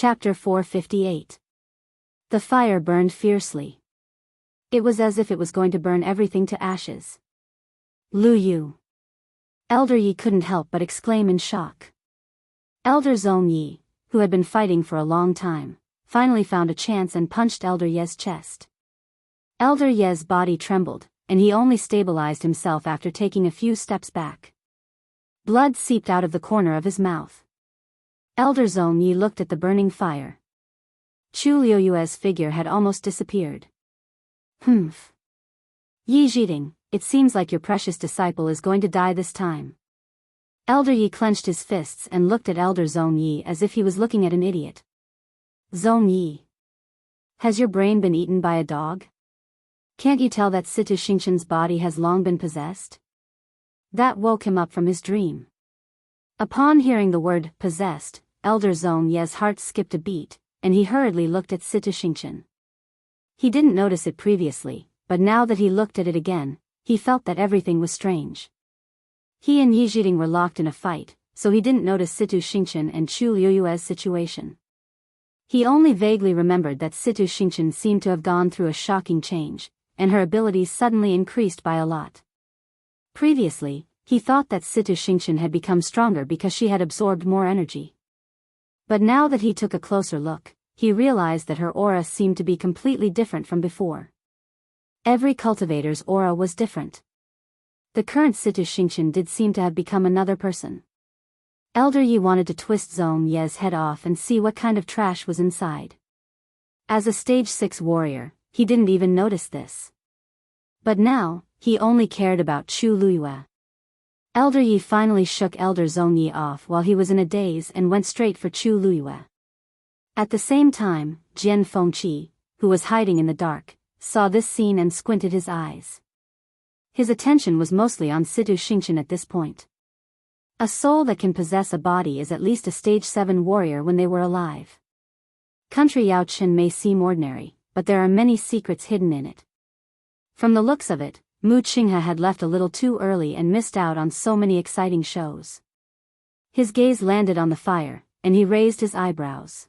Chapter 458. The fire burned fiercely. It was as if it was going to burn everything to ashes. Lu Yu. Elder Yi couldn't help but exclaim in shock. Elder Zong Yi, who had been fighting for a long time, finally found a chance and punched Elder Ye's chest. Elder Ye's body trembled, and he only stabilized himself after taking a few steps back. Blood seeped out of the corner of his mouth. Elder Zong Yi looked at the burning fire. Chu Liuyue's figure had almost disappeared. Humph. Yi Zhiding, it seems like your precious disciple is going to die this time. Elder Yi clenched his fists and looked at Elder Zong Yi as if he was looking at an idiot. Zong Yi. Has your brain been eaten by a dog? Can't you tell that Situ Xingqian's body has long been possessed? That woke him up from his dream. Upon hearing the word possessed, Elder Zong Ye's heart skipped a beat, and he hurriedly looked at Situ Xingqian. He didn't notice it previously, but now that he looked at it again, he felt that everything was strange. He and Yi Zhiding were locked in a fight, so he didn't notice Situ Xingqian and Chu Liuyue's situation. He only vaguely remembered that Situ Xingqian seemed to have gone through a shocking change, and her abilities suddenly increased by a lot. Previously, he thought that Situ Xingqian had become stronger because she had absorbed more energy. But now that he took a closer look, he realized that her aura seemed to be completely different from before. Every cultivator's aura was different. The current Situ Xingqian did seem to have become another person. Elder Yi wanted to twist Zong Ye's head off and see what kind of trash was inside. As a stage 6 warrior, he didn't even notice this. But now, he only cared about Chu Liyue. Elder Yi finally shook Elder Zong Yi off while he was in a daze and went straight for Chu Liyue. At the same time, Jian Fengqi, who was hiding in the dark, saw this scene and squinted his eyes. His attention was mostly on Situ Xingqian at this point. A soul that can possess a body is at least a stage 7 warrior when they were alive. Country Yaochen may seem ordinary, but there are many secrets hidden in it. From the looks of it, Mu Qinghe had left a little too early and missed out on so many exciting shows. His gaze landed on the fire, and he raised his eyebrows.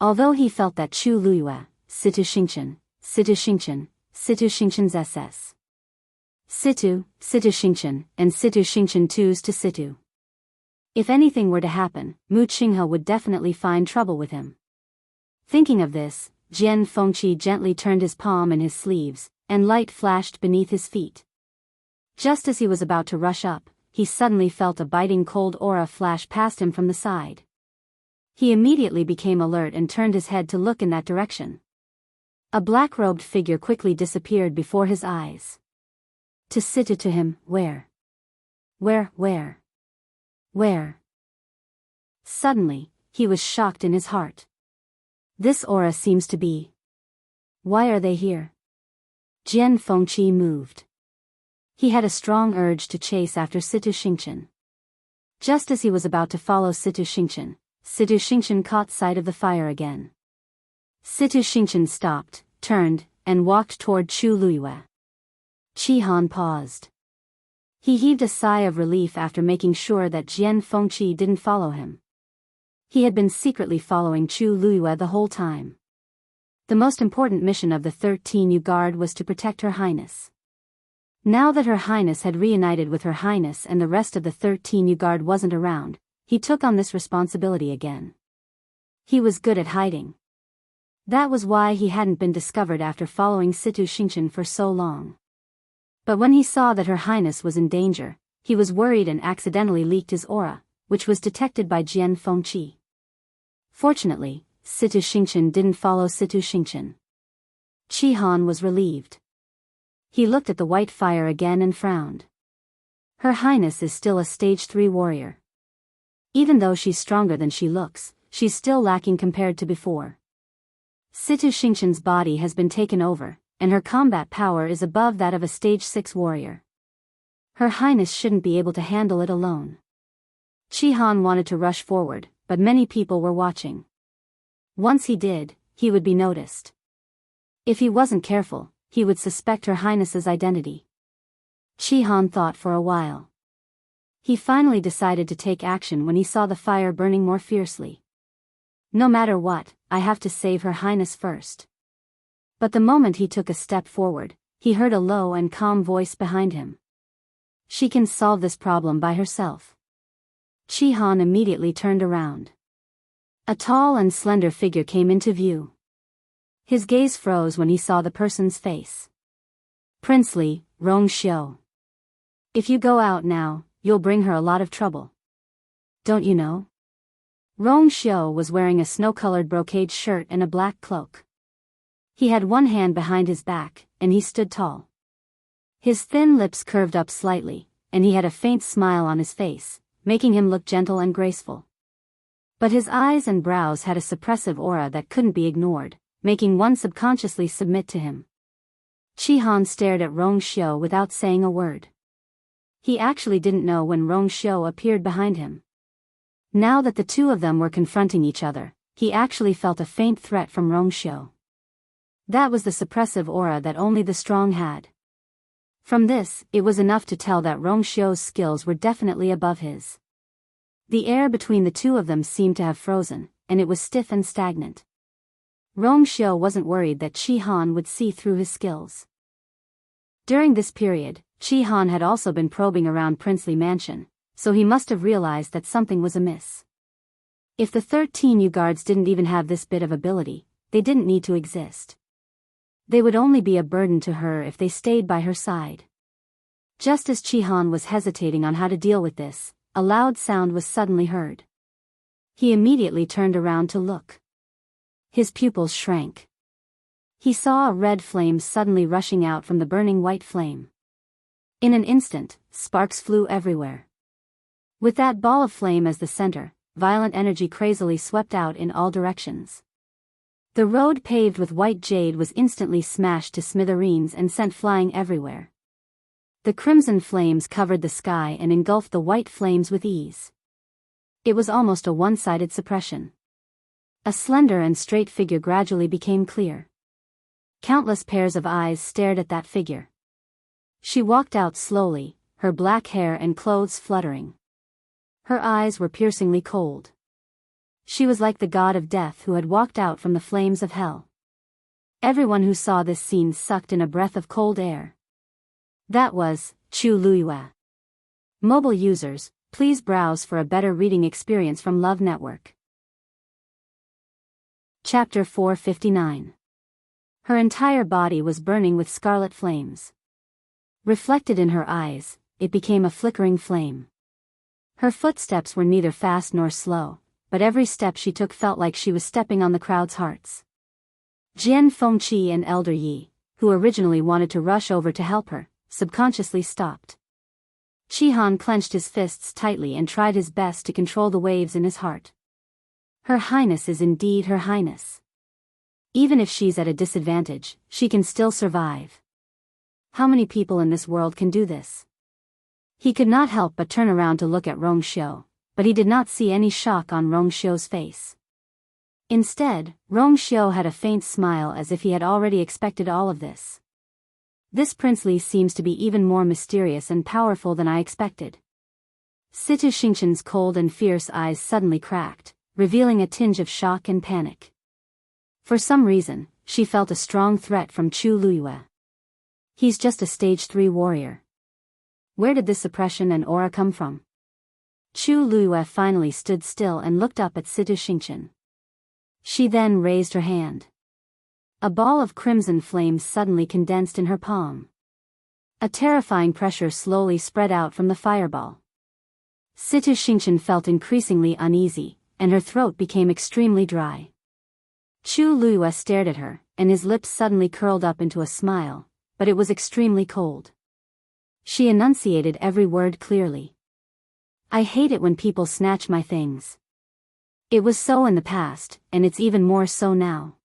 Although he felt that Chu Liyue, Situ Xingqian, Situ Xingqian's SS. Situ Xingqian, and Situ Xingqian 2's to Situ. If anything were to happen, Mu Qinghe would definitely find trouble with him. Thinking of this, Jian Fengqi gently turned his palm in his sleeves, and light flashed beneath his feet. Just as he was about to rush up, he suddenly felt a biting cold aura flash past him from the side. He immediately became alert and turned his head to look in that direction. A black-robed figure quickly disappeared before his eyes. To Situ to him, where? Suddenly, he was shocked in his heart. This aura seems to be. Why are they here? Jian Fengqi moved. He had a strong urge to chase after Situ Xingqian. Just as he was about to follow Situ Xingqian caught sight of the fire again. Situ Xingqian stopped, turned, and walked toward Chu Liyue. Qihan paused. He heaved a sigh of relief after making sure that Jian Fengqi didn't follow him. He had been secretly following Chu Liyue the whole time. The most important mission of the 13U Guard was to protect Her Highness. Now that Her Highness had reunited with Her Highness and the rest of the 13U Guard wasn't around, he took on this responsibility again. He was good at hiding. That was why he hadn't been discovered after following Situ Xingqian for so long. But when he saw that Her Highness was in danger, he was worried and accidentally leaked his aura, which was detected by Jian Fengqi. Fortunately, Situ Xingqian didn't follow Situ Xingqian. Qihan was relieved. He looked at the white fire again and frowned. Her Highness is still a stage 3 warrior. Even though she's stronger than she looks, she's still lacking compared to before. Situ Xingqian's body has been taken over, and her combat power is above that of a stage 6 warrior. Her Highness shouldn't be able to handle it alone. Qihan wanted to rush forward, but many people were watching. Once he did, he would be noticed. If he wasn't careful, he would suspect Her Highness's identity. Qihan thought for a while. He finally decided to take action when he saw the fire burning more fiercely. No matter what, I have to save Her Highness first. But the moment he took a step forward, he heard a low and calm voice behind him. She can solve this problem by herself. Chi-Han immediately turned around. A tall and slender figure came into view. His gaze froze when he saw the person's face. Princely, Rong-shio. If you go out now, you'll bring her a lot of trouble. Don't you know? Rong-shio was wearing a snow-colored brocade shirt and a black cloak. He had one hand behind his back, and he stood tall. His thin lips curved up slightly, and he had a faint smile on his face, making him look gentle and graceful. But his eyes and brows had a suppressive aura that couldn't be ignored, making one subconsciously submit to him. Chi-Han stared at Rong-shio without saying a word. He actually didn't know when Rong-shio appeared behind him. Now that the two of them were confronting each other, he actually felt a faint threat from Rong-shio. That was the suppressive aura that only the strong had. From this, it was enough to tell that Rong-shio's skills were definitely above his. The air between the two of them seemed to have frozen, and it was stiff and stagnant. Rong-shio wasn't worried that Chi-Han would see through his skills. During this period, Chi-Han had also been probing around Princely Mansion, so he must have realized that something was amiss. If the 13 U guards didn't even have this bit of ability, they didn't need to exist. They would only be a burden to her if they stayed by her side. Just as Chi-Han was hesitating on how to deal with this, a loud sound was suddenly heard. He immediately turned around to look. His pupils shrank. He saw a red flame suddenly rushing out from the burning white flame. In an instant, sparks flew everywhere. With that ball of flame as the center, violent energy crazily swept out in all directions. The road paved with white jade was instantly smashed to smithereens and sent flying everywhere. The crimson flames covered the sky and engulfed the white flames with ease. It was almost a one-sided suppression. A slender and straight figure gradually became clear. Countless pairs of eyes stared at that figure. She walked out slowly, her black hair and clothes fluttering. Her eyes were piercingly cold. She was like the god of death who had walked out from the flames of hell. Everyone who saw this scene sucked in a breath of cold air. That was Chu Luiyue. Mobile users, please browse for a better reading experience from Love Network. Chapter 459. Her entire body was burning with scarlet flames. Reflected in her eyes, it became a flickering flame. Her footsteps were neither fast nor slow, but every step she took felt like she was stepping on the crowd's hearts. Jian Fengqi and Elder Yi, who originally wanted to rush over to help her, subconsciously stopped. Chi-Han clenched his fists tightly and tried his best to control the waves in his heart. Her Highness is indeed Her Highness. Even if she's at a disadvantage, she can still survive. How many people in this world can do this? He could not help but turn around to look at Rong-shio, but he did not see any shock on Rong-shio's face. Instead, Rong-shio had a faint smile as if he had already expected all of this. This Princely seems to be even more mysterious and powerful than I expected. Situ Xingqian's cold and fierce eyes suddenly cracked, revealing a tinge of shock and panic. For some reason, she felt a strong threat from Chu Luiyue. He's just a stage 3 warrior. Where did this suppression and aura come from? Chu Luiyue finally stood still and looked up at Situ Xingqian. She then raised her hand. A ball of crimson flame suddenly condensed in her palm. A terrifying pressure slowly spread out from the fireball. Situ Xingqian felt increasingly uneasy, and her throat became extremely dry. Chu Luiyue stared at her, and his lips suddenly curled up into a smile, but it was extremely cold. She enunciated every word clearly. I hate it when people snatch my things. It was so in the past, and it's even more so now.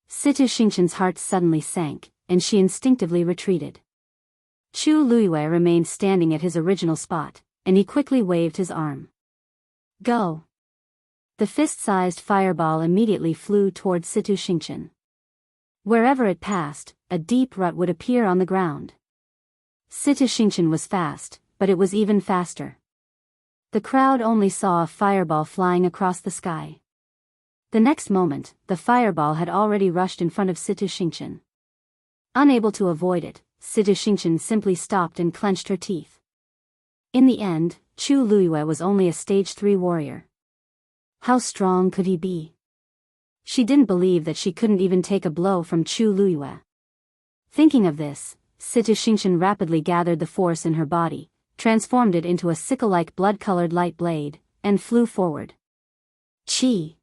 Situ Xingqian's heart suddenly sank, and she instinctively retreated. Chu Luiyue remained standing at his original spot, and he quickly waved his arm. Go! The fist-sized fireball immediately flew towards Situ Xingqian. Wherever it passed, a deep rut would appear on the ground. Situ Xingqian was fast, but it was even faster. The crowd only saw a fireball flying across the sky. The next moment, the fireball had already rushed in front of Situ Xingchen. Unable to avoid it, Situ Xingchen simply stopped and clenched her teeth. In the end, Chu Luiyue was only a stage 3 warrior. How strong could he be? She didn't believe that she couldn't even take a blow from Chu Luiyue. Thinking of this, Situ Xingchen rapidly gathered the force in her body, transformed it into a sickle-like blood-colored light blade, and flew forward. Chi!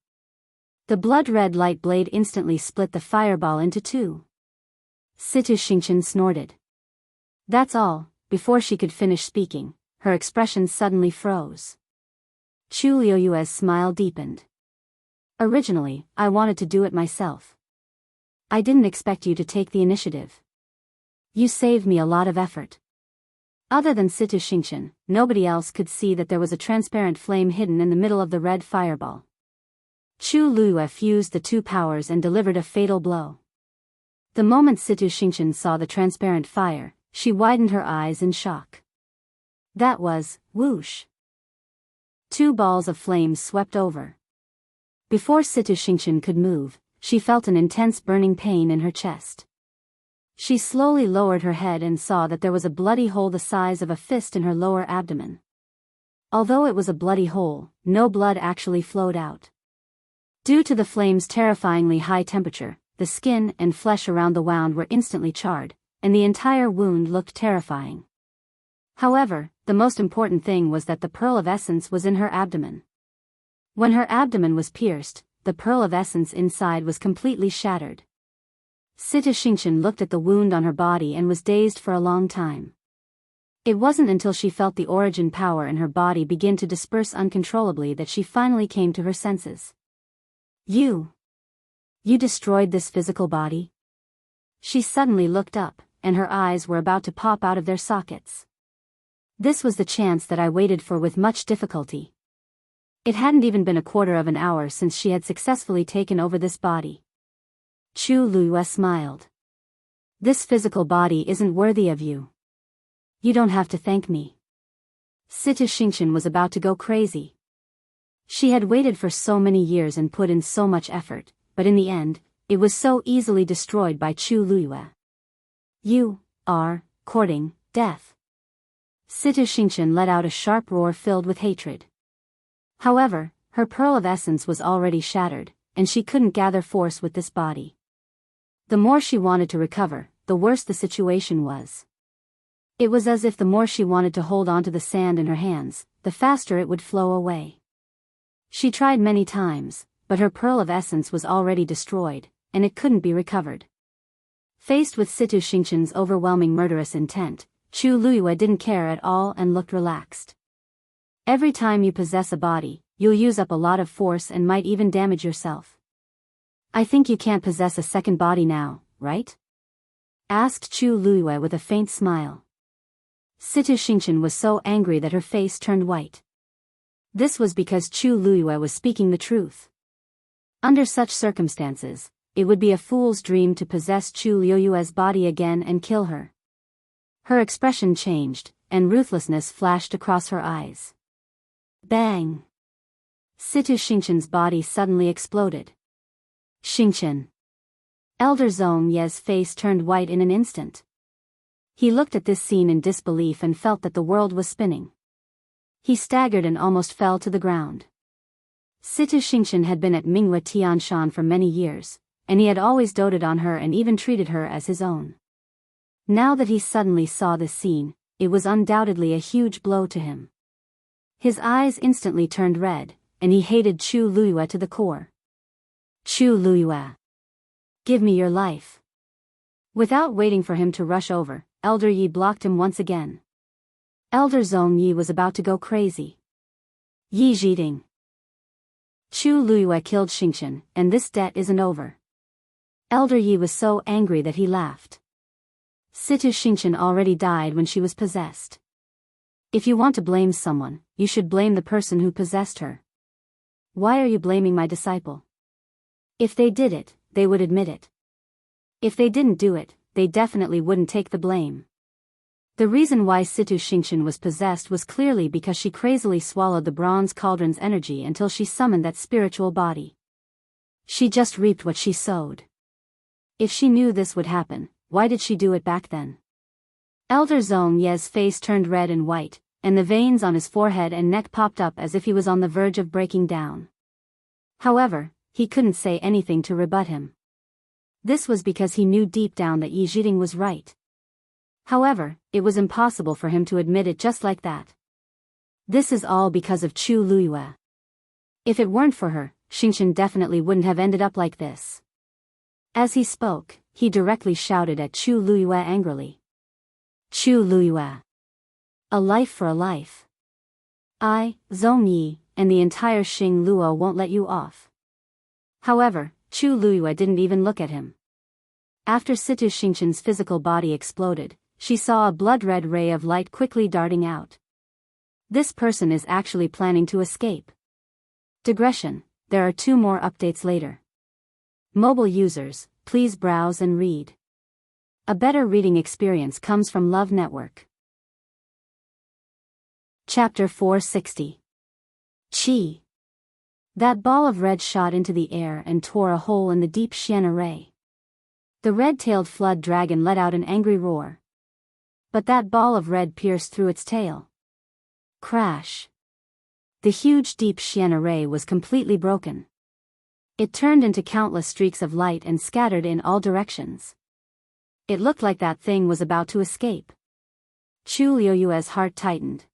The blood-red light blade instantly split the fireball into two. Situ Xingchen snorted. That's all. Before she could finish speaking, her expression suddenly froze. Chu Luiyue's smile deepened. Originally, I wanted to do it myself. I didn't expect you to take the initiative. You saved me a lot of effort. Other than Situ Xingchen, nobody else could see that there was a transparent flame hidden in the middle of the red fireball. Chu Luiyue fused the two powers and delivered a fatal blow. The moment Situ Xingchen saw the transparent fire, she widened her eyes in shock. That was, whoosh. Two balls of flame swept over. Before Situ Xingchen could move, she felt an intense burning pain in her chest. She slowly lowered her head and saw that there was a bloody hole the size of a fist in her lower abdomen. Although it was a bloody hole, no blood actually flowed out. Due to the flame's terrifyingly high temperature, the skin and flesh around the wound were instantly charred, and the entire wound looked terrifying. However, the most important thing was that the pearl of essence was in her abdomen. When her abdomen was pierced, the pearl of essence inside was completely shattered. Situ Xingchen looked at the wound on her body and was dazed for a long time. It wasn't until she felt the origin power in her body begin to disperse uncontrollably that she finally came to her senses. You destroyed this physical body? She suddenly looked up, and her eyes were about to pop out of their sockets. This was the chance that I waited for with much difficulty. It hadn't even been a quarter of an hour since she had successfully taken over this body. Chu Luiyue smiled. This physical body isn't worthy of you. You don't have to thank me. Situ Xingchen was about to go crazy. She had waited for so many years and put in so much effort, but in the end, it was so easily destroyed by Chu Luiyue. You are courting death. Situ Xingchen let out a sharp roar filled with hatred. However, her pearl of essence was already shattered, and she couldn't gather force with this body. The more she wanted to recover, the worse the situation was. It was as if the more she wanted to hold on to the sand in her hands, the faster it would flow away. She tried many times, but her pearl of essence was already destroyed, and it couldn't be recovered. Faced with Situ Xingchen's overwhelming murderous intent, Chu Luiyue didn't care at all and looked relaxed. Every time you possess a body, you'll use up a lot of force and might even damage yourself. I think you can't possess a second body now, right? Asked Chu Luiyue with a faint smile. Situ Xingchen was so angry that her face turned white. This was because Chu Luiyue was speaking the truth. Under such circumstances, it would be a fool's dream to possess Chu Luiyue's body again and kill her. Her expression changed, and ruthlessness flashed across her eyes. Bang! Situ Xingchen's body suddenly exploded. Xingchen. Elder Zhong Ye's face turned white in an instant. He looked at this scene in disbelief and felt that the world was spinning. He staggered and almost fell to the ground. Situ Xingchen had been at Minghua Tianshan for many years, and he had always doted on her and even treated her as his own. Now that he suddenly saw this scene, it was undoubtedly a huge blow to him. His eyes instantly turned red, and he hated Chu Luiyue to the core. Chu Luiyue. Give me your life. Without waiting for him to rush over, Elder Yi blocked him once again. Elder Zhong Yi was about to go crazy. Yi Zhiding. Chu Luiyue killed Xingchen, and this debt isn't over. Elder Yi was so angry that he laughed. Situ Xingchen already died when she was possessed. If you want to blame someone, you should blame the person who possessed her. Why are you blaming my disciple? If they did it, they would admit it. If they didn't do it, they definitely wouldn't take the blame. The reason why Situ Xingchen was possessed was clearly because she crazily swallowed the bronze cauldron's energy until she summoned that spiritual body. She just reaped what she sowed. If she knew this would happen, why did she do it back then? Elder Zhong Ye's face turned red and white, and the veins on his forehead and neck popped up as if he was on the verge of breaking down. However, he couldn't say anything to rebut him. This was because he knew deep down that Yi Zhiding was right. However, it was impossible for him to admit it just like that. This is all because of Chu Luyue. If it weren't for her, Xingchen definitely wouldn't have ended up like this. As he spoke, he directly shouted at Chu Luyue angrily. Chu Luyue. A life for a life. I, Zhong Yi, and the entire Xing Luo won't let you off. However, Chu Luyue didn't even look at him. After Situ Xingchen's physical body exploded, she saw a blood-red ray of light quickly darting out. This person is actually planning to escape. Digression, there are 2 more updates later. Mobile users, please browse and read. A better reading experience comes from Love Network. Chapter 460. Qi. That ball of red shot into the air and tore a hole in the deep Xian array. The red-tailed flood dragon let out an angry roar. But that ball of red pierced through its tail. Crash. The huge deep Xian array was completely broken. It turned into countless streaks of light and scattered in all directions. It looked like that thing was about to escape. Chu Liyue's heart tightened.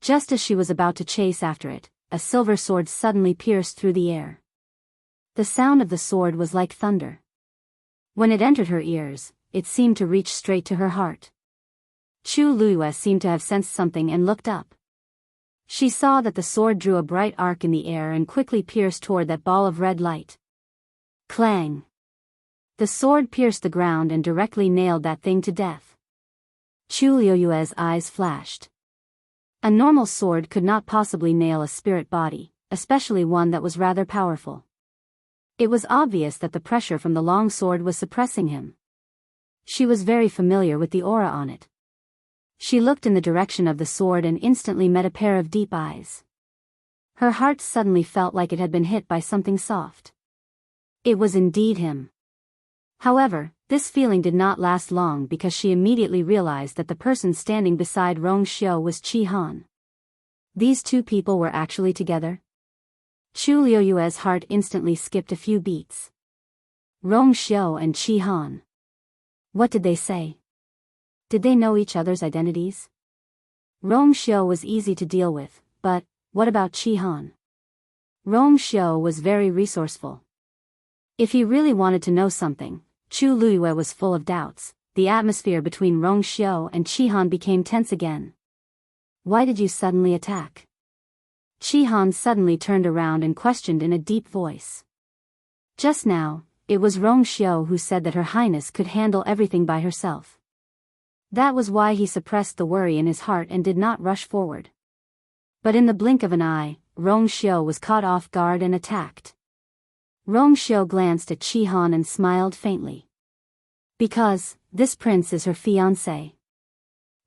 Just as she was about to chase after it, a silver sword suddenly pierced through the air. The sound of the sword was like thunder. When it entered her ears, it seemed to reach straight to her heart. Chu Liyue seemed to have sensed something and looked up. She saw that the sword drew a bright arc in the air and quickly pierced toward that ball of red light. Clang! The sword pierced the ground and directly nailed that thing to death. Chu Liyue's eyes flashed. A normal sword could not possibly nail a spirit body, especially one that was rather powerful. It was obvious that the pressure from the long sword was suppressing him. She was very familiar with the aura on it. She looked in the direction of the sword and instantly met a pair of deep eyes. Her heart suddenly felt like it had been hit by something soft. It was indeed him. However, this feeling did not last long because she immediately realized that the person standing beside Rong Xiu was Qi Han. These 2 people were actually together? Chu Liyue's heart instantly skipped a few beats. Rong Xiu and Qi Han. What did they say? Did they know each other's identities? Rong Xiu was easy to deal with, but what about Qi Han? Rong Xiu was very resourceful. If he really wanted to know something, Chu Liyue was full of doubts. The atmosphere between Rong Xiu and Qi Han became tense again. Why did you suddenly attack? Qi Han suddenly turned around and questioned in a deep voice. Just now, it was Rong Xiu who said that Her Highness could handle everything by herself. That was why he suppressed the worry in his heart and did not rush forward. But in the blink of an eye, Rong Xiu was caught off guard and attacked. Rong Xiu glanced at Qi Han and smiled faintly. Because, this prince is her fiancé.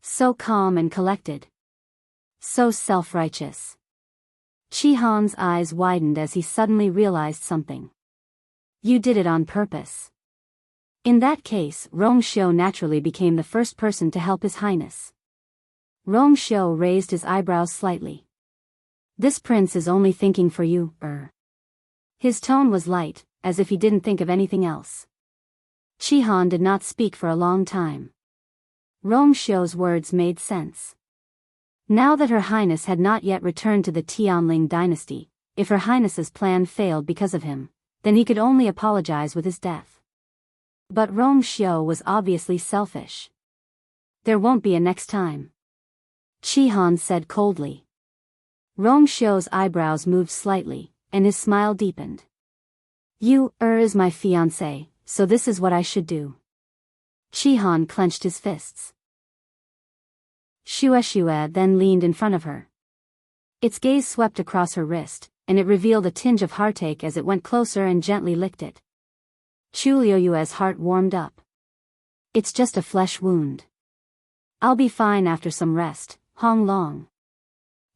So calm and collected. So self-righteous. Qi Han's eyes widened as he suddenly realized something. You did it on purpose. In that case, Rong Xiu naturally became the first person to help His Highness. Rong Xiu raised his eyebrows slightly. This prince is only thinking for you, His tone was light, as if he didn't think of anything else. Qi Han did not speak for a long time. Rong Xiu's words made sense. Now that Her Highness had not yet returned to the Tianling dynasty, if Her Highness's plan failed because of him, then he could only apologize with his death. But Rong Xiu was obviously selfish. There won't be a next time. Qi Han said coldly. Rong Xiu's eyebrows moved slightly, and his smile deepened. You, is my fiancé, so this is what I should do. Qi Han clenched his fists. Xue then leaned in front of her. Its gaze swept across her wrist, and it revealed a tinge of heartache as it went closer and gently licked it. Chu Liyue's heart warmed up. It's just a flesh wound. I'll be fine after some rest, Hong Long.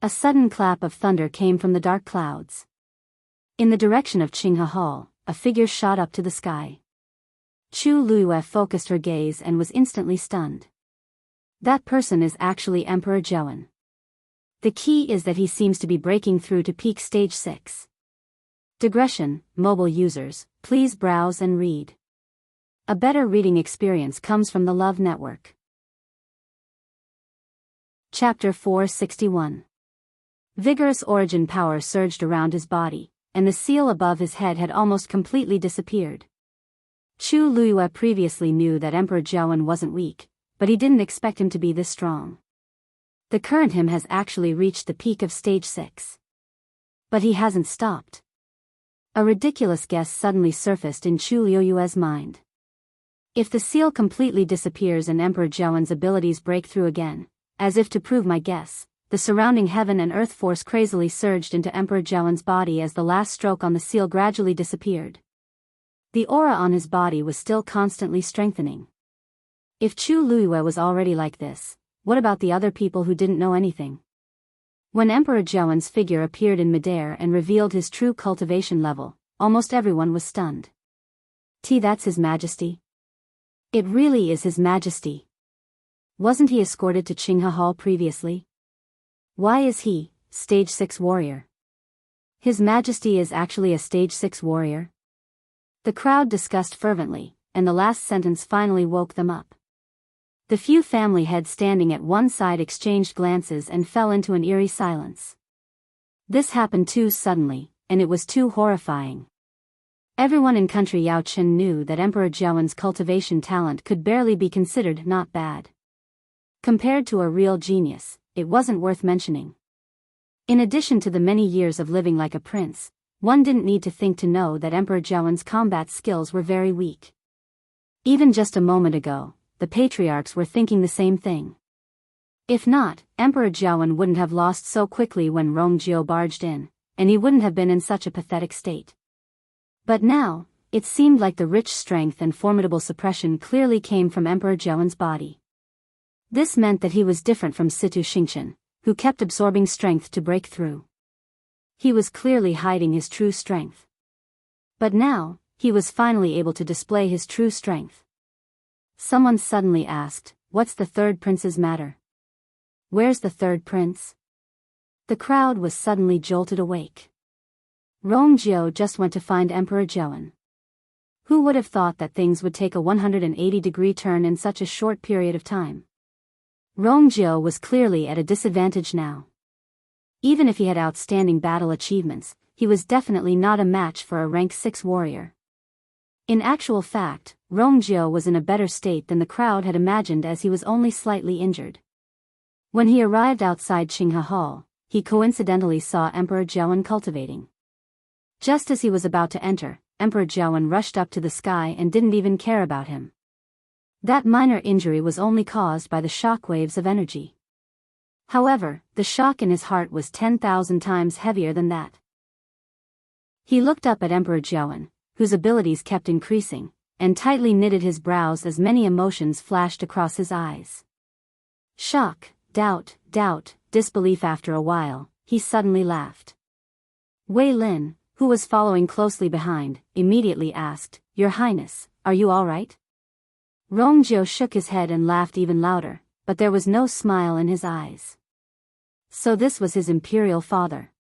A sudden clap of thunder came from the dark clouds. In the direction of Qinghe Hall, a figure shot up to the sky. Chu Luiyue focused her gaze and was instantly stunned. That person is actually Emperor Zhouwen. The key is that he seems to be breaking through to peak stage 6. Digression, mobile users, please browse and read. A better reading experience comes from the Love Network. Chapter 461. Vigorous origin power surged around his body, and the seal above his head had almost completely disappeared. Chu Luiyue previously knew that Emperor Zhouwen wasn't weak, but he didn't expect him to be this strong. The current him has actually reached the peak of stage 6. But he hasn't stopped. A ridiculous guess suddenly surfaced in Chu Luiyue's mind. If the seal completely disappears and Emperor Zhouwen's abilities break through again, as if to prove my guess, the surrounding heaven and earth force crazily surged into Emperor Zhouwen's body as the last stroke on the seal gradually disappeared. The aura on his body was still constantly strengthening. If Chu Luiyue was already like this, what about the other people who didn't know anything? When Emperor Zhouwen's figure appeared in midair and revealed his true cultivation level, almost everyone was stunned. That's His Majesty? It really is His Majesty. Wasn't he escorted to Qinghe Hall previously? Why is he, stage 6 warrior? His Majesty is actually a stage 6 warrior? The crowd discussed fervently, and the last sentence finally woke them up. The few family heads standing at one side exchanged glances and fell into an eerie silence. This happened too suddenly, and it was too horrifying. Everyone in country Yaochen knew that Emperor Zhouwen's cultivation talent could barely be considered not bad. Compared to a real genius, it wasn't worth mentioning. In addition to the many years of living like a prince, one didn't need to think to know that Emperor Zhouwen's combat skills were very weak. Even just a moment ago, the patriarchs were thinking the same thing. If not, Emperor Zhouwen wouldn't have lost so quickly when Rongjio barged in, and he wouldn't have been in such a pathetic state. But now, it seemed like the rich strength and formidable suppression clearly came from Emperor Zhouwen's body. This meant that he was different from Situ Xingchen, who kept absorbing strength to break through. He was clearly hiding his true strength. But now, he was finally able to display his true strength. Someone suddenly asked, "What's the third prince's matter? Where's the third prince?" The crowd was suddenly jolted awake. Rongjio just went to find Emperor Zhouwen. Who would have thought that things would take a 180-degree turn in such a short period of time? Rongjio was clearly at a disadvantage now. Even if he had outstanding battle achievements, he was definitely not a match for a rank 6 warrior. In actual fact, Rongjio was in a better state than the crowd had imagined, as he was only slightly injured. When he arrived outside Qinghe Hall, he coincidentally saw Emperor Zhouwen cultivating. Just as he was about to enter, Emperor Zhouwen rushed up to the sky and didn't even care about him. That minor injury was only caused by the shock waves of energy. However, the shock in his heart was 10,000 times heavier than that. He looked up at Emperor Zhouwen, whose abilities kept increasing, and tightly knitted his brows as many emotions flashed across his eyes. Shock, doubt, disbelief. After a while, he suddenly laughed. Wei Lin, who was following closely behind, immediately asked, "Your Highness, are you all right?" Rongjio shook his head and laughed even louder, but there was no smile in his eyes. So this was his imperial father.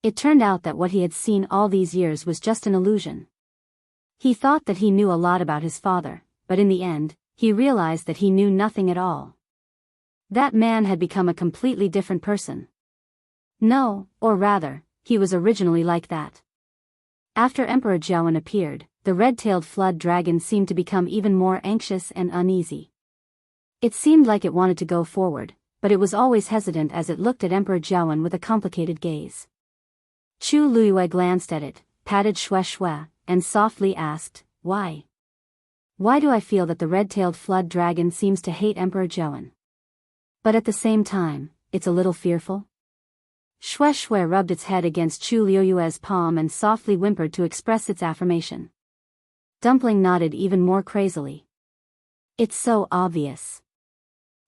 It turned out that what he had seen all these years was just an illusion. He thought that he knew a lot about his father, but in the end, he realized that he knew nothing at all. That man had become a completely different person. No, or rather, he was originally like that. After Emperor Zhouwen appeared, the red-tailed flood dragon seemed to become even more anxious and uneasy. It seemed like it wanted to go forward, but it was always hesitant as it looked at Emperor Zhouwen with a complicated gaze. Chu Luiyue glanced at it, patted Shui, and softly asked, "Why? Why do I feel that the red-tailed flood dragon seems to hate Emperor Zhouwen? But at the same time, it's a little fearful?" Shui rubbed its head against Chu Luiyue's palm and softly whimpered to express its affirmation. Dumpling nodded even more crazily. "It's so obvious.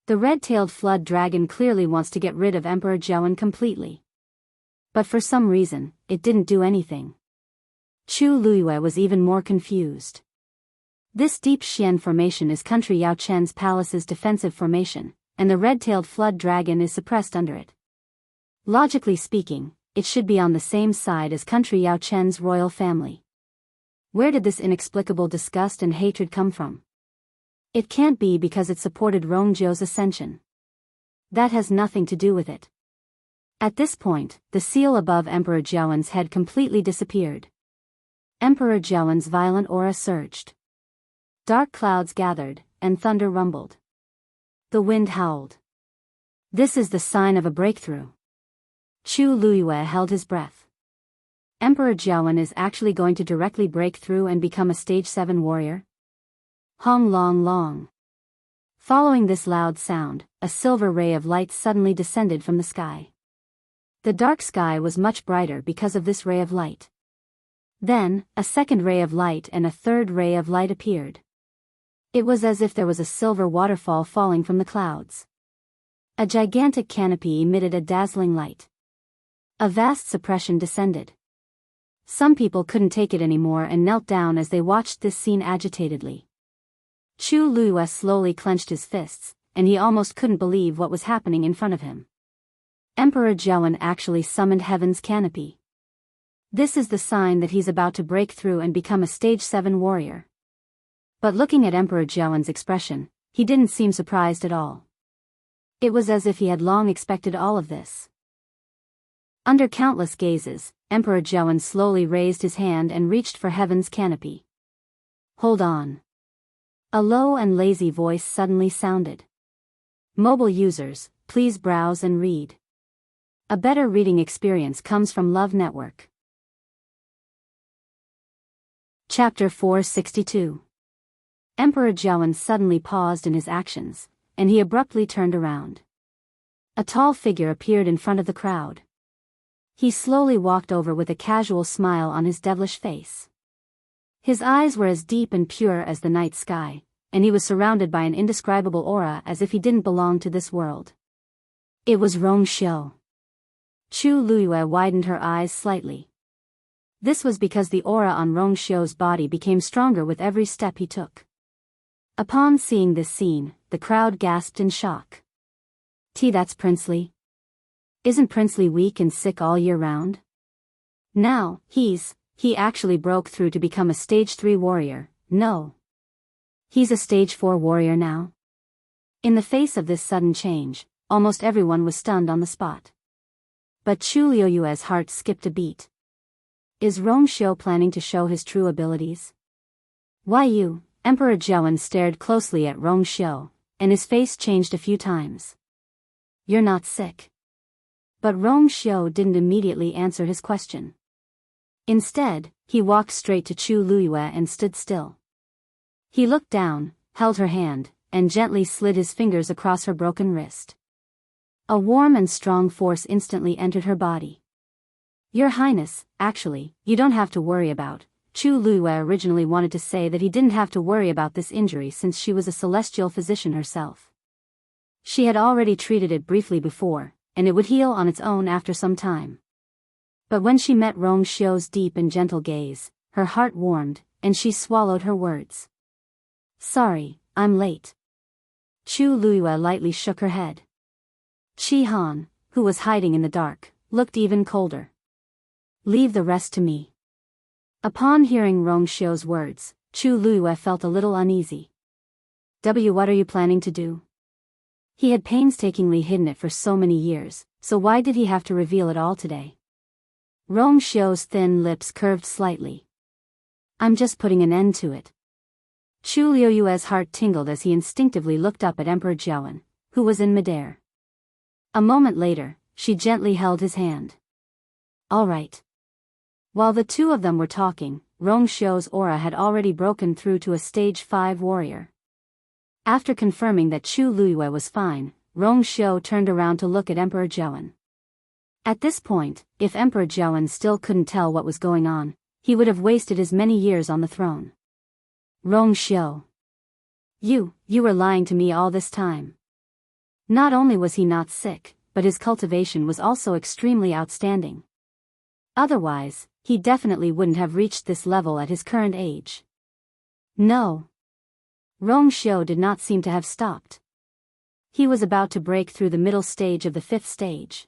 The red-tailed flood dragon clearly wants to get rid of Emperor Zhouwen completely. But for some reason, it didn't do anything. Chu Luiyue was even more confused. This deep Xian formation is Country Yao Chen's palace's defensive formation, and the red-tailed flood dragon is suppressed under it. Logically speaking, it should be on the same side as Country Yao Chen's royal family. Where did this inexplicable disgust and hatred come from? It can't be because it supported Rongzhou's ascension. That has nothing to do with it. At this point, the seal above Emperor Jiawen's head completely disappeared. Emperor Jiawen's violent aura surged. Dark clouds gathered, and thunder rumbled. The wind howled. This is the sign of a breakthrough. Chu Luiyue held his breath. Emperor Jiawen is actually going to directly break through and become a stage 7 warrior? Hong long long. Following this loud sound, a silver ray of light suddenly descended from the sky. The dark sky was much brighter because of this ray of light. Then, a second ray of light and a third ray of light appeared. It was as if there was a silver waterfall falling from the clouds. A gigantic canopy emitted a dazzling light. A vast suppression descended. Some people couldn't take it anymore and knelt down as they watched this scene agitatedly. Chu Luiyue slowly clenched his fists, and he almost couldn't believe what was happening in front of him. Emperor Jiawen actually summoned Heaven's canopy. This is the sign that he's about to break through and become a stage 7 warrior. But looking at Emperor Jiawen's expression, he didn't seem surprised at all. It was as if he had long expected all of this. Under countless gazes, Emperor Jiawen slowly raised his hand and reached for Heaven's canopy. Hold on. A low and lazy voice suddenly sounded. Mobile users, please browse and read. A better reading experience comes from Love Network. Chapter 462. Emperor Jiawen suddenly paused in his actions, and he abruptly turned around. A tall figure appeared in front of the crowd. He slowly walked over with a casual smile on his devilish face. His eyes were as deep and pure as the night sky, and he was surrounded by an indescribable aura as if he didn't belong to this world. It was Rongzhou. Chu Luiyue widened her eyes slightly. This was because the aura on Rongzhou's body became stronger with every step he took. Upon seeing this scene, the crowd gasped in shock. That's Princely. Isn't Princely weak and sick all year round? Now, he actually broke through to become a stage 3 warrior. No. He's a stage 4 warrior now. In the face of this sudden change, almost everyone was stunned on the spot. But Chu Luiyue's heart skipped a beat. Is Rongzhou planning to show his true abilities? Why you? Emperor Jiawen stared closely at Rongzhou, and his face changed a few times. You're not sick. But Rongzhou didn't immediately answer his question. Instead, he walked straight to Chu Luiyue and stood still. He looked down, held her hand, and gently slid his fingers across her broken wrist. A warm and strong force instantly entered her body. Your Highness, actually, you don't have to worry about. Chu Luiyue originally wanted to say that he didn't have to worry about this injury since she was a celestial physician herself. She had already treated it briefly before, and it would heal on its own after some time. But when she met Rongzhou's deep and gentle gaze, her heart warmed, and she swallowed her words. Sorry, I'm late. Chu Luiyue lightly shook her head. Chi Han, who was hiding in the dark, looked even colder. Leave the rest to me. Upon hearing Rongzhou's words, Chu Luiyue felt a little uneasy. What are you planning to do? He had painstakingly hidden it for so many years, so why did he have to reveal it all today? Rongzhou's thin lips curved slightly. I'm just putting an end to it. Chu Luiyue's heart tingled as he instinctively looked up at Emperor Jiawen, who was in midair. A moment later, she gently held his hand. All right. While the two of them were talking, Rongzhou's aura had already broken through to a stage 5 warrior. After confirming that Chu Luiyue was fine, Rongzhou turned around to look at Emperor Jiawen. At this point, if Emperor Jiawen still couldn't tell what was going on, he would have wasted his many years on the throne. Rongzhou. You were lying to me all this time. Not only was he not sick, but his cultivation was also extremely outstanding. Otherwise, He definitely wouldn't have reached this level at his current age. No. Rongxiu did not seem to have stopped. He was about to break through the middle stage of the 5th stage.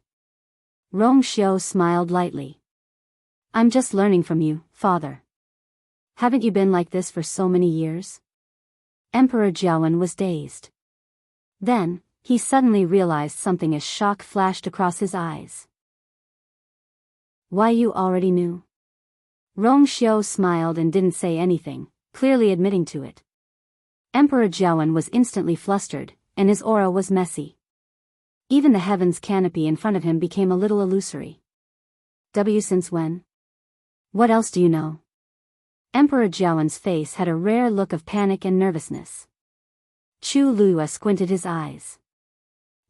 Rongxiu smiled lightly. I'm just learning from you, father. Haven't you been like this for so many years? Emperor Jiawen was dazed. Then, he suddenly realized something as shock flashed across his eyes. Why, you already knew? Rongxiu smiled and didn't say anything, clearly admitting to it. Emperor Jiawen was instantly flustered, and his aura was messy. Even the heavens canopy in front of him became a little illusory. Since when? What else do you know? Emperor Jiawen's face had a rare look of panic and nervousness. Chu Lua squinted his eyes.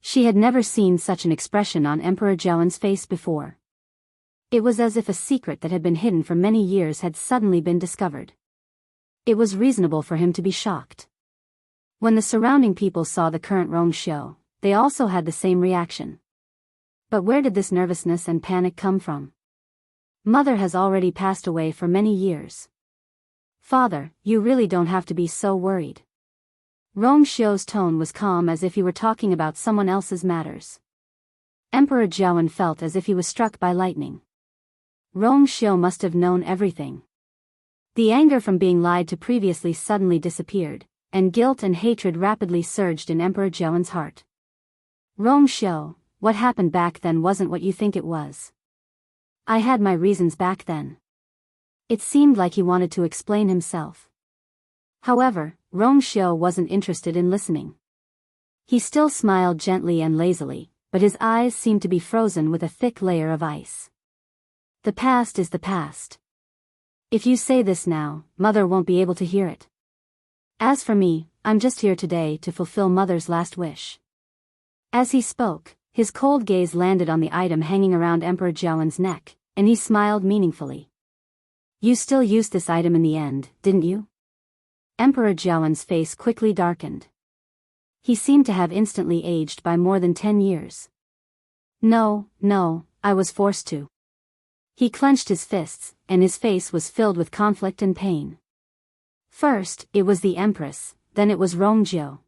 She had never seen such an expression on Emperor Jiawen's face before. It was as if a secret that had been hidden for many years had suddenly been discovered. It was reasonable for him to be shocked. When the surrounding people saw the current Rongxiu, they also had the same reaction. But where did this nervousness and panic come from? Mother has already passed away for many years. Father, you really don't have to be so worried. Rongxiu's tone was calm as if he were talking about someone else's matters. Emperor Jiawen felt as if he was struck by lightning. Rongxiu must have known everything. The anger from being lied to previously suddenly disappeared, and guilt and hatred rapidly surged in Emperor Jiawen's heart. Rongxiu, what happened back then wasn't what you think it was. I had my reasons back then. It seemed like he wanted to explain himself. However, Rongxiu wasn't interested in listening. He still smiled gently and lazily, but his eyes seemed to be frozen with a thick layer of ice. The past is the past. If you say this now, Mother won't be able to hear it. As for me, I'm just here today to fulfill Mother's last wish. As he spoke, his cold gaze landed on the item hanging around Emperor Jiawen's neck, and he smiled meaningfully. You still used this item in the end, didn't you? Emperor Jiawen's face quickly darkened. He seemed to have instantly aged by more than 10 years. No, I was forced to. He clenched his fists, and his face was filled with conflict and pain. First, it was the Empress, then it was Rongxiu.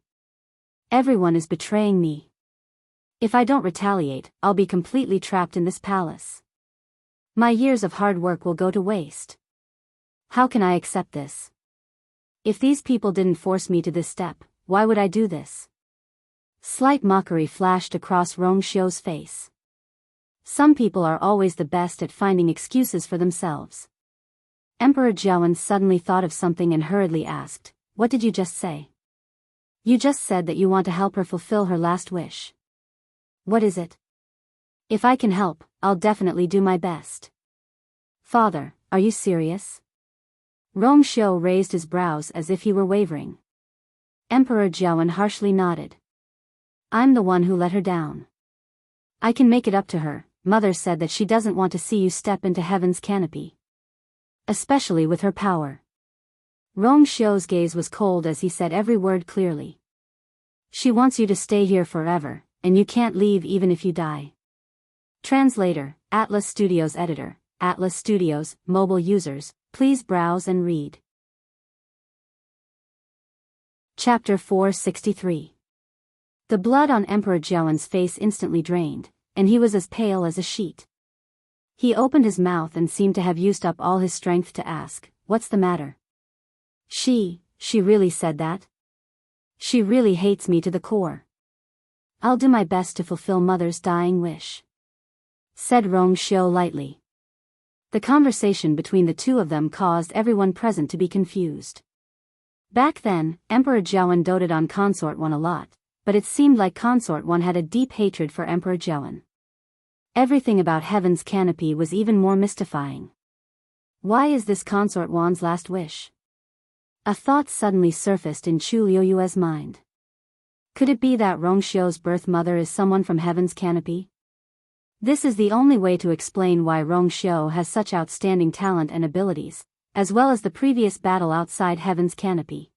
Everyone is betraying me. If I don't retaliate, I'll be completely trapped in this palace. My years of hard work will go to waste. How can I accept this? If these people didn't force me to this step, why would I do this? Slight mockery flashed across Rongxiu's face. Some people are always the best at finding excuses for themselves. Emperor Jiawen suddenly thought of something and hurriedly asked, "What did you just say?" "You just said that you want to help her fulfill her last wish." "What is it?" "If I can help, I'll definitely do my best." "Father, are you serious?" Rongxiu raised his brows as if he were wavering. Emperor Jiawen harshly nodded. "I'm the one who let her down. I can make it up to her. Mother said that she doesn't want to see you step into heaven's canopy. Especially with her power." Rongxiu's gaze was cold as he said every word clearly. "She wants you to stay here forever, and you can't leave even if you die." Translator, Atlas Studios Editor, Atlas Studios, mobile users, please browse and read. Chapter 463. The blood on Emperor Jiawen's face instantly drained, and he was as pale as a sheet. He opened his mouth and seemed to have used up all his strength to ask, "What's the matter?" She really said that? She really hates me to the core. I'll do my best to fulfill Mother's dying wish," said Rongxiu lightly. The conversation between the two of them caused everyone present to be confused. Back then, Emperor Jiawen doted on Consort 1 a lot, but it seemed like Consort 1 had a deep hatred for Emperor Jiawen. Everything about Heaven's Canopy was even more mystifying. Why is this Consort 1's last wish? A thought suddenly surfaced in Chu Liuyue's mind. Could it be that Rongxiu's birth mother is someone from Heaven's Canopy? This is the only way to explain why Rongxiu has such outstanding talent and abilities, as well as the previous battle outside Heaven's Canopy.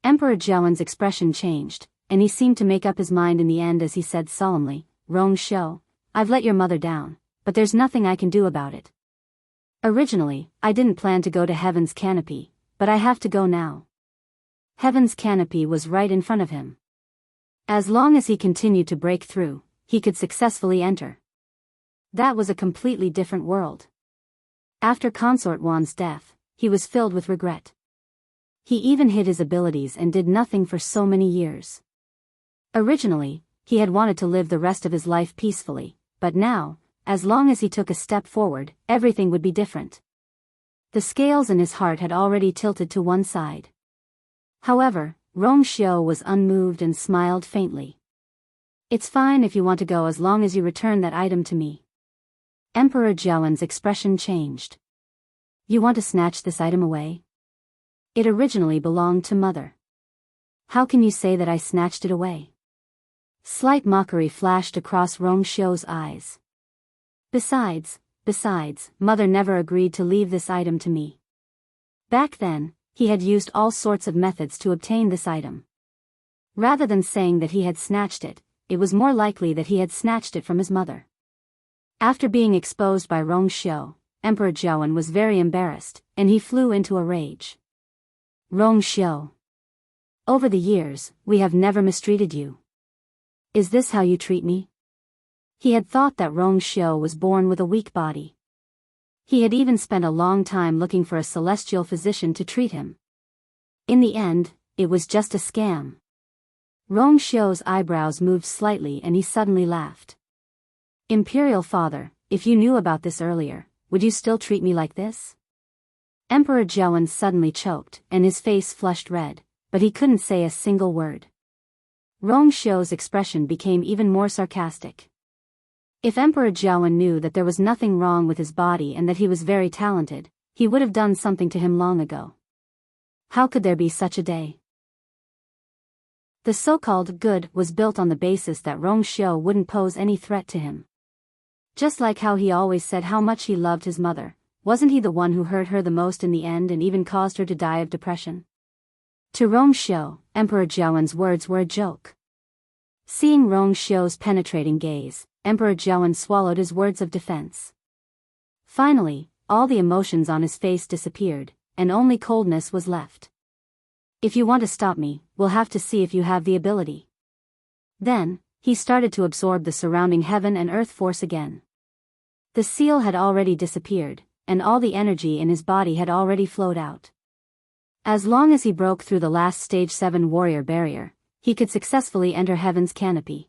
Emperor Jiawen's expression changed, and he seemed to make up his mind in the end as he said solemnly, "Rongxiu, I've let your mother down, but there's nothing I can do about it. Originally, I didn't plan to go to Heaven's Canopy, but I have to go now. Heaven's Canopy was right in front of him. As long as he continued to break through, he could successfully enter. That was a completely different world. After Consort Wan's death, he was filled with regret. He even hid his abilities and did nothing for so many years. Originally, he had wanted to live the rest of his life peacefully, but now, as long as he took a step forward, everything would be different. The scales in his heart had already tilted to one side. However, Rong Xiu was unmoved and smiled faintly. It's fine if you want to go as long as you return that item to me. Emperor Jiawen's expression changed. You want to snatch this item away? It originally belonged to Mother. How can you say that I snatched it away? Slight mockery flashed across Rong Xiu's eyes. Besides, Mother never agreed to leave this item to me. Back then, he had used all sorts of methods to obtain this item. Rather than saying that he had snatched it, it was more likely that he had snatched it from his mother. After being exposed by Rong Xiu, Emperor Jiawen was very embarrassed, and he flew into a rage. Rong Xiu. Over the years, we have never mistreated you. Is this how you treat me? He had thought that Rong Xiu was born with a weak body. He had even spent a long time looking for a celestial physician to treat him. In the end, it was just a scam. Rong Xiu's eyebrows moved slightly and he suddenly laughed. Imperial Father, if you knew about this earlier, would you still treat me like this? Emperor Jiawen suddenly choked, and his face flushed red, but he couldn't say a single word. Rong Xiu's expression became even more sarcastic. If Emperor Jiawen knew that there was nothing wrong with his body and that he was very talented, he would have done something to him long ago. How could there be such a day? The so-called good was built on the basis that Rong Xiu wouldn't pose any threat to him. Just like how he always said how much he loved his mother, wasn't he the one who hurt her the most in the end and even caused her to die of depression? To Rong Xiu, Emperor Jiawen's words were a joke. Seeing Rong Xiu's penetrating gaze, Emperor Jiawen swallowed his words of defense. Finally, all the emotions on his face disappeared, and only coldness was left. If you want to stop me, we'll have to see if you have the ability. Then, he started to absorb the surrounding heaven and earth force again. The seal had already disappeared, and all the energy in his body had already flowed out. As long as he broke through the last stage 7 warrior barrier, he could successfully enter Heaven's Canopy.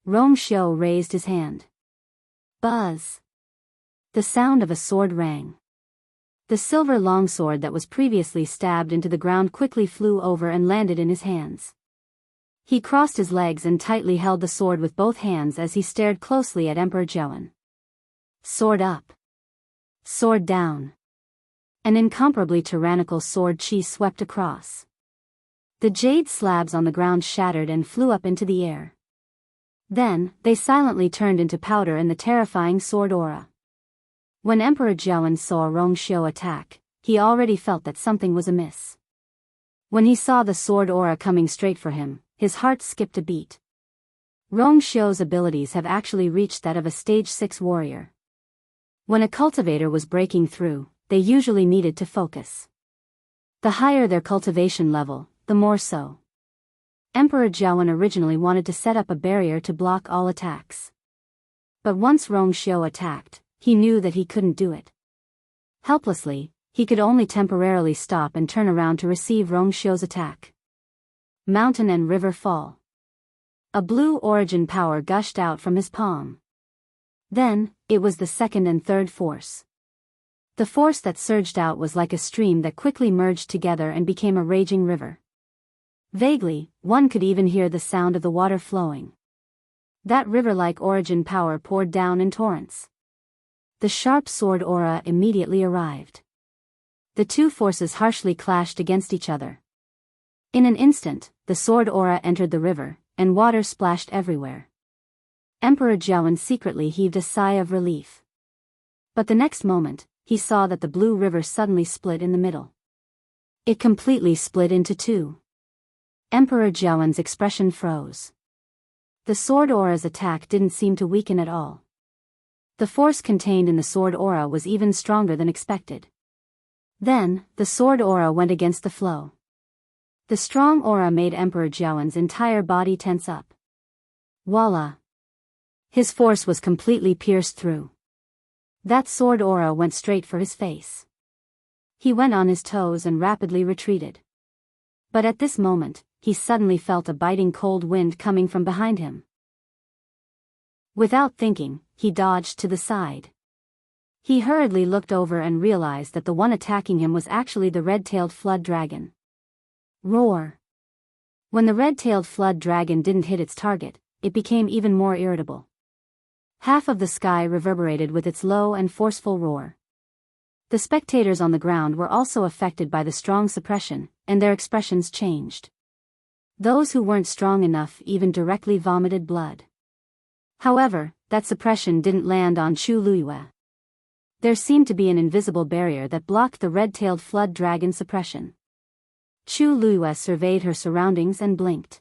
Rong Xiu raised his hand. Buzz! The sound of a sword rang. The silver longsword that was previously stabbed into the ground quickly flew over and landed in his hands. He crossed his legs and tightly held the sword with both hands as he stared closely at Emperor Jiawen. Sword up. Sword down. An incomparably tyrannical sword chi swept across. The jade slabs on the ground shattered and flew up into the air. Then, they silently turned into powder in the terrifying sword aura. When Emperor Jiawen saw Rong Xiu attack, he already felt that something was amiss. When he saw the sword aura coming straight for him, his heart skipped a beat. Rong Xiu's abilities have actually reached that of a stage 6 warrior. When a cultivator was breaking through, they usually needed to focus. The higher their cultivation level, the more so. Emperor Jiawen originally wanted to set up a barrier to block all attacks. But once Rong Xiu attacked, he knew that he couldn't do it. Helplessly, he could only temporarily stop and turn around to receive Rong Xiu's attack. Mountain and river fall. A blue origin power gushed out from his palm. Then, it was the second and third force. The force that surged out was like a stream that quickly merged together and became a raging river. Vaguely, one could even hear the sound of the water flowing. That river-like origin power poured down in torrents. The sharp sword aura immediately arrived. The two forces harshly clashed against each other. In an instant, the sword aura entered the river, and water splashed everywhere. Emperor Jiawen secretly heaved a sigh of relief. But the next moment, he saw that the blue river suddenly split in the middle. It completely split into two. Emperor Jiawen's expression froze. The sword aura's attack didn't seem to weaken at all. The force contained in the sword aura was even stronger than expected. Then, the sword aura went against the flow. The strong aura made Emperor Jiawen's entire body tense up. Voila! His force was completely pierced through. That sword aura went straight for his face. He went on his toes and rapidly retreated. But at this moment, he suddenly felt a biting cold wind coming from behind him. Without thinking, he dodged to the side. He hurriedly looked over and realized that the one attacking him was actually the red-tailed flood dragon. Roar! When the red-tailed flood dragon didn't hit its target, it became even more irritable. Half of the sky reverberated with its low and forceful roar. The spectators on the ground were also affected by the strong suppression, and their expressions changed. Those who weren't strong enough even directly vomited blood. However, that suppression didn't land on Chu Luiyue. There seemed to be an invisible barrier that blocked the red-tailed flood dragon suppression. Chu Luiyue surveyed her surroundings and blinked.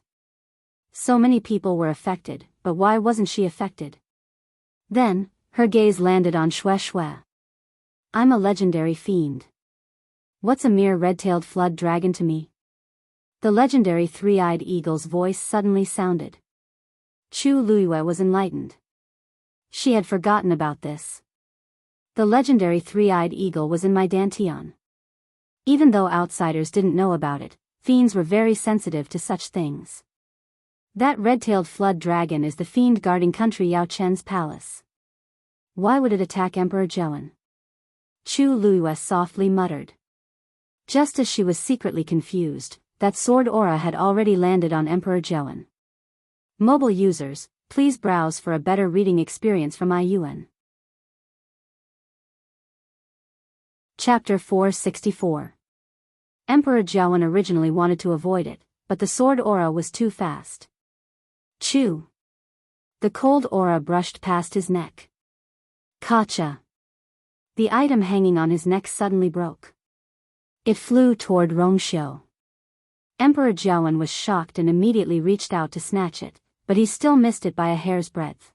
So many people were affected, but why wasn't she affected? Then, her gaze landed on Xue Xue. I'm a legendary fiend. What's a mere red-tailed flood dragon to me? The legendary three-eyed eagle's voice suddenly sounded. Chu Luiyue was enlightened. She had forgotten about this. The legendary three-eyed eagle was in my dantian. Even though outsiders didn't know about it, fiends were very sensitive to such things. That red-tailed flood dragon is the fiend guarding country Yao Chen's palace. Why would it attack Emperor Jiawen? Chu Luiyue softly muttered. Just as she was secretly confused, that sword aura had already landed on Emperor Jiawen. Mobile users, please browse for a better reading experience from IUN. Chapter 464. Emperor Jiawen originally wanted to avoid it, but the sword aura was too fast. Chew! The cold aura brushed past his neck. Kacha! The item hanging on his neck suddenly broke. It flew toward Rongxiu. Emperor Jiawen was shocked and immediately reached out to snatch it, but he still missed it by a hair's breadth.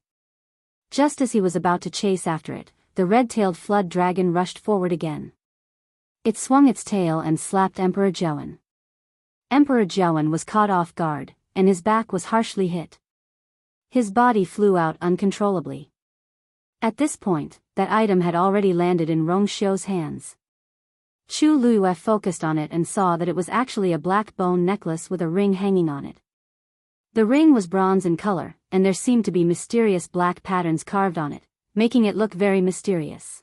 Just as he was about to chase after it, the red-tailed flood dragon rushed forward again. It swung its tail and slapped Emperor Jiawen. Emperor Jiawen was caught off guard, and his back was harshly hit. His body flew out uncontrollably. At this point, that item had already landed in Rongxiu's hands. Chu Luiyue focused on it and saw that it was actually a black bone necklace with a ring hanging on it. The ring was bronze in color, and there seemed to be mysterious black patterns carved on it, making it look very mysterious.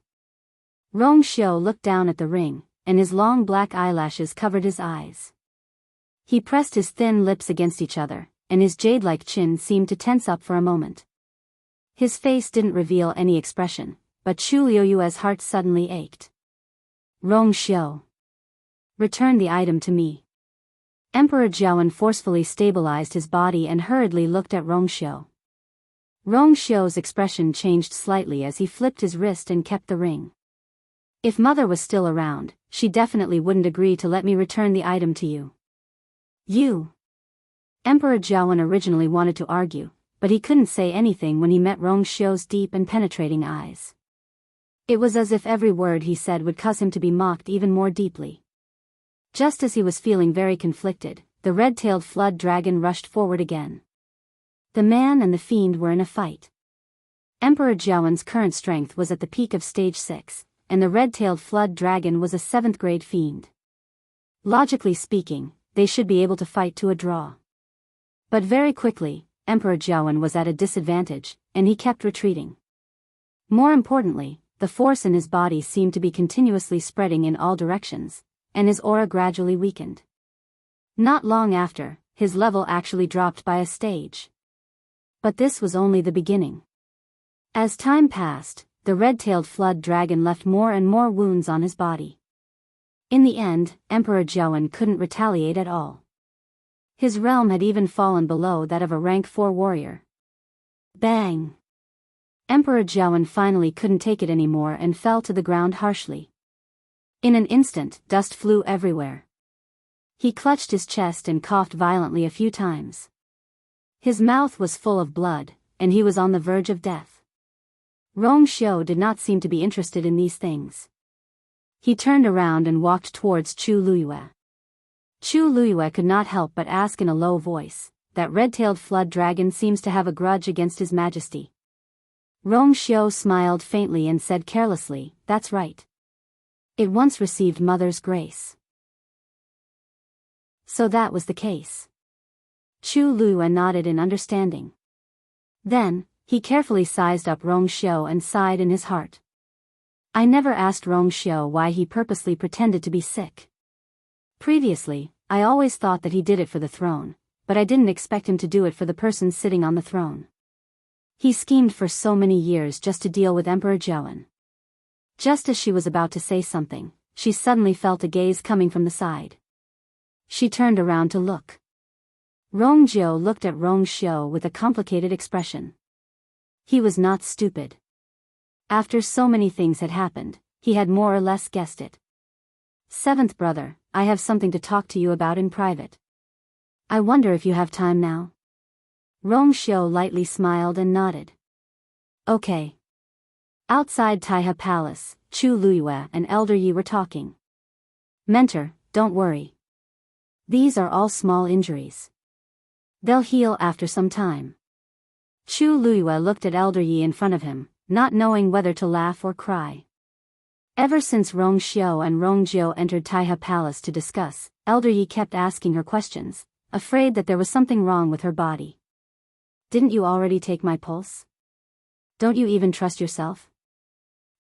Rongxiu looked down at the ring, and his long black eyelashes covered his eyes. He pressed his thin lips against each other, and his jade-like chin seemed to tense up for a moment. His face didn't reveal any expression, but Chu Luiyue's heart suddenly ached. Rongxiu. Return the item to me. Emperor Jiawen forcefully stabilized his body and hurriedly looked at Rongxiu. Rongxiu's expression changed slightly as he flipped his wrist and kept the ring. If Mother was still around, she definitely wouldn't agree to let me return the item to you. You. Emperor Jiawen originally wanted to argue, but he couldn't say anything when he met Rongxiu's deep and penetrating eyes. It was as if every word he said would cause him to be mocked even more deeply. Just as he was feeling very conflicted, the red-tailed flood dragon rushed forward again. The man and the fiend were in a fight. Emperor Jiawen's current strength was at the peak of stage 6, and the red-tailed flood dragon was a 7th-grade fiend. Logically speaking, they should be able to fight to a draw. But very quickly, Emperor Jiawen was at a disadvantage, and he kept retreating. More importantly, the force in his body seemed to be continuously spreading in all directions, and his aura gradually weakened. Not long after, his level actually dropped by a stage. But this was only the beginning. As time passed, the red-tailed flood dragon left more and more wounds on his body. In the end, Emperor Jiawen couldn't retaliate at all. His realm had even fallen below that of a rank 4 warrior. Bang! Emperor Jiawen finally couldn't take it anymore and fell to the ground harshly. In an instant, dust flew everywhere. He clutched his chest and coughed violently a few times. His mouth was full of blood, and he was on the verge of death. Rong Xiu did not seem to be interested in these things. He turned around and walked towards Chu Luyue. Chu Luyue could not help but ask in a low voice, "That red-tailed flood dragon seems to have a grudge against His Majesty." Rong Xiu smiled faintly and said carelessly, "That's right. It once received Mother's grace." So that was the case. Chu Luyue nodded in understanding. Then, he carefully sized up Rong Xiu and sighed in his heart. I never asked Rong Xiu why he purposely pretended to be sick. Previously, I always thought that he did it for the throne, but I didn't expect him to do it for the person sitting on the throne. He schemed for so many years just to deal with Emperor Zhaoan. Just as she was about to say something, she suddenly felt a gaze coming from the side. She turned around to look. Rong Jiu looked at Rong Xiu with a complicated expression. He was not stupid. After so many things had happened, he had more or less guessed it. "Seventh brother, I have something to talk to you about in private. I wonder if you have time now?" Rong Xiu lightly smiled and nodded. "Okay." Outside Taihe Palace, Chu Luyue and Elder Yi were talking. "Mentor, don't worry. These are all small injuries. They'll heal after some time." Chu Luyue looked at Elder Yi in front of him, not knowing whether to laugh or cry. Ever since Rong Xiu and Rong Jiu entered Taihe Palace to discuss, Elder Yi kept asking her questions, afraid that there was something wrong with her body. "Didn't you already take my pulse? Don't you even trust yourself?"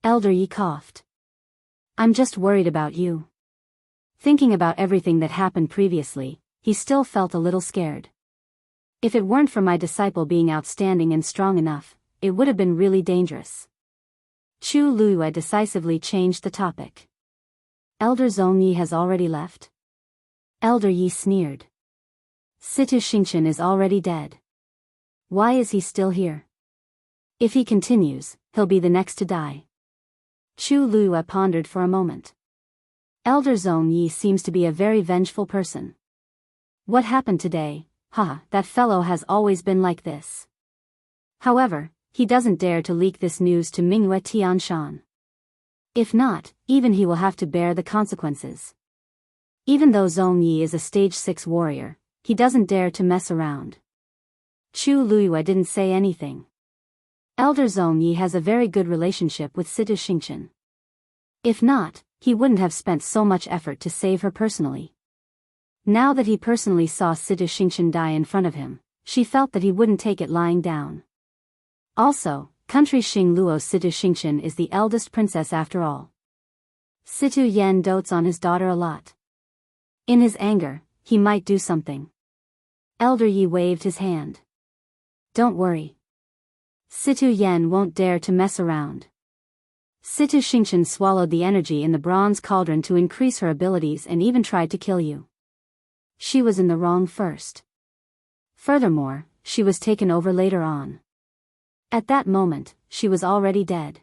Elder Yi coughed. "I'm just worried about you." Thinking about everything that happened previously, he still felt a little scared. If it weren't for my disciple being outstanding and strong enough, it would have been really dangerous. Chu Luyue decisively changed the topic. "Elder Zhongyi has already left?" Elder Yi sneered. "Situ Xingqian is already dead. Why is he still here? If he continues, he'll be the next to die." Chu Luyue pondered for a moment. Elder Zhongyi seems to be a very vengeful person. What happened today? That fellow has always been like this. However, he doesn't dare to leak this news to Mingyue Tianshan. If not, even he will have to bear the consequences. Even though Zhongyi is a stage 6 warrior, he doesn't dare to mess around. Chu Luyue didn't say anything. Elder Zhongyi has a very good relationship with Situ Xingqian. If not, he wouldn't have spent so much effort to save her personally. Now that he personally saw Situ Xingqian die in front of him, she felt that he wouldn't take it lying down. Also, country Xing Luo Situ Xingqian is the eldest princess after all. Situ Yan dotes on his daughter a lot. In his anger, he might do something. Elder Yi waved his hand. "Don't worry. Situ Yan won't dare to mess around." Situ Xingqian swallowed the energy in the bronze cauldron to increase her abilities and even tried to kill you. She was in the wrong first. Furthermore, she was taken over later on. At that moment, she was already dead.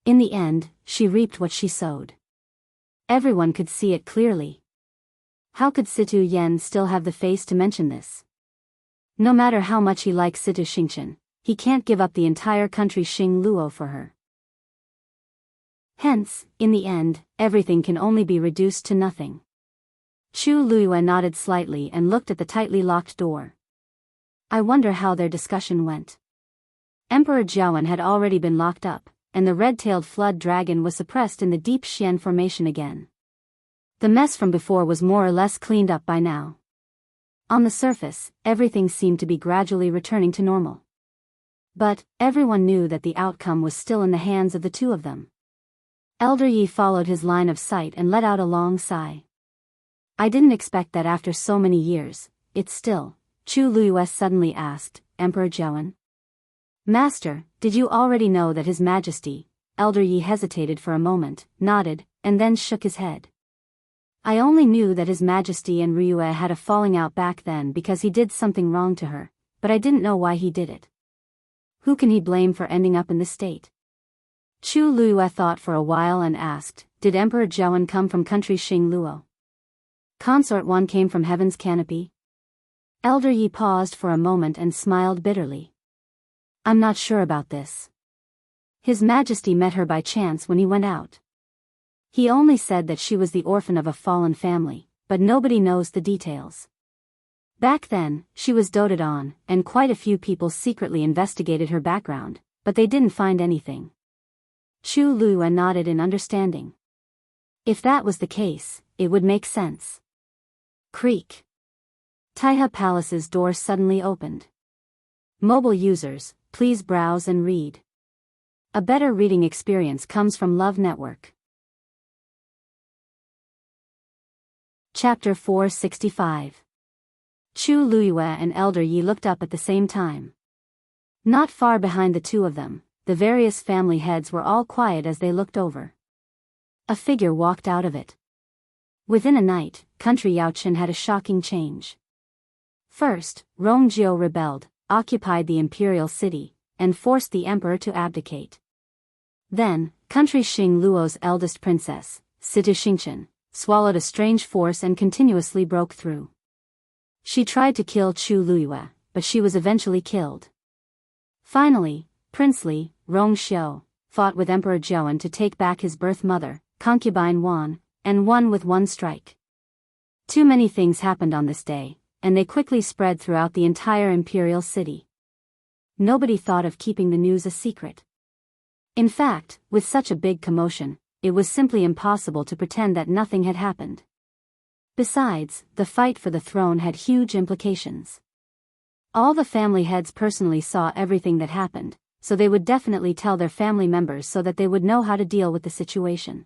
In the end, she reaped what she sowed. Everyone could see it clearly. How could Situ Yan still have the face to mention this? No matter how much he likes Situ Xingqian, he can't give up the entire country Xing Luo for her. Hence, in the end, everything can only be reduced to nothing. Chu Luyue nodded slightly and looked at the tightly locked door. I wonder how their discussion went. Emperor Zhaoan had already been locked up, and the red-tailed flood dragon was suppressed in the deep Xian formation again. The mess from before was more or less cleaned up by now. On the surface, everything seemed to be gradually returning to normal. But, everyone knew that the outcome was still in the hands of the two of them. Elder Yi followed his line of sight and let out a long sigh. I didn't expect that after so many years. It's still, Chu Luyue suddenly asked, Emperor Zhaoan? Master, did you already know that His Majesty? Elder Yi hesitated for a moment, nodded, and then shook his head. I only knew that His Majesty and Ryue had a falling out back then because he did something wrong to her, but I didn't know why he did it. Who can he blame for ending up in this state? Chu Luyue thought for a while and asked, did Emperor Zhaoan come from country Xing Luo? Consort One came from heaven's canopy? Elder Yi paused for a moment and smiled bitterly. I'm not sure about this. His Majesty met her by chance when he went out. He only said that she was the orphan of a fallen family, but nobody knows the details. Back then, she was doted on, and quite a few people secretly investigated her background, but they didn't find anything. Chu Luyue nodded in understanding. If that was the case, it would make sense. Creak. Taiha Palace's door suddenly opened. Mobile users, please browse and read. A better reading experience comes from Love Network. Chapter 465. Chu Luyue and Elder Yi looked up at the same time. Not far behind the two of them, the various family heads were all quiet as they looked over. A figure walked out of it. Within a night, country Yaochen had a shocking change. First, Rongjiu rebelled, occupied the imperial city, and forced the emperor to abdicate. Then, country Xing Luo's eldest princess, Situ Xingchen, swallowed a strange force and continuously broke through. She tried to kill Chu Luyue, but she was eventually killed. Finally, Princely, Rongxiu, fought with Emperor Zhouan to take back his birth mother, concubine Wan, and won with one strike. Too many things happened on this day, and they quickly spread throughout the entire imperial city. Nobody thought of keeping the news a secret. In fact, with such a big commotion, it was simply impossible to pretend that nothing had happened. Besides, the fight for the throne had huge implications. All the family heads personally saw everything that happened, so they would definitely tell their family members so that they would know how to deal with the situation.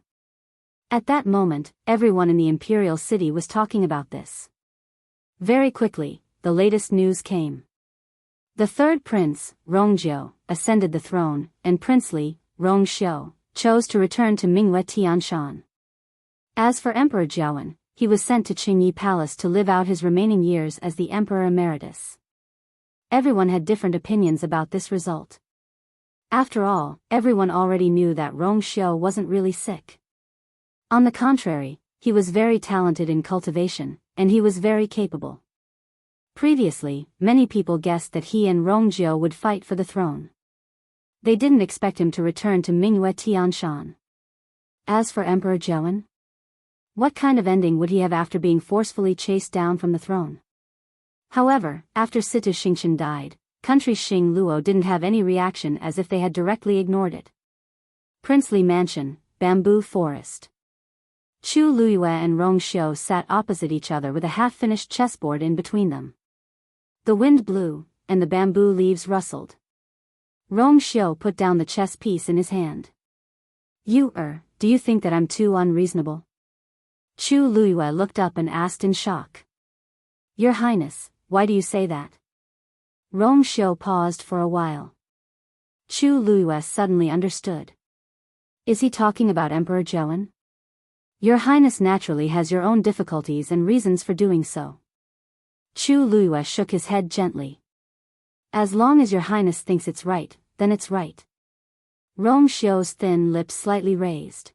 At that moment, everyone in the imperial city was talking about this. Very quickly, the latest news came. The third prince, Rongjiu, ascended the throne, and Princely, Rongxiu, chose to return to Mingyue Tianshan. As for Emperor Zhouan, he was sent to Qingyi Palace to live out his remaining years as the Emperor Emeritus. Everyone had different opinions about this result. After all, everyone already knew that Rongxiu wasn't really sick. On the contrary, he was very talented in cultivation, and he was very capable. Previously, many people guessed that he and Rongjiu would fight for the throne. They didn't expect him to return to Mingyue Tianshan. As for Emperor Zhouan, what kind of ending would he have after being forcefully chased down from the throne? However, after Situ Xingchen died, country Xing Luo didn't have any reaction as if they had directly ignored it. Princely Mansion, Bamboo Forest. Chu Luyue and Rongxiu sat opposite each other with a half-finished chessboard in between them. The wind blew, and the bamboo leaves rustled. Rongxiu put down the chess piece in his hand. Do you think that I'm too unreasonable? Chu Luyue looked up and asked in shock. Your Highness, why do you say that? Rongxiu paused for a while. Chu Luyue suddenly understood. Is he talking about Emperor Zhouan? Your Highness naturally has your own difficulties and reasons for doing so. Chu Luyue shook his head gently. As long as your Highness thinks it's right, then it's right. Rongxiu's thin lips slightly raised.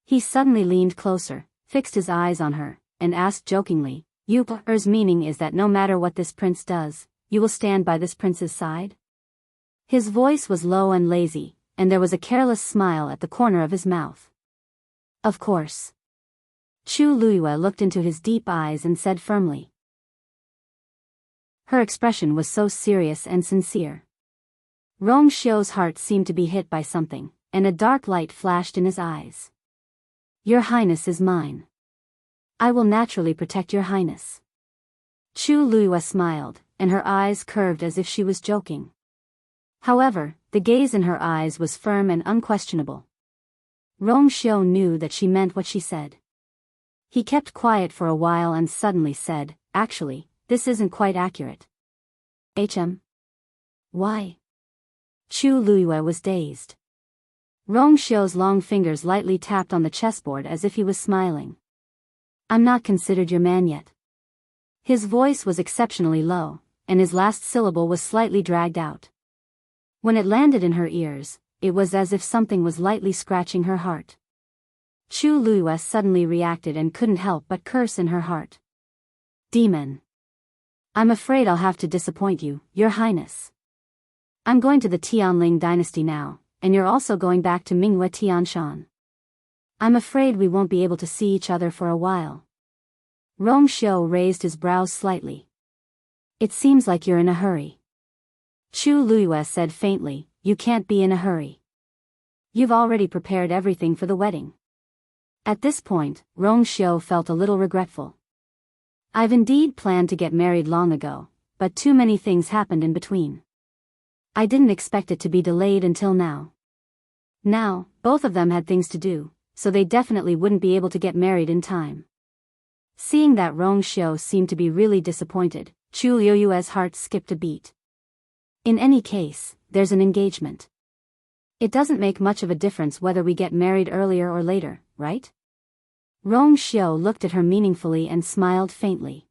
He suddenly leaned closer, fixed his eyes on her, and asked jokingly, Your's meaning is that no matter what this prince does, you will stand by this prince's side? His voice was low and lazy, and there was a careless smile at the corner of his mouth. Of course. Chu Luyue looked into his deep eyes and said firmly. Her expression was so serious and sincere. Rongxiu's heart seemed to be hit by something, and a dark light flashed in his eyes. Your Highness is mine. I will naturally protect your Highness. Chu Luyue smiled, and her eyes curved as if she was joking. However, the gaze in her eyes was firm and unquestionable. Rongxiu knew that she meant what she said. He kept quiet for a while and suddenly said, Actually, this isn't quite accurate. Why? Chu Luyue was dazed. Rongxiu's long fingers lightly tapped on the chessboard as if he was smiling. I'm not considered your man yet. His voice was exceptionally low, and his last syllable was slightly dragged out. When it landed in her ears, it was as if something was lightly scratching her heart. Chu Luyue suddenly reacted and couldn't help but curse in her heart. Demon! I'm afraid I'll have to disappoint you, Your Highness. I'm going to the Tianling dynasty now, and you're also going back to Minghua Tianshan. I'm afraid we won't be able to see each other for a while. Rong Xiu raised his brows slightly. It seems like you're in a hurry. Chu Luiyue said faintly, you can't be in a hurry. You've already prepared everything for the wedding. At this point, Rong Xiu felt a little regretful. I've indeed planned to get married long ago, but too many things happened in between. I didn't expect it to be delayed until now. Now, both of them had things to do, so they definitely wouldn't be able to get married in time. Seeing that Rong Xiu seemed to be really disappointed, Chu Liuyue's heart skipped a beat. In any case, there's an engagement. It doesn't make much of a difference whether we get married earlier or later, right? Rong Xiu looked at her meaningfully and smiled faintly.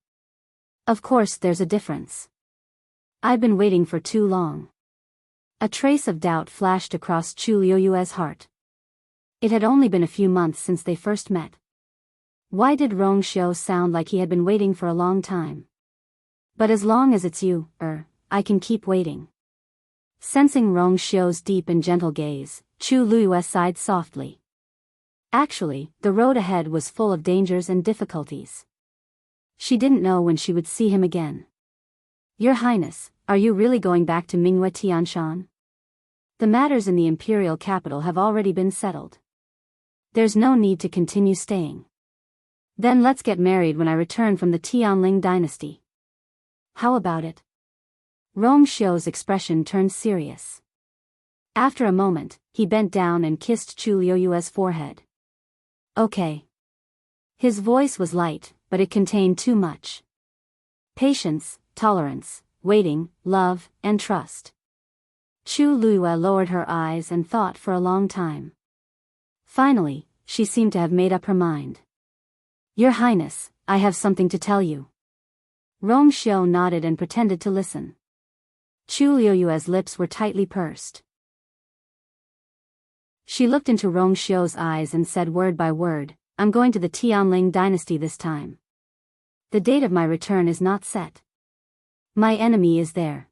Of course there's a difference. I've been waiting for too long. A trace of doubt flashed across Chu Liuyue's heart. It had only been a few months since they first met. Why did Rong Xiu sound like he had been waiting for a long time? But as long as it's you, I can keep waiting. Sensing Rong Xiu's deep and gentle gaze, Chu Luiyue sighed softly. Actually, the road ahead was full of dangers and difficulties. She didn't know when she would see him again. Your Highness, are you really going back to Minghua Tianshan? The matters in the imperial capital have already been settled. There's no need to continue staying. Then let's get married when I return from the Tianling dynasty. How about it? Rong Xiu's expression turned serious. After a moment, he bent down and kissed Chu Liuyue's forehead. Okay. His voice was light, but it contained too much. Patience, tolerance, waiting, love, and trust. Chu Luiyue lowered her eyes and thought for a long time. Finally, she seemed to have made up her mind. Your Highness, I have something to tell you. Rong Xiu nodded and pretended to listen. Chu Liuyue's lips were tightly pursed. She looked into Rong Xiu's eyes and said word by word, I'm going to the Tianling dynasty this time. The date of my return is not set. My enemy is there.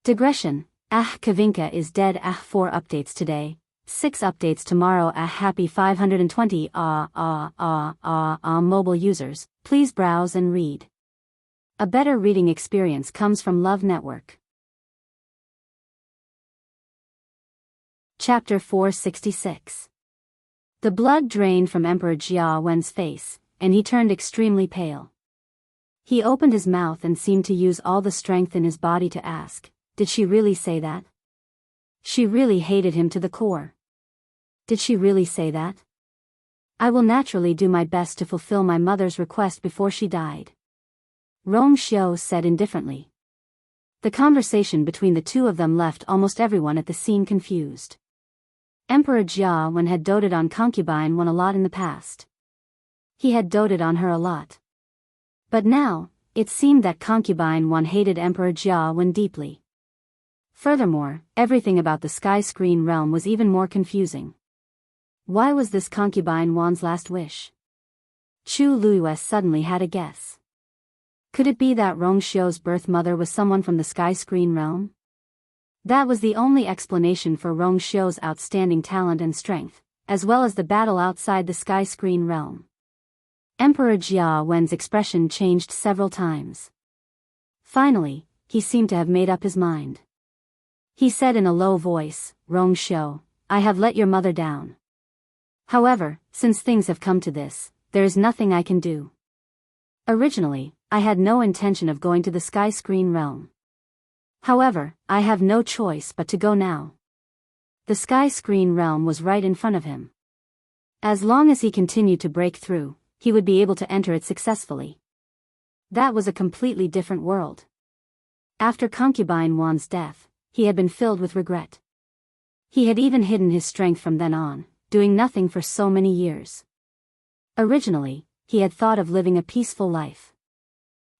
Digression, Kavinka is dead. 4 updates today, 6 updates tomorrow. Happy 520 mobile users, please browse and read. A better reading experience comes from Love Network. Chapter 466. The blood drained from Emperor Jia Wen's face, and he turned extremely pale. He opened his mouth and seemed to use all the strength in his body to ask, did she really say that? She really hated him to the core. Did she really say that? I will naturally do my best to fulfill my mother's request before she died. Rong Xiu said indifferently. The conversation between the two of them left almost everyone at the scene confused. Emperor Jia Wen had doted on concubine Wen a lot in the past. He had doted on her a lot. But now, it seemed that concubine Wen hated Emperor Jia Wen deeply. Furthermore, everything about the Sky Screen realm was even more confusing. Why was this concubine Wan's last wish? Chu Luiyue suddenly had a guess. Could it be that Rong Xiu's birth mother was someone from the Sky Screen realm? That was the only explanation for Rong Xiu's outstanding talent and strength, as well as the battle outside the Sky Screen realm. Emperor Jia Wen's expression changed several times. Finally, he seemed to have made up his mind. He said in a low voice, Rong Xiu, I have let your mother down. However, since things have come to this, there is nothing I can do. Originally, I had no intention of going to the Sky Screen realm. However, I have no choice but to go now. The Sky Screen realm was right in front of him. As long as he continued to break through, he would be able to enter it successfully. That was a completely different world. After concubine Wan's death, he had been filled with regret. He had even hidden his strength from then on, doing nothing for so many years. Originally, he had thought of living a peaceful life.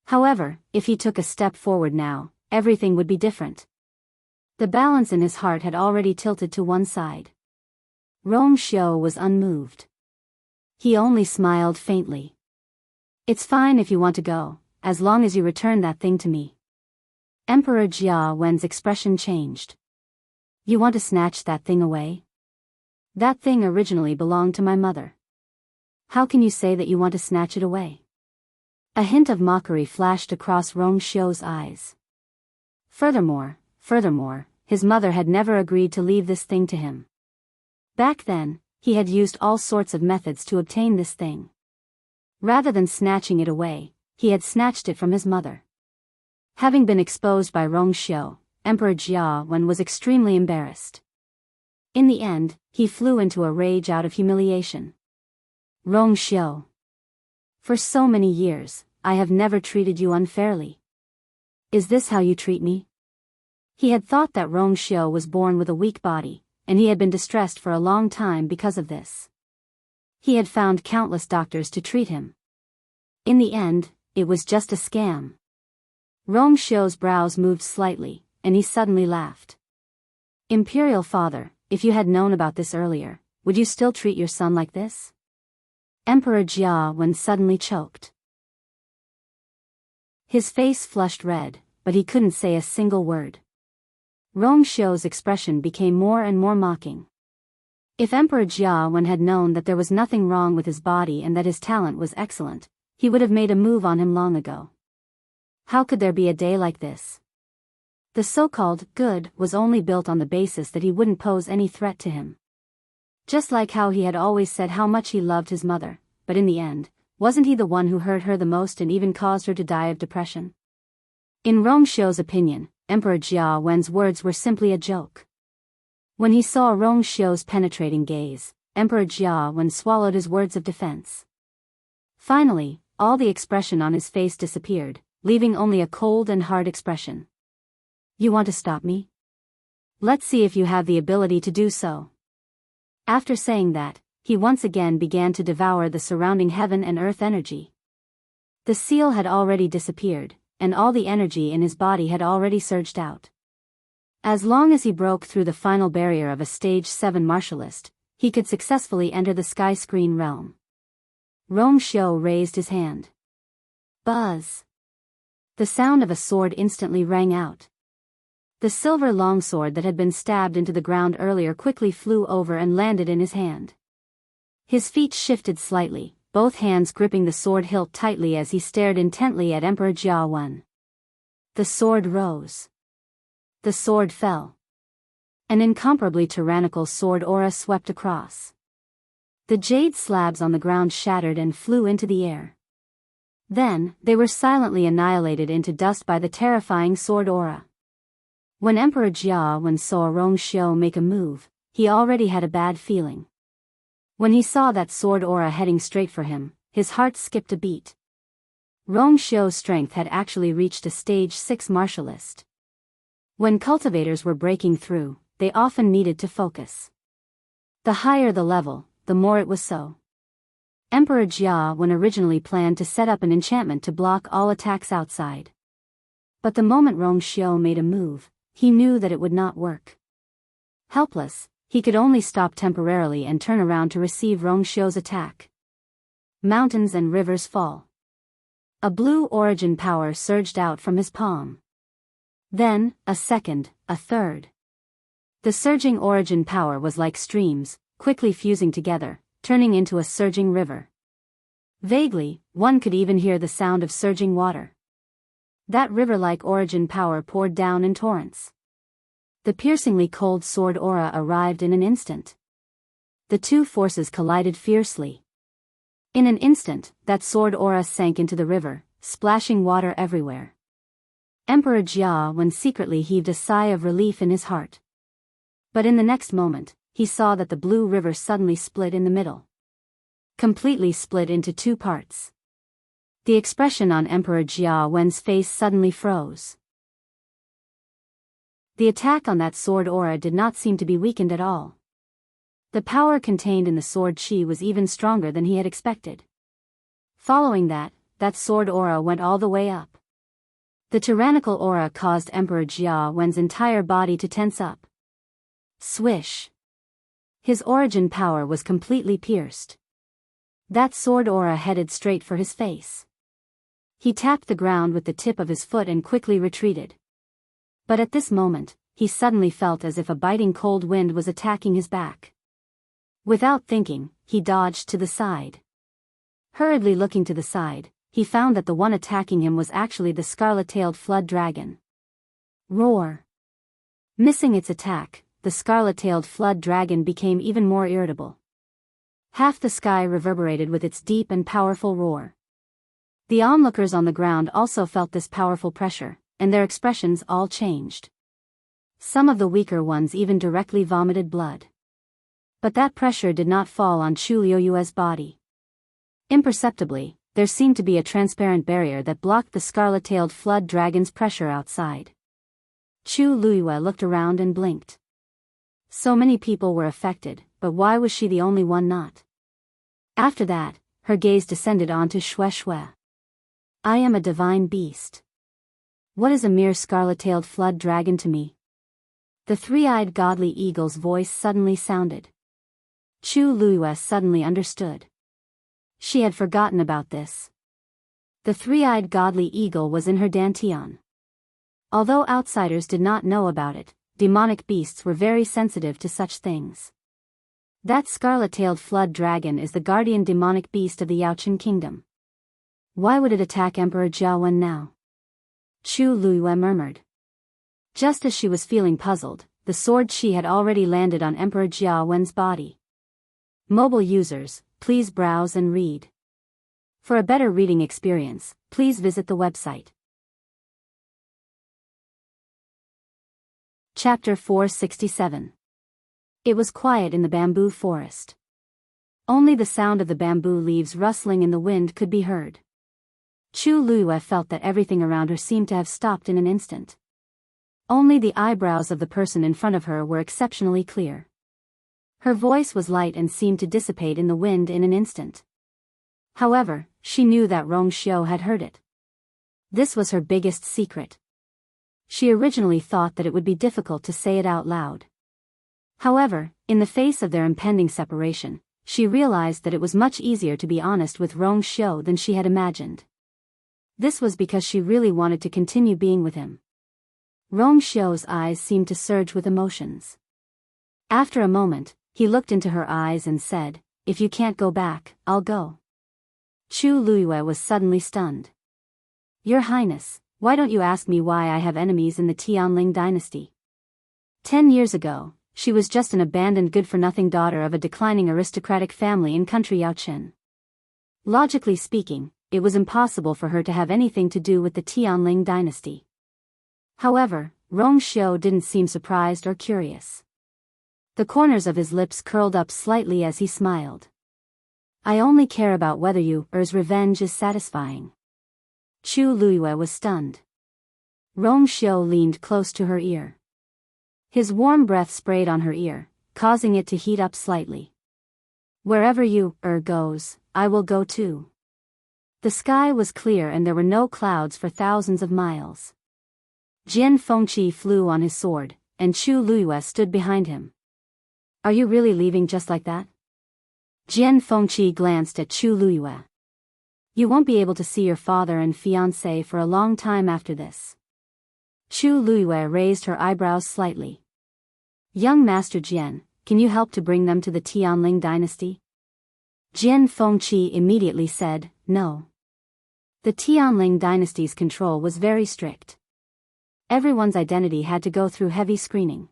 However, if he took a step forward now, everything would be different. The balance in his heart had already tilted to one side. Rong Xiu was unmoved. He only smiled faintly. It's fine if you want to go, as long as you return that thing to me. Emperor Jia Wen's expression changed. You want to snatch that thing away? That thing originally belonged to my mother. How can you say that you want to snatch it away? A hint of mockery flashed across Rongshio's eyes. Furthermore, his mother had never agreed to leave this thing to him. Back then, he had used all sorts of methods to obtain this thing. Rather than snatching it away, he had snatched it from his mother. Having been exposed by Rongshio, Emperor Jia Wen was extremely embarrassed. In the end, he flew into a rage out of humiliation. Rongshio. For so many years, I have never treated you unfairly. Is this how you treat me? He had thought that Rongshio was born with a weak body, and he had been distressed for a long time because of this. He had found countless doctors to treat him. In the end, it was just a scam. Rongshio's brows moved slightly, and he suddenly laughed. Imperial Father, if you had known about this earlier, would you still treat your son like this? Emperor Jia Wen suddenly choked. His face flushed red, but he couldn't say a single word. Rongshio's expression became more and more mocking. If Emperor Jia Wen had known that there was nothing wrong with his body and that his talent was excellent, he would have made a move on him long ago. How could there be a day like this? The so-called good was only built on the basis that he wouldn't pose any threat to him. Just like how he had always said how much he loved his mother, but in the end, wasn't he the one who hurt her the most and even caused her to die of depression? In Rongshio's opinion, Emperor Jia Wen's words were simply a joke. When he saw Rongshio's penetrating gaze, Emperor Jia Wen swallowed his words of defense. Finally, all the expression on his face disappeared, leaving only a cold and hard expression. You want to stop me? Let's see if you have the ability to do so. After saying that, he once again began to devour the surrounding heaven and earth energy. The seal had already disappeared, and all the energy in his body had already surged out. As long as he broke through the final barrier of a stage 7 martialist, he could successfully enter the sky screen realm. Rongshio raised his hand. Buzz! The sound of a sword instantly rang out. The silver longsword that had been stabbed into the ground earlier quickly flew over and landed in his hand. His feet shifted slightly, both hands gripping the sword hilt tightly as he stared intently at Emperor Jia Wen. The sword rose. The sword fell. An incomparably tyrannical sword aura swept across. The jade slabs on the ground shattered and flew into the air. Then, they were silently annihilated into dust by the terrifying sword aura. When Emperor Jia Wen saw Rongshio make a move, he already had a bad feeling. When he saw that sword aura heading straight for him, his heart skipped a beat. Rongshio's strength had actually reached a stage 6 martialist. When cultivators were breaking through, they often needed to focus. The higher the level, the more it was so. Emperor Jia Wen originally planned to set up an enchantment to block all attacks outside. But the moment Rongshio made a move, he knew that it would not work. Helpless, he could only stop temporarily and turn around to receive Rongshio's attack. Mountains and rivers fall. A blue origin power surged out from his palm. Then, a second, a third. The surging origin power was like streams, quickly fusing together, turning into a surging river. Vaguely, one could even hear the sound of surging water. That river-like origin power poured down in torrents. The piercingly cold sword aura arrived in an instant. The two forces collided fiercely. In an instant, that sword aura sank into the river, splashing water everywhere. Emperor Jia Wen secretly heaved a sigh of relief in his heart. But in the next moment, he saw that the blue river suddenly split in the middle. Completely split into two parts. The expression on Emperor Jia Wen's face suddenly froze. The attack on that sword aura did not seem to be weakened at all. The power contained in the sword chi was even stronger than he had expected. Following that sword aura went all the way up. The tyrannical aura caused Emperor Jia Wen's entire body to tense up. Swish! His origin power was completely pierced. That sword aura headed straight for his face. He tapped the ground with the tip of his foot and quickly retreated. But at this moment, he suddenly felt as if a biting cold wind was attacking his back. Without thinking, he dodged to the side. Hurriedly looking to the side, he found that the one attacking him was actually the scarlet-tailed flood dragon. Roar! Missing its attack, the scarlet-tailed flood dragon became even more irritable. Half the sky reverberated with its deep and powerful roar. The onlookers on the ground also felt this powerful pressure, and their expressions all changed. Some of the weaker ones even directly vomited blood. But that pressure did not fall on Chu Liuyue's body. Imperceptibly, there seemed to be a transparent barrier that blocked the scarlet-tailed flood dragon's pressure outside. Chu Liyue looked around and blinked. So many people were affected, but why was she the only one not? After that, her gaze descended onto Xue Xue. I am a divine beast. What is a mere scarlet-tailed flood dragon to me? The three-eyed godly eagle's voice suddenly sounded. Chu Liyue suddenly understood. She had forgotten about this. The three-eyed godly eagle was in her dantian. Although outsiders did not know about it, demonic beasts were very sensitive to such things. That scarlet-tailed flood dragon is the guardian demonic beast of the Yaochen kingdom. Why would it attack Emperor Jiawen now? Chu Liyue murmured. Just as she was feeling puzzled, the sword she had already landed on Emperor Jiawen's body. Mobile users, please browse and read. For a better reading experience, please visit the website. Chapter 467. It was quiet in the bamboo forest. Only the sound of the bamboo leaves rustling in the wind could be heard. Chu Liyue felt that everything around her seemed to have stopped in an instant. Only the eyebrows of the person in front of her were exceptionally clear. Her voice was light and seemed to dissipate in the wind in an instant. However, she knew that Rong Xiu had heard it. This was her biggest secret. She originally thought that it would be difficult to say it out loud. However, in the face of their impending separation, she realized that it was much easier to be honest with Rong Xiu than she had imagined. This was because she really wanted to continue being with him. Rong Xiu's eyes seemed to surge with emotions. After a moment, he looked into her eyes and said, "If you can't go back, I'll go." Chu Liyue was suddenly stunned. "Your Highness, why don't you ask me why I have enemies in the Tianling dynasty?" 10 years ago, she was just an abandoned good-for-nothing daughter of a declining aristocratic family in country Yaochen. Logically speaking, it was impossible for her to have anything to do with the Tianling dynasty. However, Rong Xiu didn't seem surprised or curious. The corners of his lips curled up slightly as he smiled. "I only care about whether yours revenge is satisfying." Chu Liyue was stunned. Rong Xiu leaned close to her ear. His warm breath sprayed on her ear, causing it to heat up slightly. "Wherever you goes, I will go too." The sky was clear and there were no clouds for thousands of miles. Jian Fengqi flew on his sword, and Chu Liyue stood behind him. "Are you really leaving just like that?" Jian Fengqi glanced at Chu Liyue. "You won't be able to see your father and fiancé for a long time after this." Chu Liyue raised her eyebrows slightly. "Young Master Jian, can you help to bring them to the Tianling dynasty?" Jian Fengqi immediately said, "No." The Tianling dynasty's control was very strict. Everyone's identity had to go through heavy screening.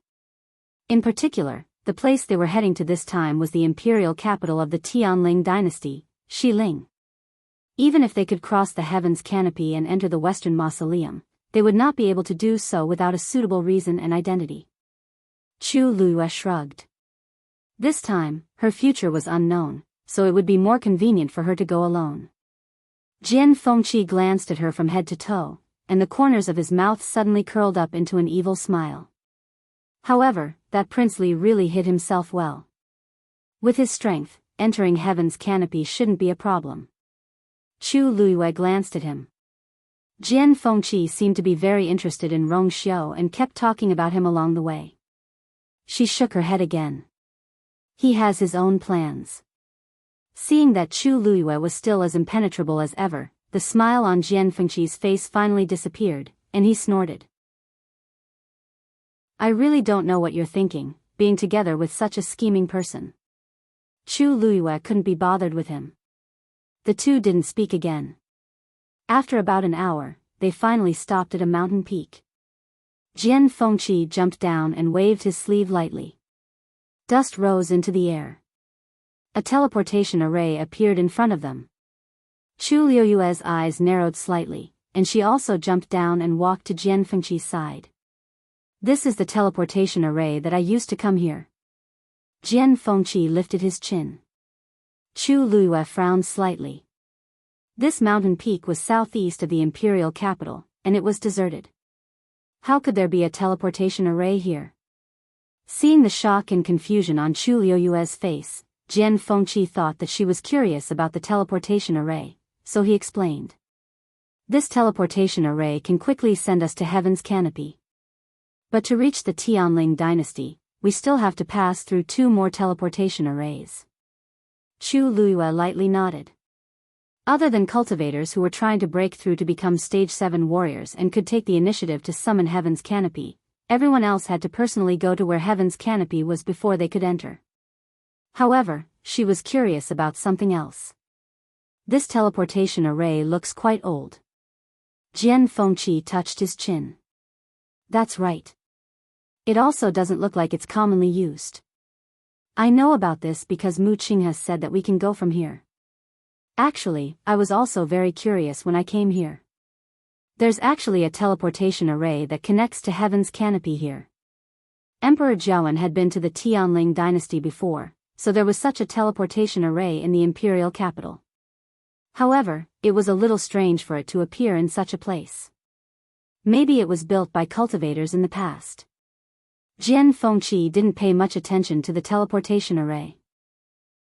In particular, the place they were heading to this time was the imperial capital of the Tianling dynasty, Xiling. Even if they could cross the heavens canopy and enter the Western Mausoleum, they would not be able to do so without a suitable reason and identity. Chu Liyue shrugged. This time, her future was unknown, so it would be more convenient for her to go alone. Jian Fengqi glanced at her from head to toe, and the corners of his mouth suddenly curled up into an evil smile. However, that Prince Li really hid himself well. With his strength, entering heaven's canopy shouldn't be a problem. Chu Liyue glanced at him. Jian Fengqi seemed to be very interested in Rong Xiu and kept talking about him along the way. She shook her head again. He has his own plans. Seeing that Chu Liyue was still as impenetrable as ever, the smile on Jian Fengqi's face finally disappeared, and he snorted. I really don't know what you're thinking, being together with such a scheming person. Chu Luiyue couldn't be bothered with him. The two didn't speak again. After about an hour, they finally stopped at a mountain peak. Jian Fengqi jumped down and waved his sleeve lightly. Dust rose into the air. A teleportation array appeared in front of them. Chu Luiyue's eyes narrowed slightly, and she also jumped down and walked to Jian Fengqi's side. This is the teleportation array that I used to come here. Jian Fengqi lifted his chin. Chu Luiyue frowned slightly. This mountain peak was southeast of the imperial capital, and it was deserted. How could there be a teleportation array here? Seeing the shock and confusion on Chu Luiyue's face, Jian Fengqi thought that she was curious about the teleportation array, so he explained. This teleportation array can quickly send us to Heaven's Canopy. But to reach the Tianling dynasty, we still have to pass through 2 more teleportation arrays. Chu Luiyue lightly nodded. Other than cultivators who were trying to break through to become Stage 7 warriors and could take the initiative to summon Heaven's Canopy, everyone else had to personally go to where Heaven's Canopy was before they could enter. However, she was curious about something else. This teleportation array looks quite old. Jian Fengqi touched his chin. That's right. It also doesn't look like it's commonly used. I know about this because Mu Qing has said that we can go from here. Actually, I was also very curious when I came here. There's actually a teleportation array that connects to Heaven's Canopy here. Emperor Jiawen had been to the Tianling dynasty before, so there was such a teleportation array in the imperial capital. However, it was a little strange for it to appear in such a place. Maybe it was built by cultivators in the past. Jian Fengqi didn't pay much attention to the teleportation array.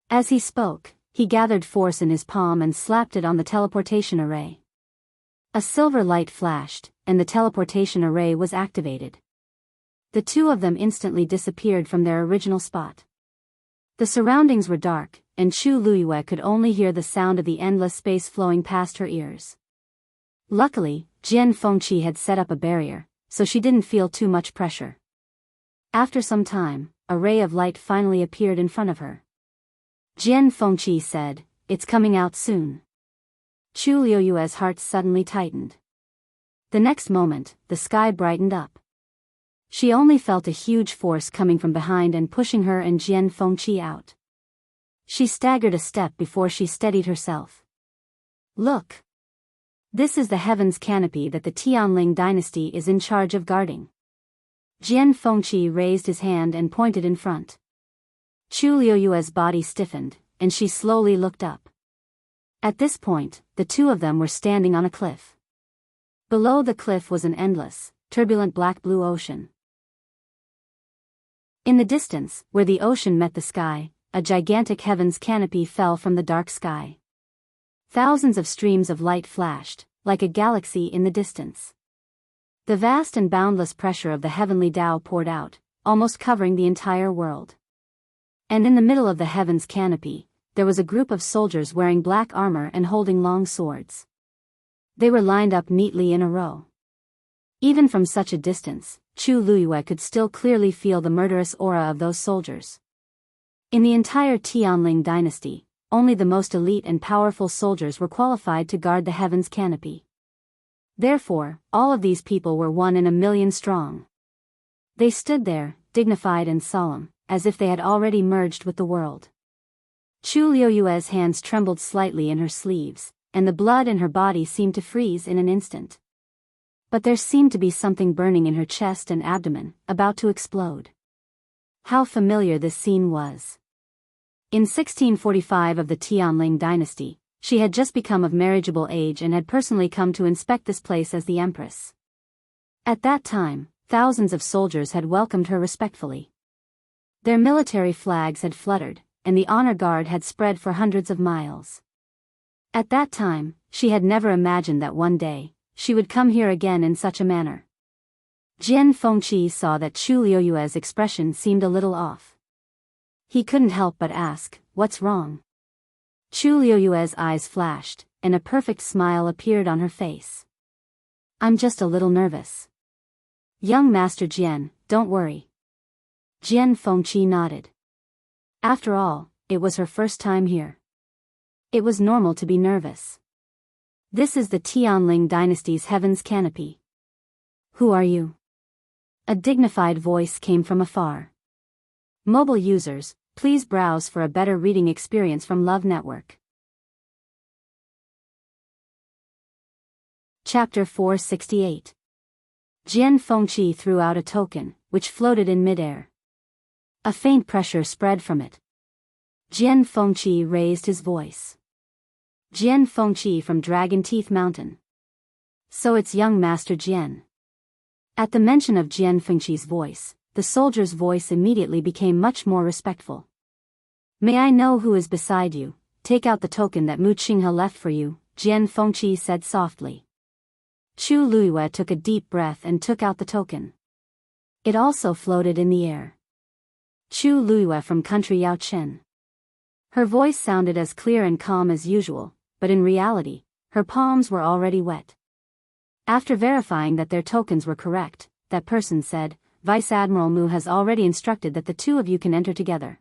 As he spoke, he gathered force in his palm and slapped it on the teleportation array. A silver light flashed, and the teleportation array was activated. The two of them instantly disappeared from their original spot. The surroundings were dark, and Chu Luiyue could only hear the sound of the endless space flowing past her ears. Luckily, Jian Fengqi had set up a barrier, so she didn't feel too much pressure. After some time, a ray of light finally appeared in front of her. Jian Fengqi said, "It's coming out soon." Chu Luiyue's heart suddenly tightened. The next moment, the sky brightened up. She only felt a huge force coming from behind and pushing her and Jian Fengqi out. She staggered a step before she steadied herself. Look! This is the Heaven's Canopy that the Tianling dynasty is in charge of guarding. Jian Fengqi raised his hand and pointed in front. Chu Luiyue's body stiffened, and she slowly looked up. At this point, the two of them were standing on a cliff. Below the cliff was an endless, turbulent black-blue ocean. In the distance, where the ocean met the sky, a gigantic Heaven's Canopy fell from the dark sky. Thousands of streams of light flashed, like a galaxy in the distance. The vast and boundless pressure of the heavenly Tao poured out, almost covering the entire world. And in the middle of the Heaven's Canopy, there was a group of soldiers wearing black armor and holding long swords. They were lined up neatly in a row. Even from such a distance, Chu Luiyue could still clearly feel the murderous aura of those soldiers. In the entire Tianling dynasty, only the most elite and powerful soldiers were qualified to guard the Heaven's Canopy. Therefore, all of these people were 1 in a million strong. They stood there, dignified and solemn, as if they had already merged with the world. Chu Luiyue's hands trembled slightly in her sleeves, and the blood in her body seemed to freeze in an instant. But there seemed to be something burning in her chest and abdomen, about to explode. How familiar this scene was. In 1645 of the Tianling dynasty, she had just become of marriageable age and had personally come to inspect this place as the empress. At that time, thousands of soldiers had welcomed her respectfully. Their military flags had fluttered, and the honor guard had spread for hundreds of miles. At that time, she had never imagined that one day, she would come here again in such a manner. Jian Fengqi saw that Chu Luiyue's expression seemed a little off. He couldn't help but ask, "What's wrong?" Chu Luiyue's eyes flashed, and a perfect smile appeared on her face. "I'm just a little nervous." "Young Master Jian, don't worry. Jian Fengqi nodded. After all, it was her first time here. It was normal to be nervous. This is the Tianling dynasty's heaven's canopy. Who are you? A dignified voice came from afar. Mobile users, please browse for a better reading experience from Love Network. Chapter 468. Jian Fengqi threw out a token, which floated in midair. A faint pressure spread from it. Jian Fengqi raised his voice. Jian Fengqi from Dragon Teeth Mountain. So it's young Master Jian. At the mention of Jian Fengqi's voice, the soldier's voice immediately became much more respectful. May I know who is beside you? Take out the token that Mu Qinghe left for you, Jian Fengqi said softly. Chu Luiyue took a deep breath and took out the token. It also floated in the air. Chu Luiyue from country Yaochen. Her voice sounded as clear and calm as usual, but in reality, her palms were already wet. After verifying that their tokens were correct, that person said, Vice Admiral Mu has already instructed that the two of you can enter together.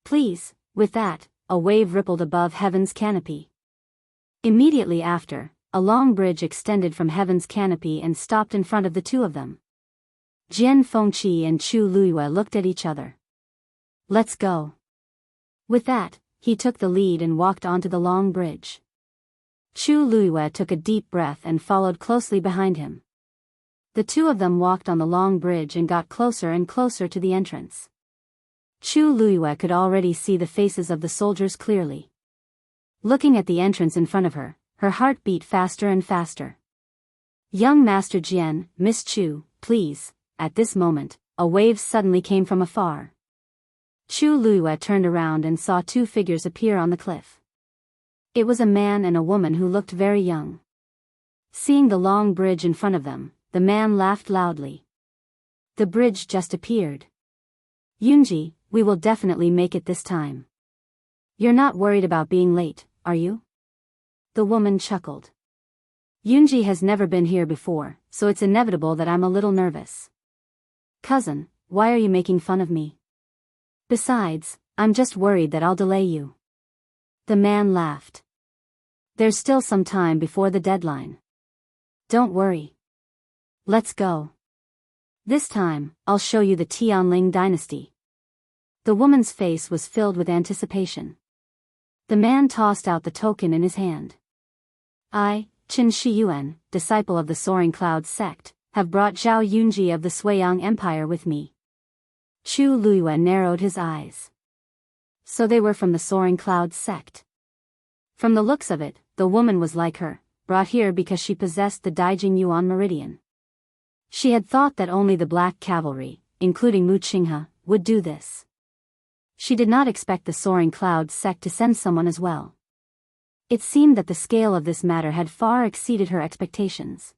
Please. With that, a wave rippled above heaven's canopy. Immediately after, a long bridge extended from heaven's canopy and stopped in front of the two of them. Jian Fengqi and Chu Luiyue looked at each other. Let's go. With that, he took the lead and walked onto the long bridge. Chu Luiyue took a deep breath and followed closely behind him. The two of them walked on the long bridge and got closer and closer to the entrance. Chu Luiyue could already see the faces of the soldiers clearly. Looking at the entrance in front of her, her heart beat faster and faster. Young Master Jian, Miss Chu, please. At this moment, a wave suddenly came from afar. Chu Luiyue turned around and saw two figures appear on the cliff. It was a man and a woman who looked very young. Seeing the long bridge in front of them, the man laughed loudly. The bridge just appeared. Yunji, we will definitely make it this time. You're not worried about being late, are you? The woman chuckled. Yunji has never been here before, so it's inevitable that I'm a little nervous. Cousin, why are you making fun of me? Besides, I'm just worried that I'll delay you. The man laughed. There's still some time before the deadline. Don't worry. Let's go. This time, I'll show you the Tianling dynasty. The woman's face was filled with anticipation. The man tossed out the token in his hand. I, Qin Shiyuan, disciple of the Soaring Cloud sect, have brought Zhao Yunji of the Suiyang Empire with me. Chu Luiyue narrowed his eyes. So they were from the Soaring Cloud sect. From the looks of it, the woman was like her, brought here because she possessed the Daijing Yuan Meridian. She had thought that only the Black Cavalry, including Mu Qinghe, would do this. She did not expect the Soaring Cloud sect to send someone as well. It seemed that the scale of this matter had far exceeded her expectations.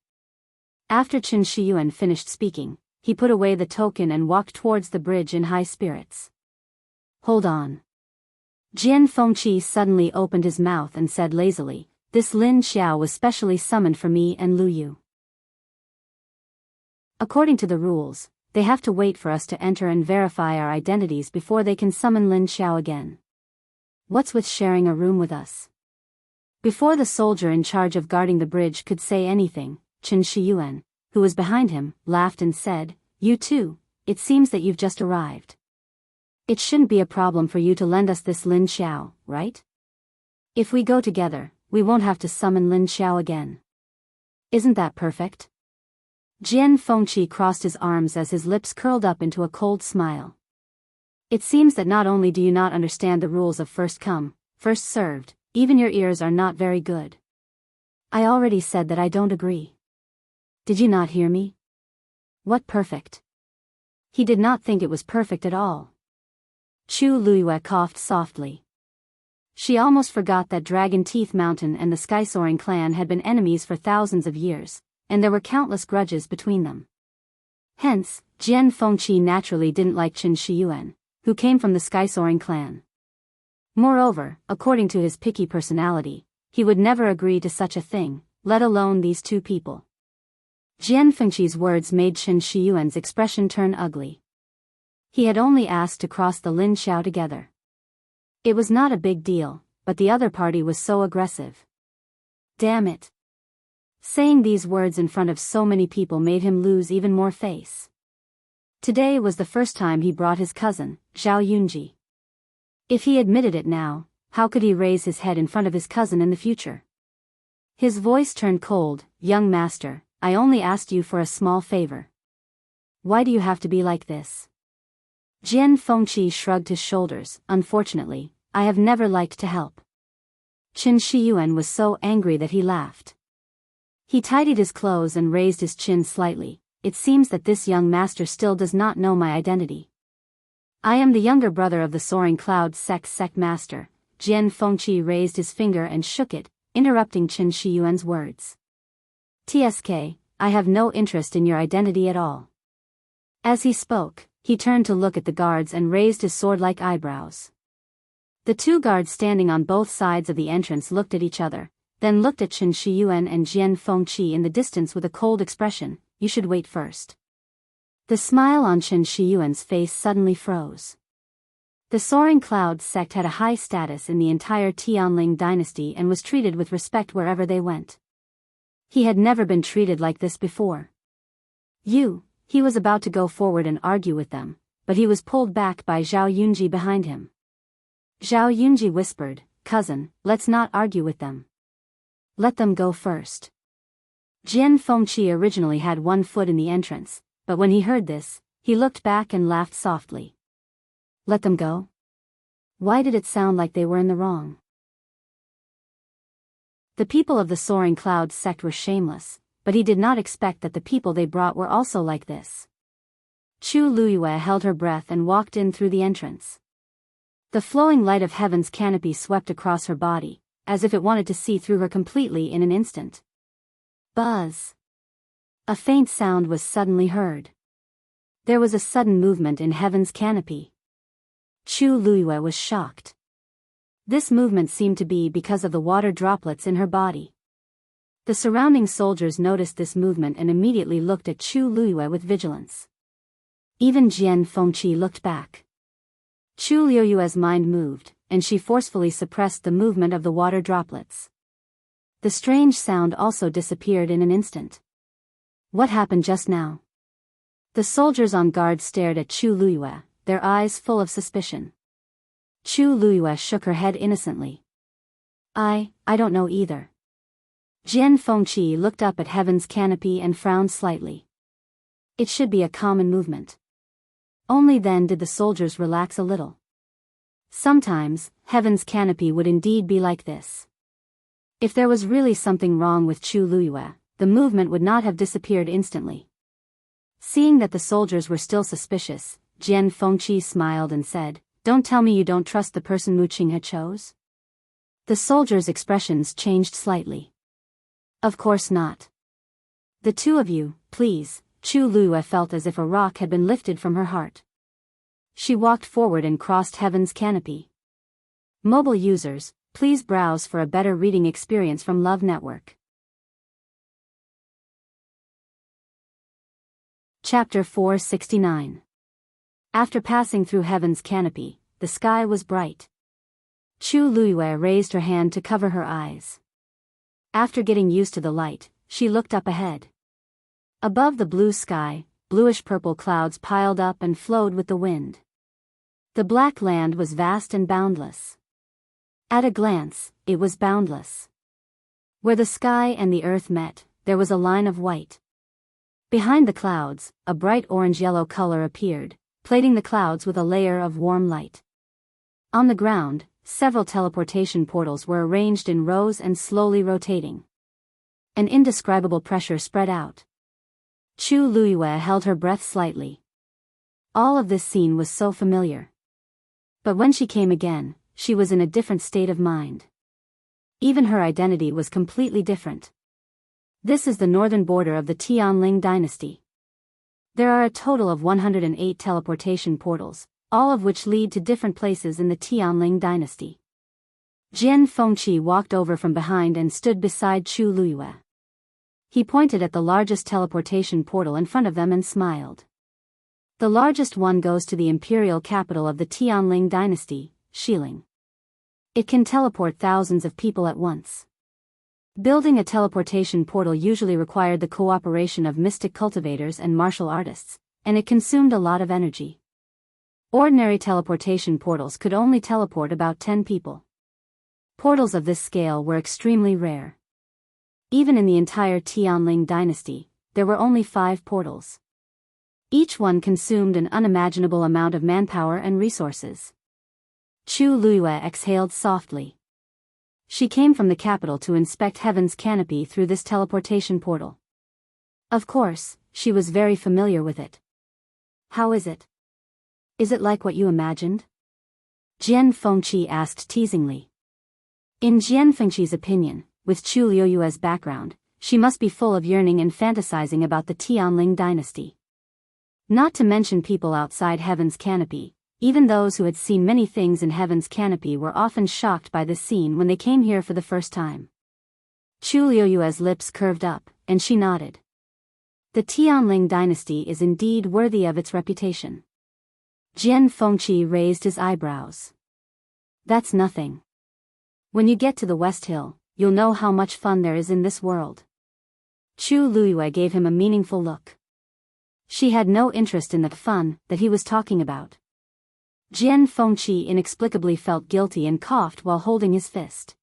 After Qin Shiyuan finished speaking, he put away the token and walked towards the bridge in high spirits. Hold on. Jian Fengqi suddenly opened his mouth and said lazily, This Lin Xiao was specially summoned for me and Lu Yu. According to the rules, they have to wait for us to enter and verify our identities before they can summon Lin Xiao again. What's with sharing a room with us? Before the soldier in charge of guarding the bridge could say anything, Qin Shiyuan, who was behind him, laughed and said, You too, it seems that you've just arrived. It shouldn't be a problem for you to lend us this Lin Xiao, right? If we go together, we won't have to summon Lin Xiao again. Isn't that perfect? Jian Fengqi crossed his arms as his lips curled up into a cold smile. It seems that not only do you not understand the rules of first come, first served, even your ears are not very good. I already said that I don't agree. Did you not hear me? What perfect? He did not think it was perfect at all. Chu Luiyue coughed softly. She almost forgot that Dragon Teeth Mountain and the Sky-Soaring clan had been enemies for thousands of years, and there were countless grudges between them. Hence, Jian Fengqi naturally didn't like Qin Shiyuan, who came from the Sky-Soaring clan. Moreover, according to his picky personality, he would never agree to such a thing, let alone these two people. Jian Fengqi's words made Chen Shiyuan's expression turn ugly. He had only asked to cross the Lin Xiao together. It was not a big deal, but the other party was so aggressive. Damn it. Saying these words in front of so many people made him lose even more face. Today was the first time he brought his cousin, Zhao Yunji. If he admitted it now, how could he raise his head in front of his cousin in the future? His voice turned cold. Young master, I only asked you for a small favor. Why do you have to be like this? Jian Fengqi shrugged his shoulders. Unfortunately, I have never liked to help. Chen Shiyuan was so angry that he laughed. He tidied his clothes and raised his chin slightly. It seems that this young master still does not know my identity. I am the younger brother of the Soaring Cloud sect master. Jian Fengqi raised his finger and shook it, interrupting Chen Shiyuan's words. TSK, I have no interest in your identity at all. As he spoke, he turned to look at the guards and raised his sword-like eyebrows. The two guards standing on both sides of the entrance looked at each other, then looked at Chen Shiyuan and Jian Fengqi in the distance with a cold expression. You should wait first. The smile on Chen Shiyuan's face suddenly froze. The Soaring Cloud sect had a high status in the entire Tianling dynasty and was treated with respect wherever they went. He had never been treated like this before. He was about to go forward and argue with them, but he was pulled back by Zhao Yunji behind him. Zhao Yunji whispered, Cousin, let's not argue with them. Let them go first. Jian Fengqi originally had one foot in the entrance, but when he heard this, he looked back and laughed softly. Let them go? Why did it sound like they were in the wrong? The people of the Soaring Cloud sect were shameless, but he did not expect that the people they brought were also like this. Chu Luiyue held her breath and walked in through the entrance. The flowing light of heaven's canopy swept across her body, as if it wanted to see through her completely in an instant. Buzz. A faint sound was suddenly heard. There was a sudden movement in heaven's canopy. Chu Luiyue was shocked. This movement seemed to be because of the water droplets in her body. The surrounding soldiers noticed this movement and immediately looked at Chu Luiyue with vigilance. Even Jian Fengqi looked back. Chu Luiyue's mind moved, and she forcefully suppressed the movement of the water droplets. The strange sound also disappeared in an instant. What happened just now? The soldiers on guard stared at Chu Luiyue, their eyes full of suspicion. Chu Luiyue shook her head innocently. I don't know either. Jian Fengqi looked up at heaven's canopy and frowned slightly. It should be a common movement. Only then did the soldiers relax a little. Sometimes, heaven's canopy would indeed be like this. If there was really something wrong with Chu Luiyue, the movement would not have disappeared instantly. Seeing that the soldiers were still suspicious, Jian Fengqi smiled and said, Don't tell me you don't trust the person Mu Qinghe chose? The soldiers' expressions changed slightly. Of course not. The two of you, please. Chu Luiyue felt as if a rock had been lifted from her heart. She walked forward and crossed heaven's canopy. Mobile users, please browse for a better reading experience from Love Network. Chapter 469. After passing through heaven's canopy, the sky was bright. Chu Luiyue raised her hand to cover her eyes. After getting used to the light, she looked up ahead. Above the blue sky, bluish-purple clouds piled up and flowed with the wind. The black land was vast and boundless. At a glance, it was boundless. Where the sky and the earth met, there was a line of white. Behind the clouds, a bright orange-yellow color appeared, plating the clouds with a layer of warm light. On the ground, several teleportation portals were arranged in rows and slowly rotating. An indescribable pressure spread out. Chu Luiyue held her breath slightly. All of this scene was so familiar. But when she came again, she was in a different state of mind. Even her identity was completely different. This is the northern border of the Tianling dynasty. There are a total of 108 teleportation portals, all of which lead to different places in the Tianling dynasty. Jian Fengqi walked over from behind and stood beside Chu Luiyue. He pointed at the largest teleportation portal in front of them and smiled. The largest one goes to the imperial capital of the Tianling dynasty, Xiling. It can teleport thousands of people at once. Building a teleportation portal usually required the cooperation of mystic cultivators and martial artists, and it consumed a lot of energy. Ordinary teleportation portals could only teleport about 10 people. Portals of this scale were extremely rare. Even in the entire Tianling dynasty, there were only 5 portals. Each one consumed an unimaginable amount of manpower and resources. Chu Luiyue exhaled softly. She came from the capital to inspect heaven's canopy through this teleportation portal. Of course, she was very familiar with it. How is it? Is it like what you imagined? Jian Fengqi asked teasingly. In Jian Fengqi's opinion, with Chu Luiyue's background, she must be full of yearning and fantasizing about the Tianling dynasty. Not to mention people outside heaven's canopy, even those who had seen many things in heaven's canopy were often shocked by this scene when they came here for the first time. Chu Luiyue's lips curved up, and she nodded. The Tianling dynasty is indeed worthy of its reputation. Jian Fengqi raised his eyebrows. That's nothing. When you get to the West Hill, you'll know how much fun there is in this world. Chu Luiyue gave him a meaningful look. She had no interest in the fun that he was talking about. Jian Fengqi inexplicably felt guilty and coughed while holding his fist.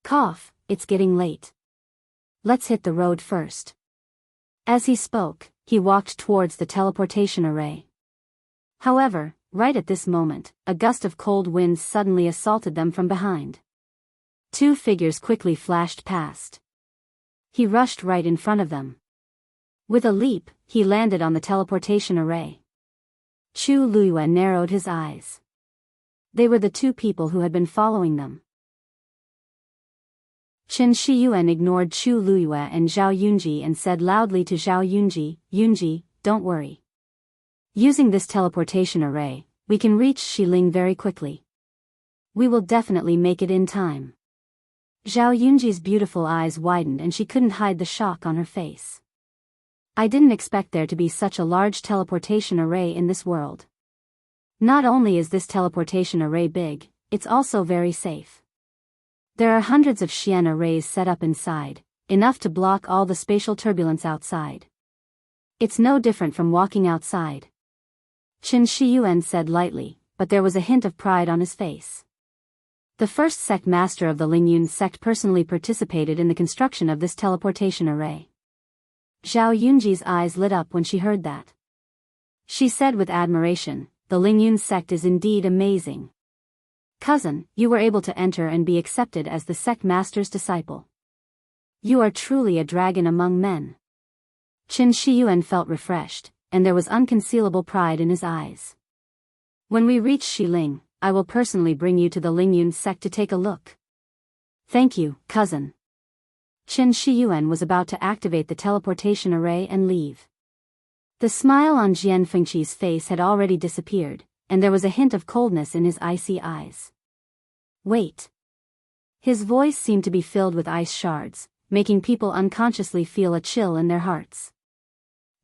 Cough, it's getting late. Let's hit the road first. As he spoke, he walked towards the teleportation array. However, right at this moment, a gust of cold winds suddenly assaulted them from behind. 2 figures quickly flashed past. He rushed right in front of them. With a leap, he landed on the teleportation array. Chu Luiyue narrowed his eyes. They were the 2 people who had been following them. Chen Shiyuan ignored Chu Luiyue and Zhao Yunji and said loudly to Zhao Yunji, "Yunji, don't worry. Using this teleportation array, we can reach Xiling very quickly. We will definitely make it in time." Zhao Yunji's beautiful eyes widened and she couldn't hide the shock on her face. I didn't expect there to be such a large teleportation array in this world. Not only is this teleportation array big, it's also very safe. There are hundreds of Xian arrays set up inside, enough to block all the spatial turbulence outside. It's no different from walking outside. Chen Shiyuan said lightly, but there was a hint of pride on his face. The first sect master of the Lingyun sect personally participated in the construction of this teleportation array. Zhao Yunji's eyes lit up when she heard that. She said with admiration, "The Lingyun sect is indeed amazing. Cousin, you were able to enter and be accepted as the sect master's disciple. You are truly a dragon among men." Chen Shiyuan felt refreshed, and there was unconcealable pride in his eyes. "When we reach Xiling, I will personally bring you to the Lingyun sect to take a look." "Thank you, cousin." Chen Shiyuan was about to activate the teleportation array and leave. The smile on Jian Fengqi's face had already disappeared, and there was a hint of coldness in his icy eyes. "Wait." His voice seemed to be filled with ice shards, making people unconsciously feel a chill in their hearts.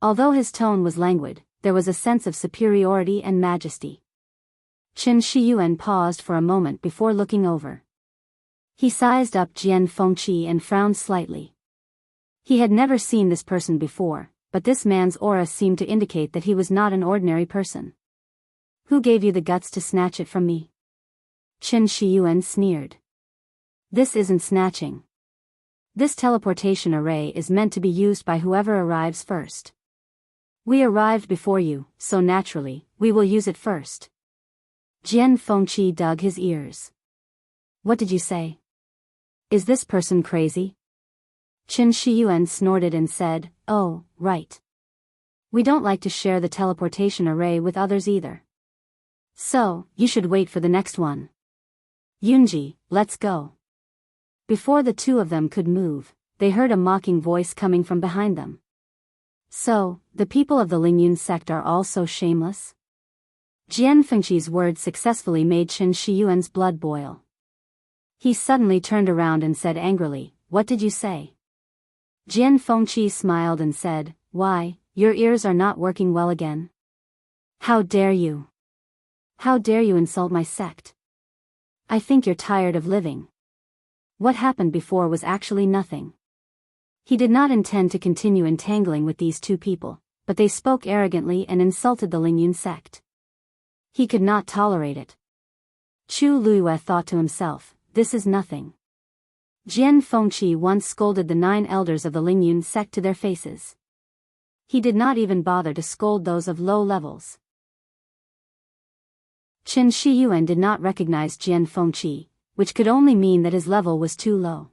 Although his tone was languid, there was a sense of superiority and majesty. Chen Shiyuan paused for a moment before looking over. He sized up Jian Fengqi and frowned slightly. He had never seen this person before, but this man's aura seemed to indicate that he was not an ordinary person. "Who gave you the guts to snatch it from me?" Chen Shiyuan sneered. "This isn't snatching. This teleportation array is meant to be used by whoever arrives first. We arrived before you, so naturally, we will use it first." Jian Fengqi dug his ears. "What did you say? Is this person crazy?" Chen Shiyuan snorted and said, "Oh, right. We don't like to share the teleportation array with others either. So, you should wait for the next one. Yunji, let's go." Before the 2 of them could move, they heard a mocking voice coming from behind them. "So, the people of the Lingyun sect are all so shameless?" Jian Fengqi's words successfully made Chen Shiyuan's blood boil. He suddenly turned around and said angrily, "What did you say?" Jian Fengqi smiled and said, "Why, your ears are not working well again? How dare you? How dare you insult my sect? I think you're tired of living. What happened before was actually nothing." He did not intend to continue entangling with these two people, but they spoke arrogantly and insulted the Lingyun sect. He could not tolerate it. Chu Luiyue thought to himself, this is nothing. Jian Fengqi once scolded the 9 elders of the Lingyun sect to their faces. He did not even bother to scold those of low levels. Qin Shiyuan did not recognize Jian Fengqi, which could only mean that his level was too low.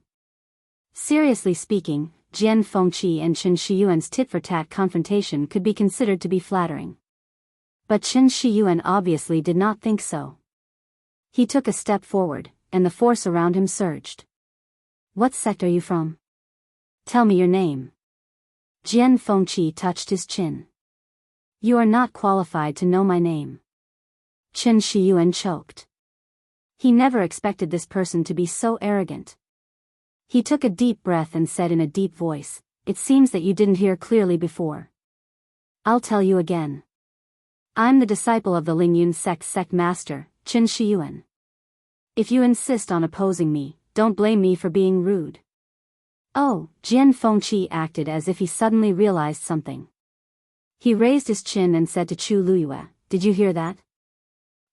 Seriously speaking, Jian Fengqi and Qin Shiyuan's tit-for-tat confrontation could be considered to be flattering. But Qin Shiyuan obviously did not think so. He took a step forward, and the force around him surged. "What sect are you from? Tell me your name." Jian Fengqi touched his chin. "You are not qualified to know my name." Qin Shiyuan choked. He never expected this person to be so arrogant. He took a deep breath and said in a deep voice, "It seems that you didn't hear clearly before. I'll tell you again. I'm the disciple of the Lingyun sect master, Qin Shiyuan. If you insist on opposing me, don't blame me for being rude." Oh, Jian Fengqi acted as if he suddenly realized something. He raised his chin and said to Chu Luiyue, "Did you hear that?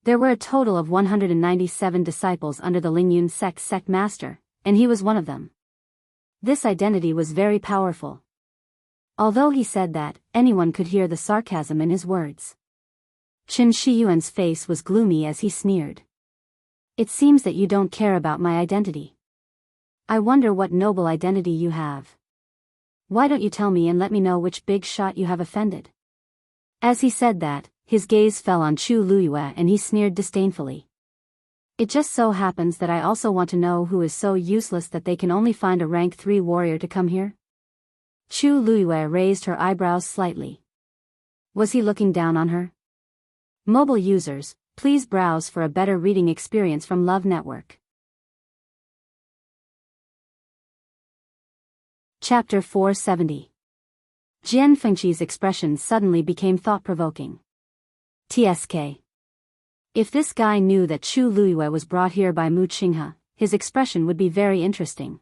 There were a total of 197 disciples under the Lingyun sect master, and he was one of them." This identity was very powerful. Although he said that, anyone could hear the sarcasm in his words. Qin Shiyuan's face was gloomy as he sneered. "It seems that you don't care about my identity. I wonder what noble identity you have. Why don't you tell me and let me know which big shot you have offended?" As he said that, his gaze fell on Chu Luiyue and he sneered disdainfully. "It just so happens that I also want to know who is so useless that they can only find a rank 3 warrior to come here." Chu Luiyue raised her eyebrows slightly. Was he looking down on her? Mobile users, please browse for a better reading experience from Love Network. Chapter 470. Jian Fengqi's expression suddenly became thought-provoking. TSK. If this guy knew that Chu Luiyue was brought here by Mu Qinghe, his expression would be very interesting.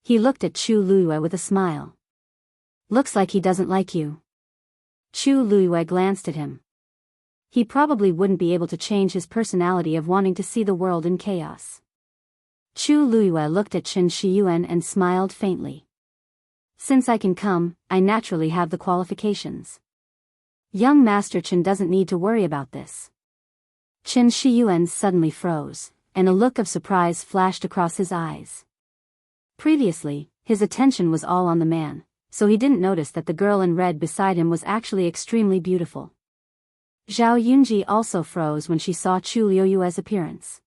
He looked at Chu Luiyue with a smile. "Looks like he doesn't like you." Chu Luiyue glanced at him. He probably wouldn't be able to change his personality of wanting to see the world in chaos. Chu Luiyue looked at Qin Shiyuan and smiled faintly. "Since I can come, I naturally have the qualifications. Young Master Qin doesn't need to worry about this." Qin Shiyuan suddenly froze, and a look of surprise flashed across his eyes. Previously, his attention was all on the man, so he didn't notice that the girl in red beside him was actually extremely beautiful. Zhao Yunji also froze when she saw Chu Luiyue's appearance.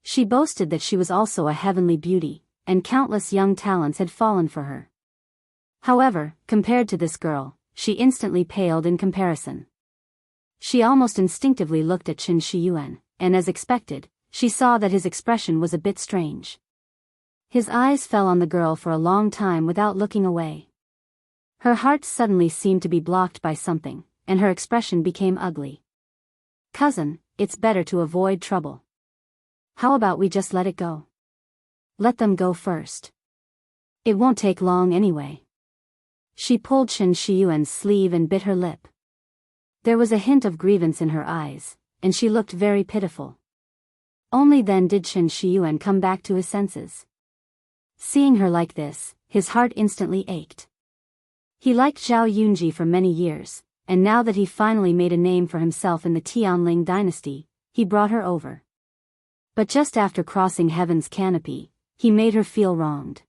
She boasted that she was also a heavenly beauty, and countless young talents had fallen for her. However, compared to this girl, she instantly paled in comparison. She almost instinctively looked at Qin Shiyuan, and as expected, she saw that his expression was a bit strange. His eyes fell on the girl for a long time without looking away. Her heart suddenly seemed to be blocked by something, and her expression became ugly. "Cousin, it's better to avoid trouble. How about we just let it go? Let them go first. It won't take long anyway." She pulled Qin Shiyuan's sleeve and bit her lip. There was a hint of grievance in her eyes, and she looked very pitiful. Only then did Qin Shiyuan come back to his senses. Seeing her like this, his heart instantly ached. He liked Zhao Yunji for many years, and now that he finally made a name for himself in the Tianling dynasty, he brought her over. But just after crossing heaven's canopy, he made her feel wronged.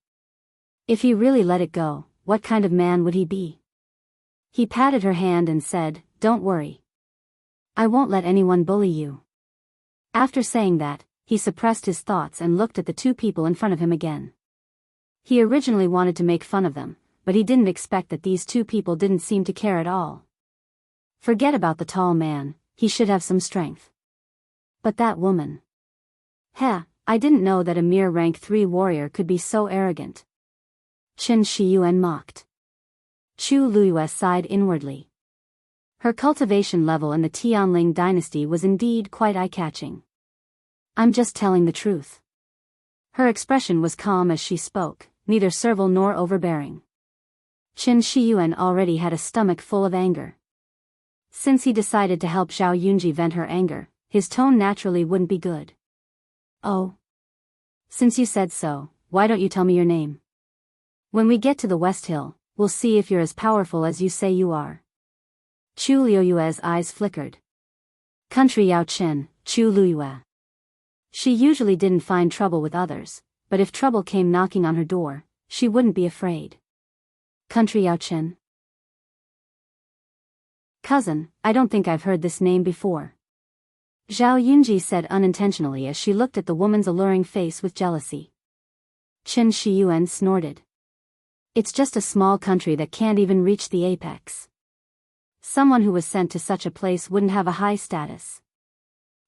If he really let it go, what kind of man would he be? He patted her hand and said, "Don't worry. I won't let anyone bully you." After saying that, he suppressed his thoughts and looked at the two people in front of him again. He originally wanted to make fun of them, but he didn't expect that these two people didn't seem to care at all. Forget about the tall man, he should have some strength. But that woman. Heh, I didn't know that a mere rank 3 warrior could be so arrogant. Qin Shiyuan mocked. Chu Luyue sighed inwardly. Her cultivation level in the Tianling dynasty was indeed quite eye-catching. I'm just telling the truth. Her expression was calm as she spoke, neither servile nor overbearing. Qin Shiyuan already had a stomach full of anger. Since he decided to help Zhao Yunji vent her anger, his tone naturally wouldn't be good. Oh. Since you said so, why don't you tell me your name? When we get to the West Hill, we'll see if you're as powerful as you say you are. Chu Liuyue's eyes flickered. Country Yao Chen, Chu Luyue. She usually didn't find trouble with others, but if trouble came knocking on her door, she wouldn't be afraid. Country Yao Chen? Cousin, I don't think I've heard this name before. Zhao Yunji said unintentionally as she looked at the woman's alluring face with jealousy. Qin Shiyuan snorted. It's just a small country that can't even reach the apex. Someone who was sent to such a place wouldn't have a high status.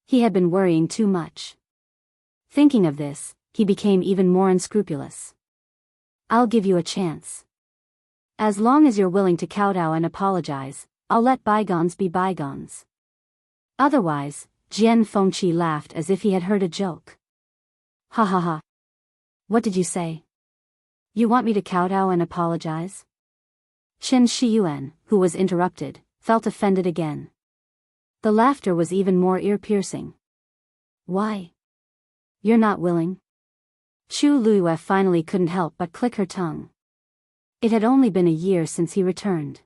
He had been worrying too much. Thinking of this, he became even more unscrupulous. I'll give you a chance. As long as you're willing to kowtow and apologize, I'll let bygones be bygones. Otherwise, Jian Fengqi laughed as if he had heard a joke. Ha ha ha. What did you say? You want me to kowtow and apologize? Qin Shiyuan, who was interrupted, felt offended again. The laughter was even more ear-piercing. Why? You're not willing? Chu Luyue finally couldn't help but click her tongue. It had only been a year since he returned.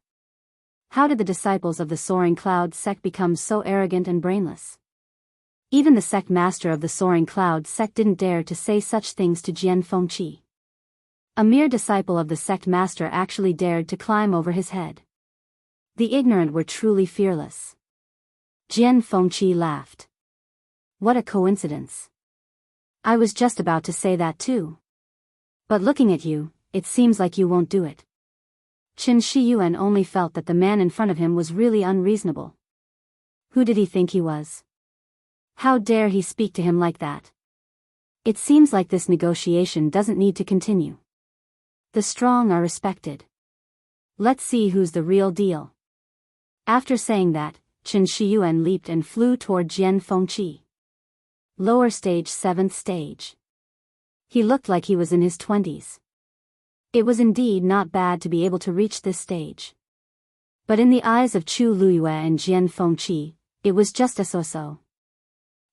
How did the disciples of the Soaring Cloud sect become so arrogant and brainless? Even the sect master of the Soaring Cloud sect didn't dare to say such things to Jian Fengqi. A mere disciple of the sect master actually dared to climb over his head. The ignorant were truly fearless. Jian Fengqi laughed. What a coincidence. I was just about to say that too. But looking at you, it seems like you won't do it. Qin Shiyuan only felt that the man in front of him was really unreasonable. Who did he think he was? How dare he speak to him like that? It seems like this negotiation doesn't need to continue. The strong are respected. Let's see who's the real deal. After saying that, Qin Shiyuan leaped and flew toward Jian Fengqi. Lower stage, 7th stage. He looked like he was in his 20s. It was indeed not bad to be able to reach this stage. But in the eyes of Chu Luyue and Jian Fengqi, it was just a so-so.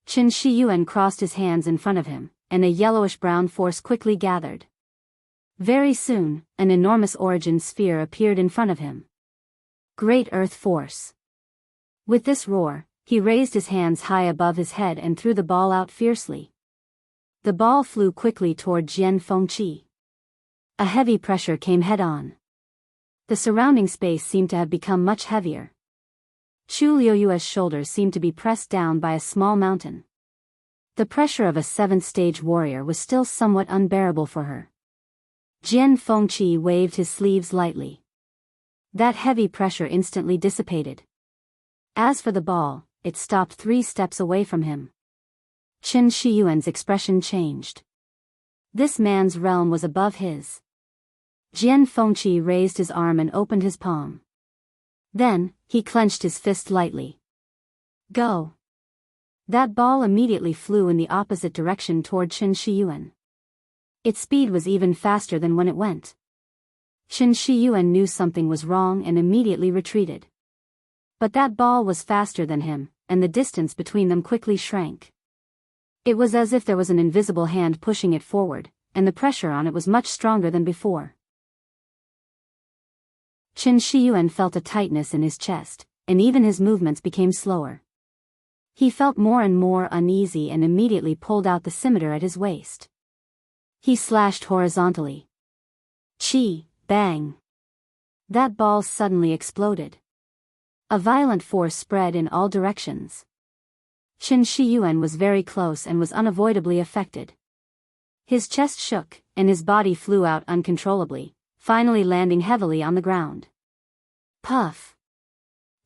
Qin Shiyuan crossed his hands in front of him, and a yellowish-brown force quickly gathered. Very soon, an enormous origin sphere appeared in front of him. Great Earth Force. With this roar, he raised his hands high above his head and threw the ball out fiercely. The ball flew quickly toward Jian Fengqi. A heavy pressure came head-on. The surrounding space seemed to have become much heavier. Chu Liuyue's shoulders seemed to be pressed down by a small mountain. The pressure of a 7th-stage warrior was still somewhat unbearable for her. Jian Fengqi waved his sleeves lightly. That heavy pressure instantly dissipated. As for the ball, it stopped 3 steps away from him. Qin Shiyuan's expression changed. This man's realm was above his. Jian Fengqi raised his arm and opened his palm. Then, he clenched his fist lightly. Go! That ball immediately flew in the opposite direction toward Qin Shiyuan. Its speed was even faster than when it went. Qin Shiyuan knew something was wrong and immediately retreated. But that ball was faster than him, and the distance between them quickly shrank. It was as if there was an invisible hand pushing it forward, and the pressure on it was much stronger than before. Qin Shiyuan felt a tightness in his chest, and even his movements became slower. He felt more and more uneasy and immediately pulled out the scimitar at his waist. He slashed horizontally. Chi, bang! That ball suddenly exploded. A violent force spread in all directions. Qin Shiyuan was very close and was unavoidably affected. His chest shook, and his body flew out uncontrollably, finally landing heavily on the ground. Puff!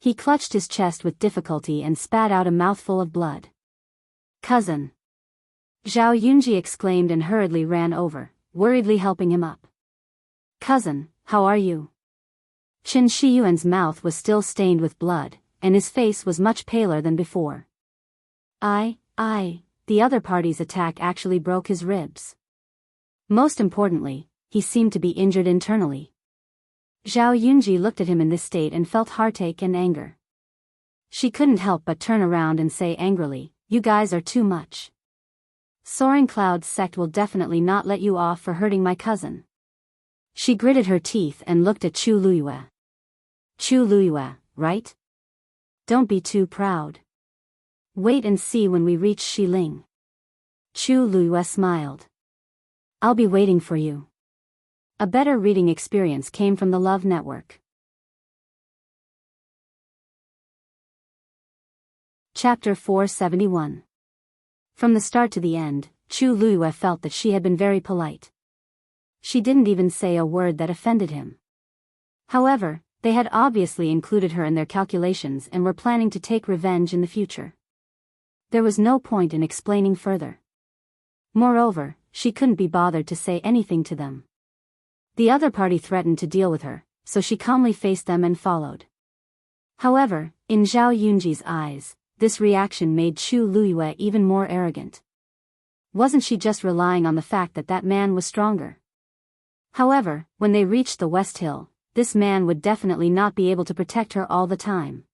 He clutched his chest with difficulty and spat out a mouthful of blood. Cousin! Zhao Yunji exclaimed and hurriedly ran over, worriedly helping him up. Cousin, how are you? Qin Shiyuan's mouth was still stained with blood, and his face was much paler than before. The other party's attack actually broke his ribs. Most importantly, he seemed to be injured internally. Zhao Yunji looked at him in this state and felt heartache and anger. She couldn't help but turn around and say angrily, "You guys are too much. Soaring Cloud's sect will definitely not let you off for hurting my cousin." She gritted her teeth and looked at Chu Luyue. Chu Luyue, right? Don't be too proud. Wait and see when we reach Xiling. Chu Luyue smiled. I'll be waiting for you. A better reading experience came from the Love Network. Chapter 471. From the start to the end, Chu Luyue felt that she had been very polite. She didn't even say a word that offended him. However, they had obviously included her in their calculations and were planning to take revenge in the future. There was no point in explaining further. Moreover, she couldn't be bothered to say anything to them. The other party threatened to deal with her, so she calmly faced them and followed. However, in Zhao Yunji's eyes, this reaction made Chu Luyue even more arrogant. Wasn't she just relying on the fact that that man was stronger? However, when they reached the West Hill, this man would definitely not be able to protect her all the time.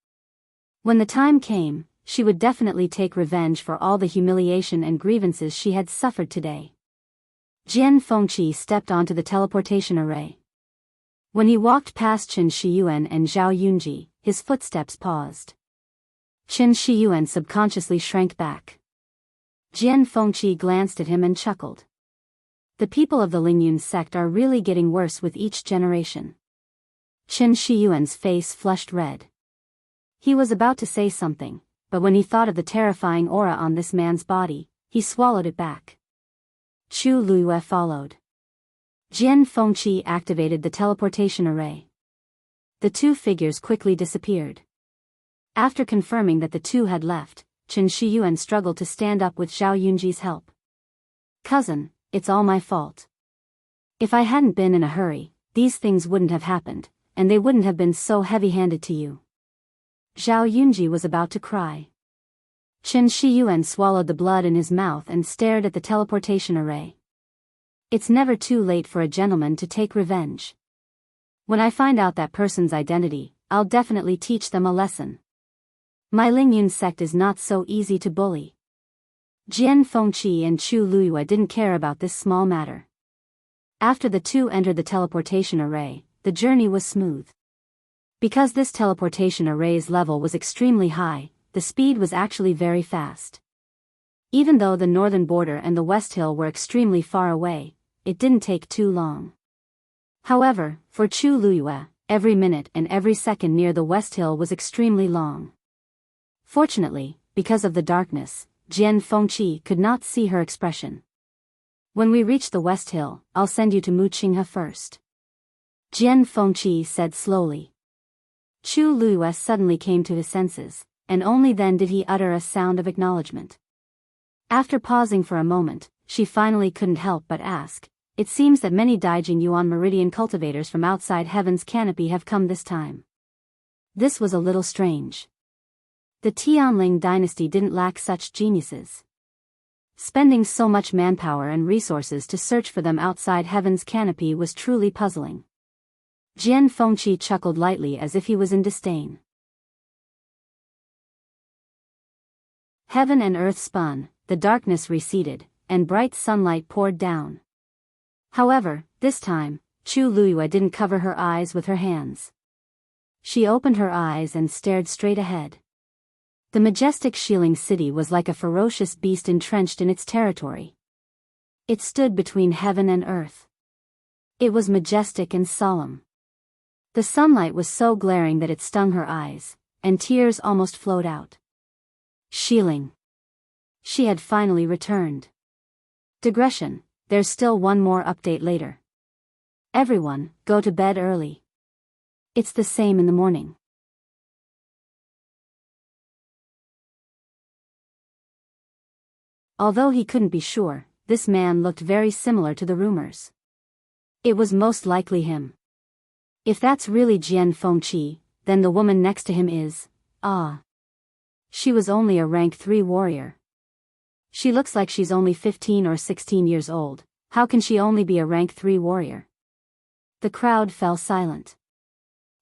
When the time came, she would definitely take revenge for all the humiliation and grievances she had suffered today. Jian Fengqi stepped onto the teleportation array. When he walked past Qin Shiyuan and Zhao Yunji, his footsteps paused. Qin Shiyuan subconsciously shrank back. Jian Fengqi glanced at him and chuckled. The people of the Lingyun sect are really getting worse with each generation. Qin Shiyuan's face flushed red. He was about to say something, but when he thought of the terrifying aura on this man's body, he swallowed it back. Chu Luyue followed. Jian Fengqi activated the teleportation array. The two figures quickly disappeared. After confirming that the two had left, Qin Shiyuan struggled to stand up with Zhao Yunji's help. Cousin, it's all my fault. If I hadn't been in a hurry, these things wouldn't have happened, and they wouldn't have been so heavy-handed to you. Zhao Yunji was about to cry. Qin Shiyuan swallowed the blood in his mouth and stared at the teleportation array. It's never too late for a gentleman to take revenge. When I find out that person's identity, I'll definitely teach them a lesson. My Lingyun sect is not so easy to bully. Jian Fengqi and Chu Luyue didn't care about this small matter. After the two entered the teleportation array, the journey was smooth. Because this teleportation array's level was extremely high, the speed was actually very fast. Even though the northern border and the West Hill were extremely far away, it didn't take too long. However, for Chu Luyue, every minute and every second near the West Hill was extremely long. Fortunately, because of the darkness, Jian Fengqi could not see her expression. When we reach the West Hill, I'll send you to Muqinghe first. Jian Fengqi said slowly. Chu Luyue suddenly came to his senses, and only then did he utter a sound of acknowledgement. After pausing for a moment, she finally couldn't help but ask, "It seems that many Daijing Yuan Meridian cultivators from outside Heaven's canopy have come this time." This was a little strange. The Tianling dynasty didn't lack such geniuses. Spending so much manpower and resources to search for them outside Heaven's canopy was truly puzzling. Jian Fengqi chuckled lightly as if he was in disdain. Heaven and earth spun, the darkness receded, and bright sunlight poured down. However, this time, Chu Luyue didn't cover her eyes with her hands. She opened her eyes and stared straight ahead. The majestic Xiling city was like a ferocious beast entrenched in its territory. It stood between heaven and earth. It was majestic and solemn. The sunlight was so glaring that it stung her eyes, and tears almost flowed out. Xiling. She had finally returned. Digression, there's still one more update later. Everyone, go to bed early. It's the same in the morning. Although he couldn't be sure, this man looked very similar to the rumors. It was most likely him. If that's really Jian Fengqi, then the woman next to him is, she was only a rank 3 warrior. She looks like she's only 15 or 16 years old. How can she only be a rank 3 warrior? The crowd fell silent.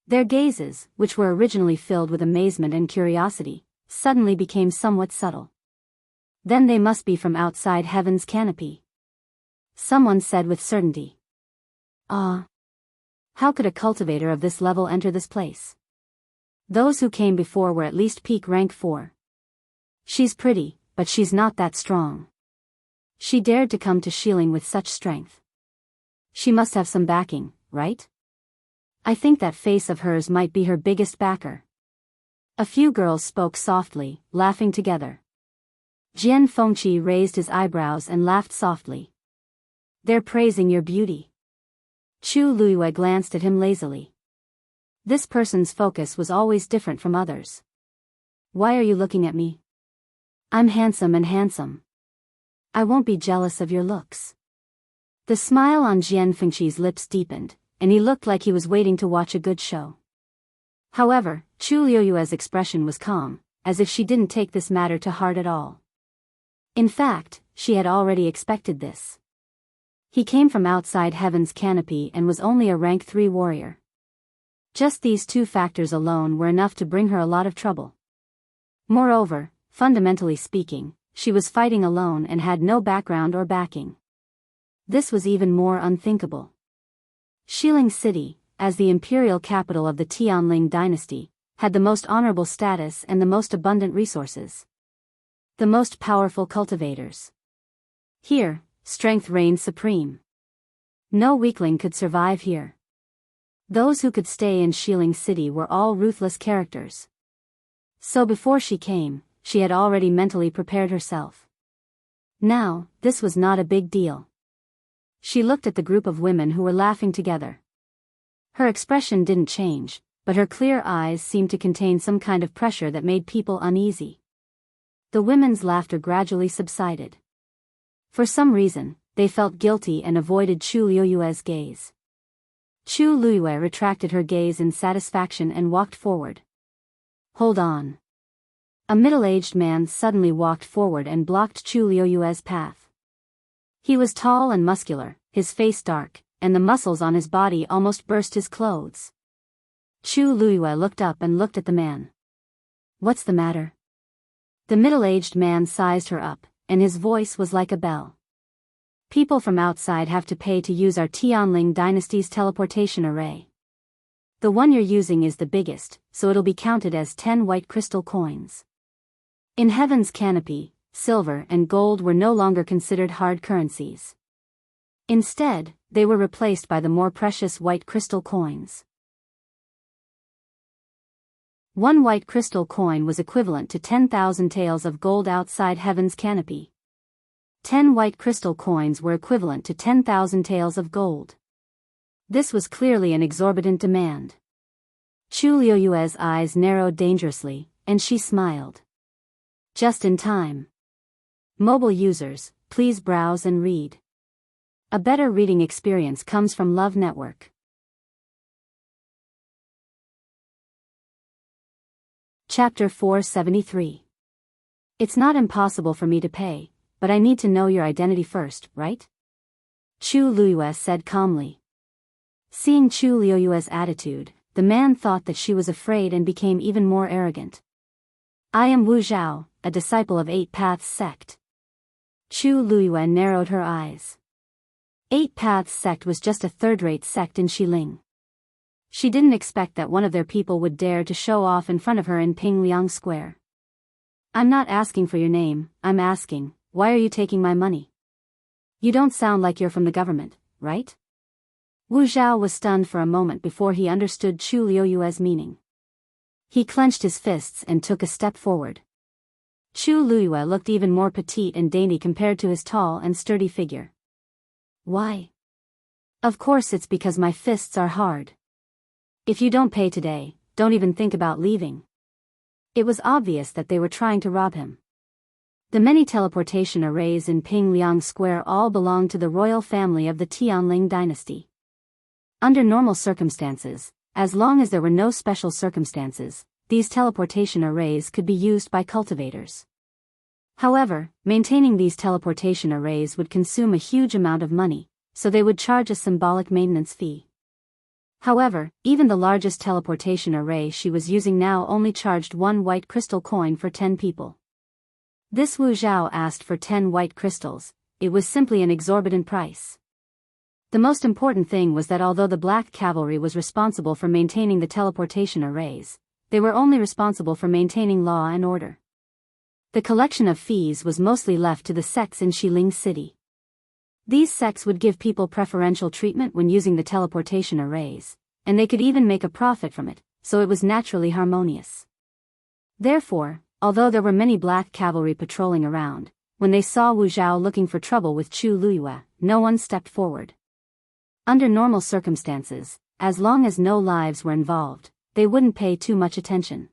Their gazes, which were originally filled with amazement and curiosity, suddenly became somewhat subtle. Then they must be from outside heaven's canopy. Someone said with certainty. How could a cultivator of this level enter this place? Those who came before were at least peak rank 4. She's pretty, but she's not that strong. She dared to come to Shilling with such strength. She must have some backing, right? I think that face of hers might be her biggest backer. A few girls spoke softly, laughing together. Jian Fengqi raised his eyebrows and laughed softly. They're praising your beauty. Chu Luiyue glanced at him lazily. This person's focus was always different from others. Why are you looking at me? I'm handsome and handsome. I won't be jealous of your looks. The smile on Jian Fengqi's lips deepened, and he looked like he was waiting to watch a good show. However, Chu Luiyue's expression was calm, as if she didn't take this matter to heart at all. In fact, she had already expected this. He came from outside heaven's canopy and was only a rank 3 warrior. Just these two factors alone were enough to bring her a lot of trouble. Moreover, fundamentally speaking, she was fighting alone and had no background or backing. This was even more unthinkable. Shilling City, as the imperial capital of the Tianling dynasty, had the most honorable status and the most abundant resources. The most powerful cultivators. Here, strength reigned supreme. No weakling could survive here. Those who could stay in Shilling City were all ruthless characters. So before she came, she had already mentally prepared herself. Now, this was not a big deal. She looked at the group of women who were laughing together. Her expression didn't change, but her clear eyes seemed to contain some kind of pressure that made people uneasy. The women's laughter gradually subsided. For some reason, they felt guilty and avoided Chu Luiyue's gaze. Chu Luiyue retracted her gaze in satisfaction and walked forward. Hold on. A middle-aged man suddenly walked forward and blocked Chu Luiyue's path. He was tall and muscular, his face dark, and the muscles on his body almost burst his clothes. Chu Luiyue looked up and looked at the man. What's the matter? The middle-aged man sized her up, and his voice was like a bell. People from outside have to pay to use our Tianling dynasty's teleportation array. The one you're using is the biggest, so it'll be counted as 10 white crystal coins. In Heaven's canopy, silver and gold were no longer considered hard currencies. Instead, they were replaced by the more precious white crystal coins. 1 white crystal coin was equivalent to 10,000 taels of gold outside Heaven's canopy. 10 white crystal coins were equivalent to 10,000 taels of gold. This was clearly an exorbitant demand. Chu Luiyue's eyes narrowed dangerously, and she smiled. Just in time. Mobile users, please browse and read. A better reading experience comes from Love Network. Chapter 473. It's not impossible for me to pay, but I need to know your identity first, right? Chu Luiyue said calmly. Seeing Chu Luiyue's attitude, the man thought that she was afraid and became even more arrogant. I am Wu Zhao, a disciple of 8 Paths sect. Chu Luiyue narrowed her eyes. 8 Paths sect was just a third-rate sect in Shilling. She didn't expect that one of their people would dare to show off in front of her in Pingliang Square. I'm not asking for your name, I'm asking, why are you taking my money? You don't sound like you're from the government, right? Wu Zhao was stunned for a moment before he understood Chu Luiyue's meaning. He clenched his fists and took a step forward. Chu Luiyue looked even more petite and dainty compared to his tall and sturdy figure. Why? Of course it's because my fists are hard. If you don't pay today, don't even think about leaving. It was obvious that they were trying to rob him. The many teleportation arrays in Pingliang Square all belonged to the royal family of the Tianling dynasty. Under normal circumstances, as long as there were no special circumstances, these teleportation arrays could be used by cultivators. However, maintaining these teleportation arrays would consume a huge amount of money, so they would charge a symbolic maintenance fee. However, even the largest teleportation array she was using now only charged 1 white crystal coin for 10 people. This Wu Zhao asked for 10 white crystals. It was simply an exorbitant price. The most important thing was that although the Black Cavalry was responsible for maintaining the teleportation arrays, they were only responsible for maintaining law and order. The collection of fees was mostly left to the sects in Xiling City. These sects would give people preferential treatment when using the teleportation arrays, and they could even make a profit from it, so it was naturally harmonious. Therefore, although there were many Black Cavalry patrolling around, when they saw Wu Zhao looking for trouble with Chu Luyue, no one stepped forward. Under normal circumstances, as long as no lives were involved, they wouldn't pay too much attention.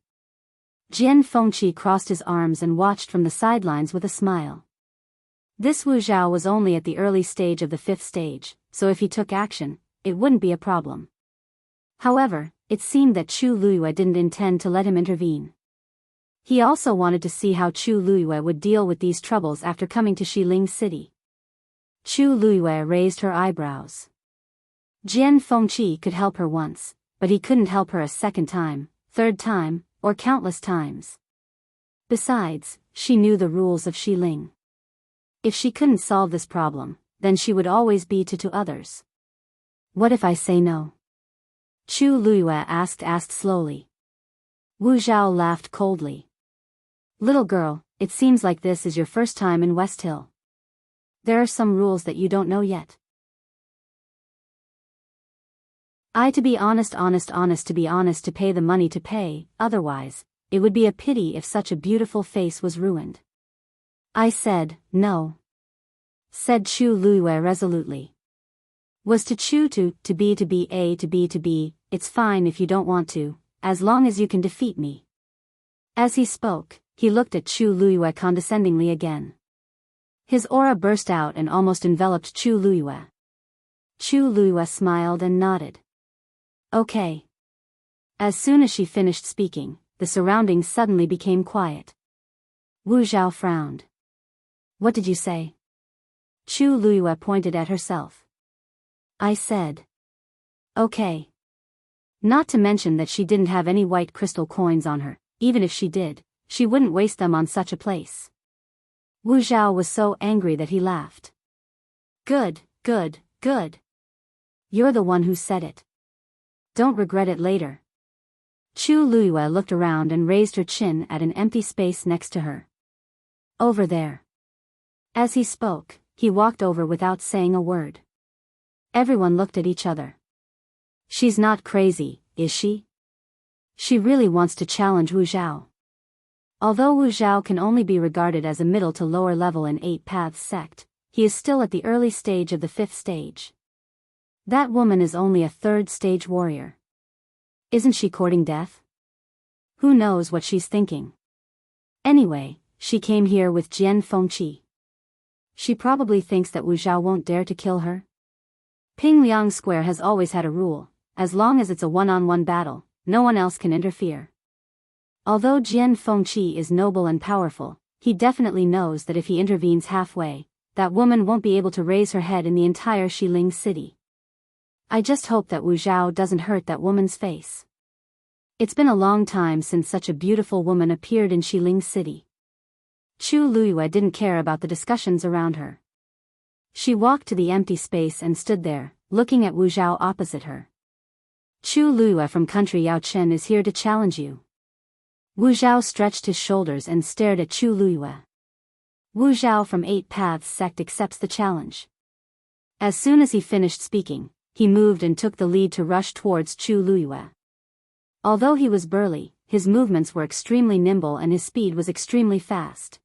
Jian Fengqi crossed his arms and watched from the sidelines with a smile. This Wu Zhao was only at the early stage of the 5th stage, so if he took action, it wouldn't be a problem. However, it seemed that Chu Luyue didn't intend to let him intervene. He also wanted to see how Chu Luyue would deal with these troubles after coming to Xiling City. Chu Luyue raised her eyebrows. Jian Fengqi could help her once, but he couldn't help her a second time, third time, or countless times. Besides, she knew the rules of Xiling. If she couldn't solve this problem, then she would always be to others. What if I say no? Chu Luyue asked slowly. Wu Zhao laughed coldly. Little girl, it seems like this is your first time in West Hill. There are some rules that you don't know yet. To be honest, to pay the money to pay, otherwise, it would be a pity if such a beautiful face was ruined. I said, no. Said Chu Luyue resolutely. Was to chew to be, it's fine if you don't want to, as long as you can defeat me. As he spoke, he looked at Chu Luyue condescendingly again. His aura burst out and almost enveloped Chu Luyue. Chu Luyue smiled and nodded. Okay. As soon as she finished speaking, the surroundings suddenly became quiet. Wu Zhao frowned. What did you say? Chu Luyue pointed at herself. I said. Okay. Not to mention that she didn't have any white crystal coins on her. Even if she did, she wouldn't waste them on such a place. Wu Zhao was so angry that he laughed. Good. You're the one who said it. Don't regret it later. Chu Luyue looked around and raised her chin at an empty space next to her. Over there. As he spoke, he walked over without saying a word. Everyone looked at each other. She's not crazy, is she? She really wants to challenge Wu Zhao. Although Wu Zhao can only be regarded as a middle to lower level in 8 Paths sect, he is still at the early stage of the 5th stage. That woman is only a 3rd stage warrior. Isn't she courting death? Who knows what she's thinking? Anyway, she came here with Jian Fengqi. She probably thinks that Wu Zhao won't dare to kill her. Pingliang Square has always had a rule: as long as it's a one-on-one battle, no one else can interfere. Although Jian Fengqi is noble and powerful, he definitely knows that if he intervenes halfway, that woman won't be able to raise her head in the entire Xiling City. I just hope that Wu Zhao doesn't hurt that woman's face. It's been a long time since such a beautiful woman appeared in Xiling City. Chu Luyue didn't care about the discussions around her. She walked to the empty space and stood there, looking at Wu Zhao opposite her. Chu Luyue from country Yaochen is here to challenge you. Wu Zhao stretched his shoulders and stared at Chu Luyue. Wu Zhao from 8 Paths sect accepts the challenge. As soon as he finished speaking, he moved and took the lead to rush towards Chu Luyue. Although he was burly, his movements were extremely nimble and his speed was extremely fast.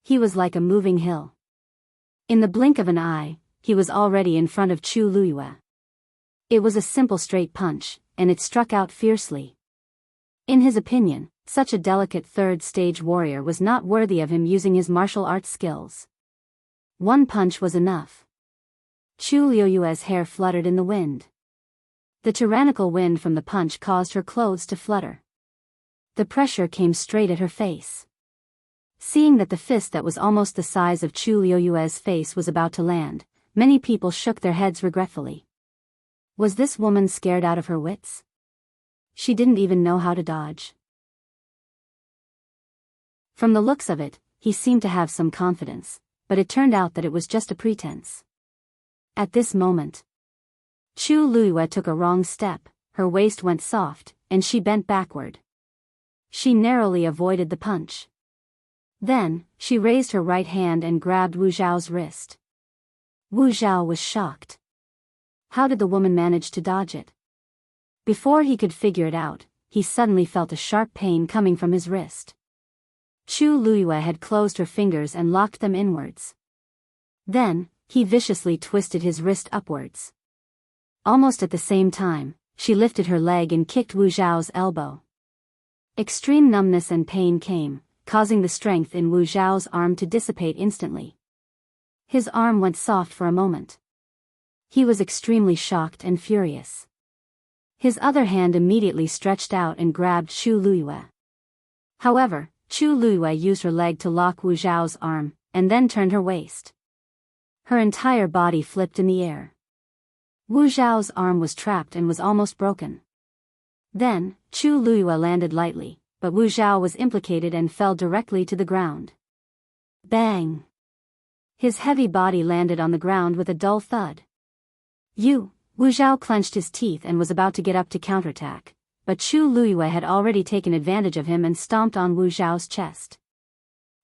He was like a moving hill. In the blink of an eye, he was already in front of Chu Luyue. It was a simple straight punch, and it struck out fiercely. In his opinion, such a delicate 3rd stage warrior was not worthy of him using his martial arts skills. One punch was enough. Chu Luyue's hair fluttered in the wind. The tyrannical wind from the punch caused her clothes to flutter. The pressure came straight at her face. Seeing that the fist that was almost the size of Chu Liuyue's face was about to land, many people shook their heads regretfully. Was this woman scared out of her wits? She didn't even know how to dodge. From the looks of it, he seemed to have some confidence, but it turned out that it was just a pretense. At this moment, Chu Liyue took a wrong step, her waist went soft, and she bent backward. She narrowly avoided the punch. Then, she raised her right hand and grabbed Wu Zhao's wrist. Wu Zhao was shocked. How did the woman manage to dodge it? Before he could figure it out, he suddenly felt a sharp pain coming from his wrist. Chu Liyue had closed her fingers and locked them inwards. Then, he viciously twisted his wrist upwards. Almost at the same time, she lifted her leg and kicked Wu Zhao's elbow. Extreme numbness and pain came, causing the strength in Wu Zhao's arm to dissipate instantly. His arm went soft for a moment. He was extremely shocked and furious. His other hand immediately stretched out and grabbed Chu Liyue. However, Chu Liyue used her leg to lock Wu Zhao's arm, and then turned her waist. Her entire body flipped in the air. Wu Zhao's arm was trapped and was almost broken. Then, Chu Liyue landed lightly, but Wu Zhao was implicated and fell directly to the ground. Bang! His heavy body landed on the ground with a dull thud. Wu Zhao clenched his teeth and was about to get up to counterattack, but Chu Liyue had already taken advantage of him and stomped on Wu Zhao's chest.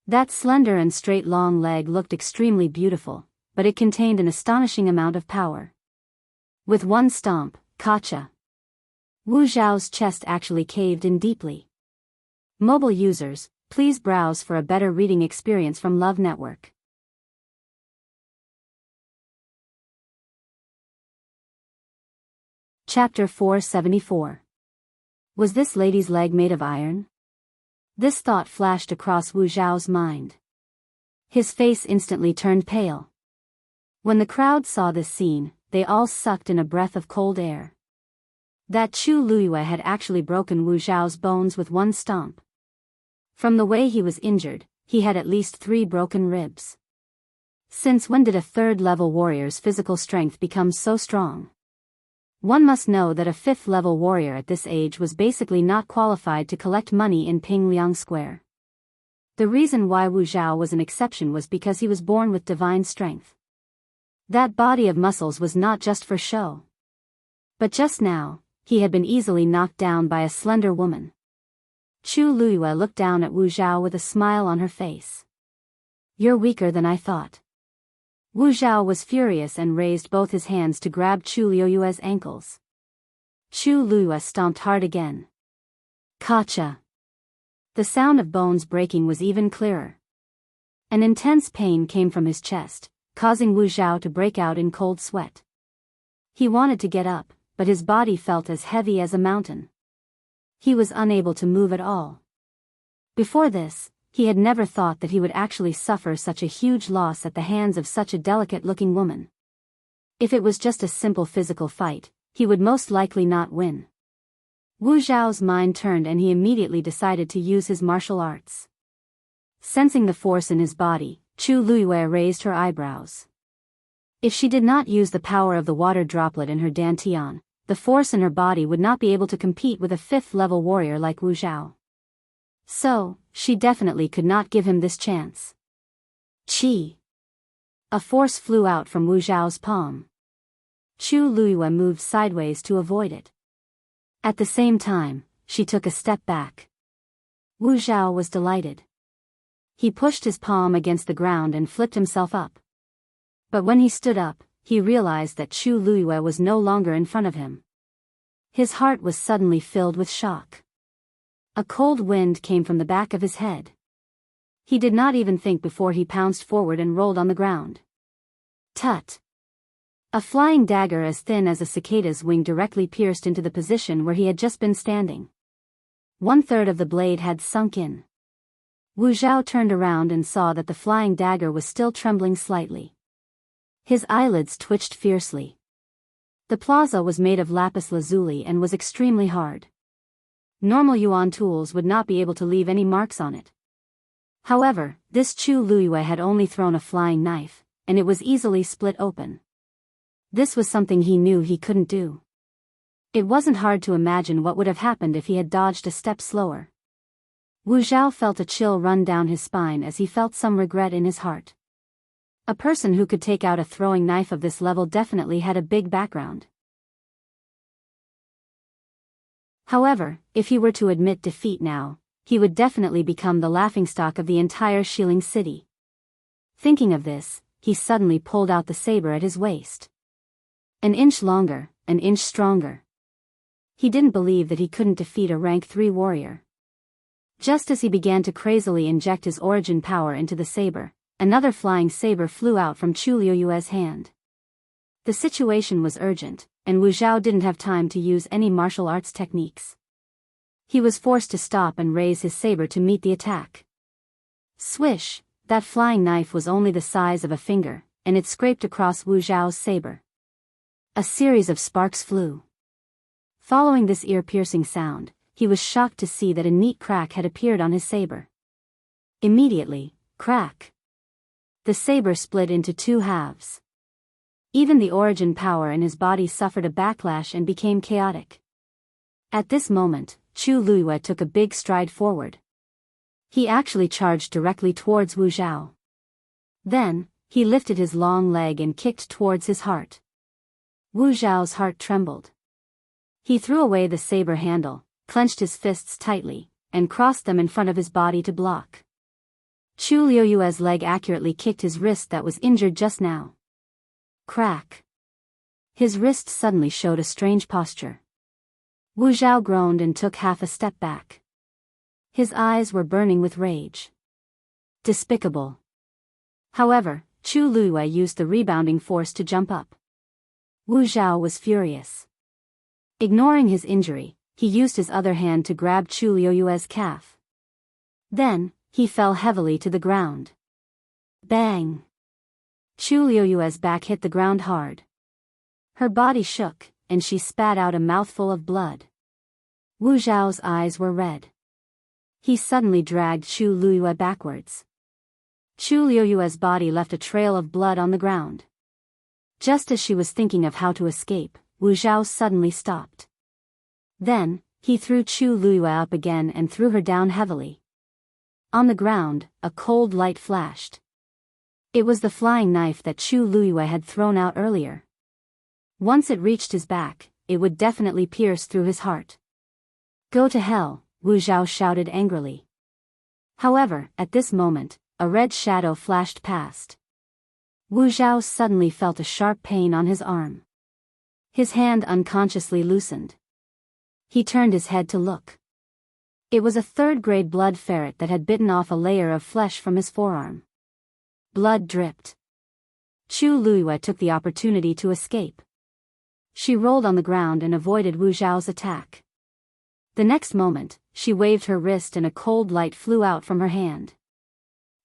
That slender and straight long leg looked extremely beautiful, but it contained an astonishing amount of power. With one stomp, gotcha! Wu Zhao's chest actually caved in deeply. Mobile users, please browse for a better reading experience from Love Network. Chapter 474. Was this lady's leg made of iron? This thought flashed across Wu Zhao's mind. His face instantly turned pale. When the crowd saw this scene, they all sucked in a breath of cold air. That Chu Liyue had actually broken Wu Zhao's bones with one stomp. From the way he was injured, he had at least 3 broken ribs. Since when did a third-level warrior's physical strength become so strong? One must know that a 5th-level warrior at this age was basically not qualified to collect money in Pingliang Square. The reason why Wu Zhao was an exception was because he was born with divine strength. That body of muscles was not just for show. But just now, he had been easily knocked down by a slender woman. Chu Liyue looked down at Wu Zhao with a smile on her face. You're weaker than I thought. Wu Zhao was furious and raised both his hands to grab Chu Liyue's ankles. Chu Liyue stomped hard again. Gotcha! The sound of bones breaking was even clearer. An intense pain came from his chest, causing Wu Zhao to break out in cold sweat. He wanted to get up, but his body felt as heavy as a mountain. He was unable to move at all. Before this, he had never thought that he would actually suffer such a huge loss at the hands of such a delicate-looking woman. If it was just a simple physical fight, he would most likely not win. Wu Zhao's mind turned and he immediately decided to use his martial arts. Sensing the force in his body, Chu Liyue raised her eyebrows. If she did not use the power of the water droplet in her dantian, the force in her body would not be able to compete with a 5th-level warrior like Wu Zhao. So, she definitely could not give him this chance. Chi! A force flew out from Wu Zhao's palm. Chu Liyue moved sideways to avoid it. At the same time, she took a step back. Wu Zhao was delighted. He pushed his palm against the ground and flipped himself up. But when he stood up, he realized that Chu Liyue was no longer in front of him. His heart was suddenly filled with shock. A cold wind came from the back of his head. He did not even think before he pounced forward and rolled on the ground. Tut! A flying dagger as thin as a cicada's wing directly pierced into the position where he had just been standing. 1/3 of the blade had sunk in. Wu Zhao turned around and saw that the flying dagger was still trembling slightly. His eyelids twitched fiercely. The plaza was made of lapis lazuli and was extremely hard. Normal yuan tools would not be able to leave any marks on it. However, this Chu Luiyue had only thrown a flying knife, and it was easily split open. This was something he knew he couldn't do. It wasn't hard to imagine what would have happened if he had dodged a step slower. Wu Zhao felt a chill run down his spine as he felt some regret in his heart. A person who could take out a throwing knife of this level definitely had a big background. However, if he were to admit defeat now, he would definitely become the laughingstock of the entire Xiling city. Thinking of this, he suddenly pulled out the saber at his waist. An inch longer, an inch stronger. He didn't believe that he couldn't defeat a rank 3 warrior. Just as he began to crazily inject his origin power into the saber, another flying saber flew out from Chu Luiyue's hand. The situation was urgent, and Wu Zhao didn't have time to use any martial arts techniques. He was forced to stop and raise his saber to meet the attack. Swish! That flying knife was only the size of a finger, and it scraped across Wu Zhao's saber. A series of sparks flew. Following this ear-piercing sound, he was shocked to see that a neat crack had appeared on his saber. Immediately, crack! The saber split into 2 halves. Even the origin power in his body suffered a backlash and became chaotic. At this moment, Chu Luiyue took a big stride forward. He actually charged directly towards Wu Zhao. Then, he lifted his long leg and kicked towards his heart. Wu Zhao's heart trembled. He threw away the saber handle, clenched his fists tightly, and crossed them in front of his body to block. Chu Luiyue's leg accurately kicked his wrist that was injured just now. Crack! His wrist suddenly showed a strange posture. Wu Zhao groaned and took half a step back. His eyes were burning with rage. Despicable. However, Chu Luiyue used the rebounding force to jump up. Wu Zhao was furious. Ignoring his injury, he used his other hand to grab Chu Luiyue's calf. Then, he fell heavily to the ground. Bang! Chu Luiyue's back hit the ground hard. Her body shook, and she spat out a mouthful of blood. Wu Zhao's eyes were red. He suddenly dragged Chu Luiyue backwards. Chu Luiyue's body left a trail of blood on the ground. Just as she was thinking of how to escape, Wu Zhao suddenly stopped. Then, he threw Chu Luiyue up again and threw her down heavily. On the ground, a cold light flashed. It was the flying knife that Chu Luiyue had thrown out earlier. Once it reached his back, it would definitely pierce through his heart. Go to hell, Wu Zhao shouted angrily. However, at this moment, a red shadow flashed past. Wu Zhao suddenly felt a sharp pain on his arm. His hand unconsciously loosened. He turned his head to look. It was a third-grade blood ferret that had bitten off a layer of flesh from his forearm. Blood dripped. Chu Luiyue took the opportunity to escape. She rolled on the ground and avoided Wu Zhao's attack. The next moment, she waved her wrist and a cold light flew out from her hand.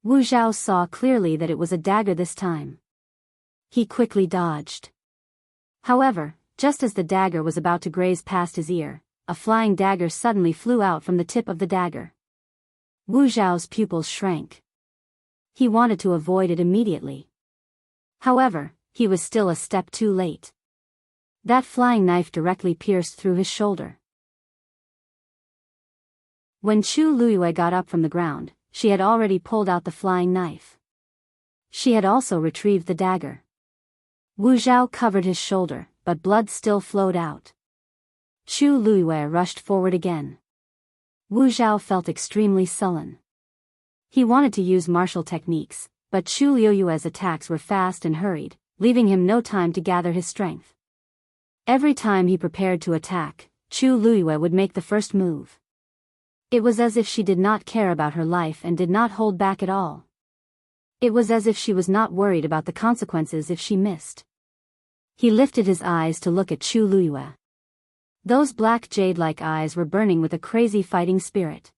Wu Zhao saw clearly that it was a dagger this time. He quickly dodged. However, just as the dagger was about to graze past his ear, a flying dagger suddenly flew out from the tip of the dagger. Wu Zhao's pupils shrank. He wanted to avoid it immediately. However, he was still a step too late. That flying knife directly pierced through his shoulder. When Chu Luiyue got up from the ground, she had already pulled out the flying knife. She had also retrieved the dagger. Wu Zhao covered his shoulder, but blood still flowed out. Chu Luiyue rushed forward again. Wu Zhao felt extremely sullen. He wanted to use martial techniques, but Chu Luiyue's attacks were fast and hurried, leaving him no time to gather his strength. Every time he prepared to attack, Chu Luiyue would make the first move. It was as if she did not care about her life and did not hold back at all. It was as if she was not worried about the consequences if she missed. He lifted his eyes to look at Chu Luiyue. Those black jade-like eyes were burning with a crazy fighting spirit.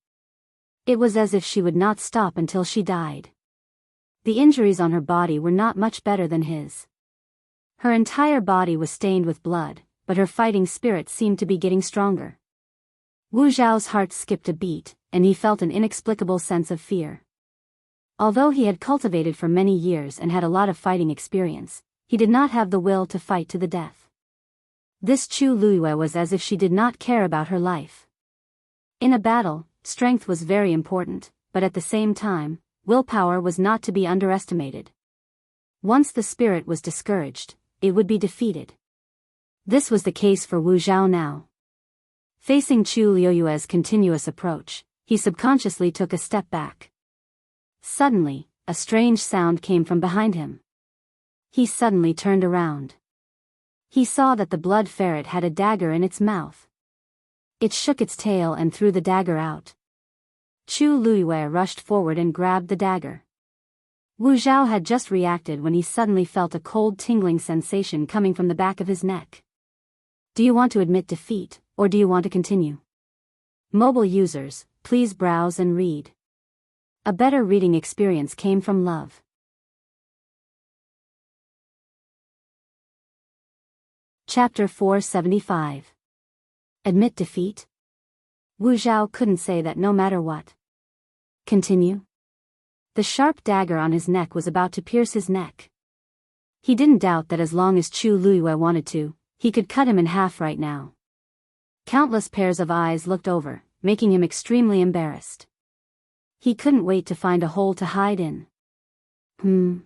It was as if she would not stop until she died. The injuries on her body were not much better than his. Her entire body was stained with blood, but her fighting spirit seemed to be getting stronger. Wu Zhao's heart skipped a beat, and he felt an inexplicable sense of fear. Although he had cultivated for many years and had a lot of fighting experience, he did not have the will to fight to the death. This Chu Luiyue was as if she did not care about her life. In a battle, strength was very important, but at the same time, willpower was not to be underestimated. Once the spirit was discouraged, it would be defeated. This was the case for Wu Zhao now. Facing Chu Luiyue's continuous approach, he subconsciously took a step back. Suddenly, a strange sound came from behind him. He suddenly turned around. He saw that the blood ferret had a dagger in its mouth. It shook its tail and threw the dagger out. Chu Luiyue rushed forward and grabbed the dagger. Wu Zhao had just reacted when he suddenly felt a cold tingling sensation coming from the back of his neck. Do you want to admit defeat, or do you want to continue? Mobile users, please browse and read. A better reading experience came from love. Chapter 475. Admit defeat? Wu Zhao couldn't say that no matter what. Continue? The sharp dagger on his neck was about to pierce his neck. He didn't doubt that as long as Chu Luiyue wanted to, he could cut him in half right now. Countless pairs of eyes looked over, making him extremely embarrassed. He couldn't wait to find a hole to hide in. Chu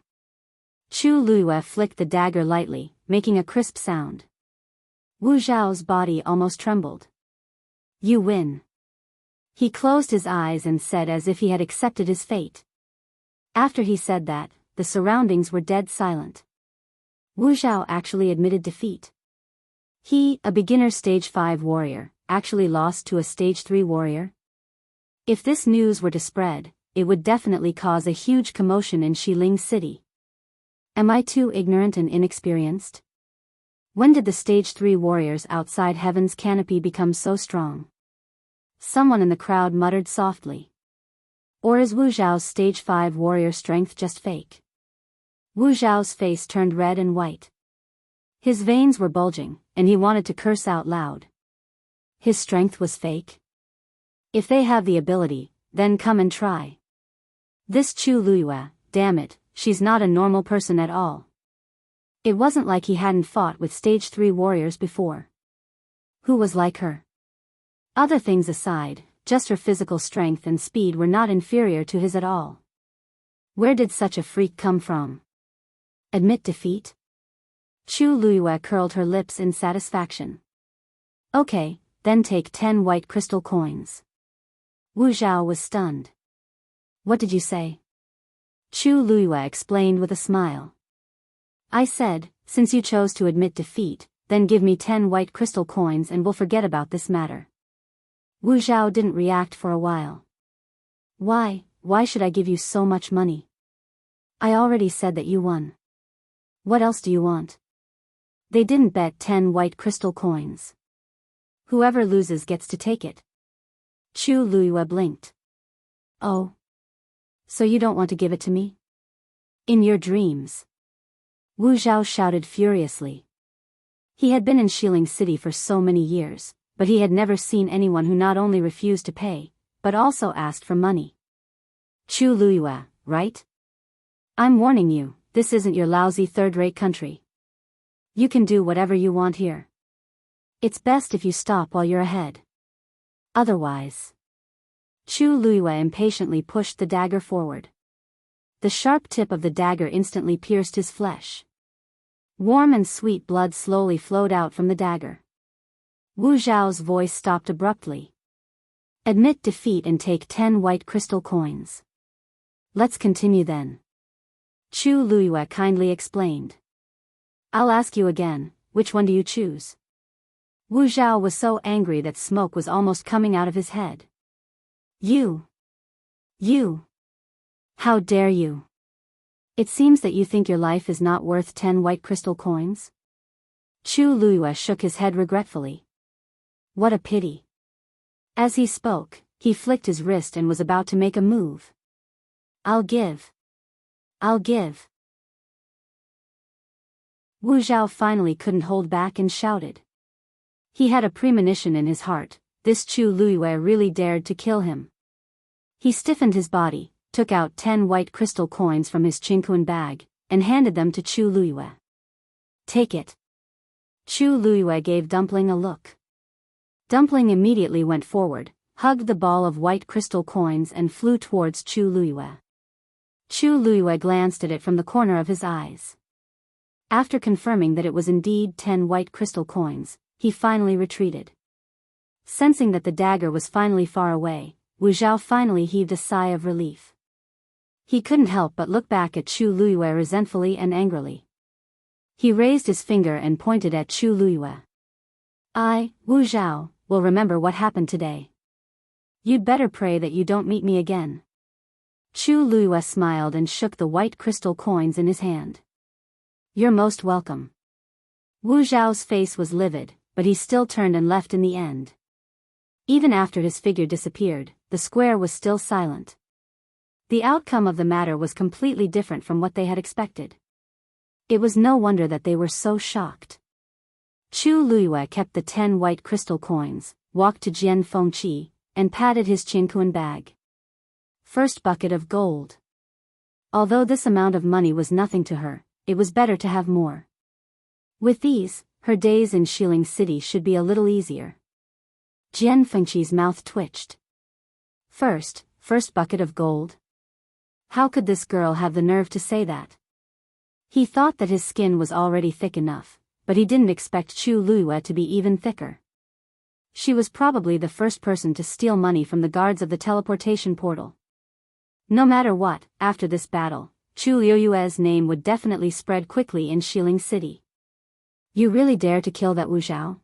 Luiyue flicked the dagger lightly, making a crisp sound. Wu Zhao's body almost trembled. You win. He closed his eyes and said as if he had accepted his fate. After he said that, the surroundings were dead silent. Wu Zhao actually admitted defeat. He, a beginner stage 5 warrior, actually lost to a stage 3 warrior? If this news were to spread, it would definitely cause a huge commotion in Xiling City. Am I too ignorant and inexperienced? When did the stage 3 warriors outside Heaven's canopy become so strong? Someone in the crowd muttered softly. Or is Wu Zhao's stage 5 warrior strength just fake? Wu Zhao's face turned red and white. His veins were bulging, and he wanted to curse out loud. His strength was fake? If they have the ability, then come and try. This Chu Luiyue, damn it, she's not a normal person at all. It wasn't like he hadn't fought with stage 3 warriors before. Who was like her? Other things aside, just her physical strength and speed were not inferior to his at all. Where did such a freak come from? Admit defeat? Chu Luiyue curled her lips in satisfaction. Okay, then take 10 white crystal coins. Wu Zhao was stunned. What did you say? Chu Luiyue explained with a smile. I said, since you chose to admit defeat, then give me 10 white crystal coins and we'll forget about this matter. Wu Zhao didn't react for a while. Why should I give you so much money? I already said that you won. What else do you want? They didn't bet 10 white crystal coins. Whoever loses gets to take it. Chu Luiyue blinked. Oh. So you don't want to give it to me? In your dreams. Wu Zhao shouted furiously. He had been in Xiling City for so many years, but he had never seen anyone who not only refused to pay, but also asked for money. Chu Luiyue, right? I'm warning you, this isn't your lousy third-rate country. You can do whatever you want here. It's best if you stop while you're ahead. Otherwise. Chu Luiyue impatiently pushed the dagger forward. The sharp tip of the dagger instantly pierced his flesh. Warm and sweet blood slowly flowed out from the dagger. Wu Zhao's voice stopped abruptly. Admit defeat and take 10 white crystal coins. Let's continue then. Chu Luiyue kindly explained. I'll ask you again, which one do you choose? Wu Zhao was so angry that smoke was almost coming out of his head. You! How dare you! It seems that you think your life is not worth 10 white crystal coins? Chu Luiyue shook his head regretfully. What a pity. As he spoke, he flicked his wrist and was about to make a move. I'll give. Wu Zhao finally couldn't hold back and shouted. He had a premonition in his heart, this Chu Luiyue really dared to kill him. He stiffened his body, took out 10 white crystal coins from his chinkuan bag, and handed them to Chu Luiyue. Take it. Chu Luiyue gave Dumpling a look. Dumpling immediately went forward, hugged the ball of white crystal coins and flew towards Chu Luiyue. Chu Luiyue glanced at it from the corner of his eyes. After confirming that it was indeed 10 white crystal coins, he finally retreated. Sensing that the dagger was finally far away, Wu Zhao finally heaved a sigh of relief. He couldn't help but look back at Chu Luiyue resentfully and angrily. He raised his finger and pointed at Chu Luiyue. I, Wu Zhao, will remember what happened today. You'd better pray that you don't meet me again. Chu Luiyue smiled and shook the white crystal coins in his hand. You're most welcome. Wu Zhao's face was livid, but he still turned and left in the end. Even after his figure disappeared, the square was still silent. The outcome of the matter was completely different from what they had expected. It was no wonder that they were so shocked. Chu Luiyue kept the 10 white crystal coins, walked to Jian Fengqi, and patted his chinkuan bag. First bucket of gold. Although this amount of money was nothing to her, it was better to have more. With these, her days in Xiling City should be a little easier. Jian Fengqi's mouth twitched. First bucket of gold? How could this girl have the nerve to say that? He thought that his skin was already thick enough, but he didn't expect Chu Luiyue to be even thicker. She was probably the first person to steal money from the guards of the teleportation portal. No matter what, after this battle, Chu Luiyue's name would definitely spread quickly in Xiling City. You really dare to kill that Wu Zhao?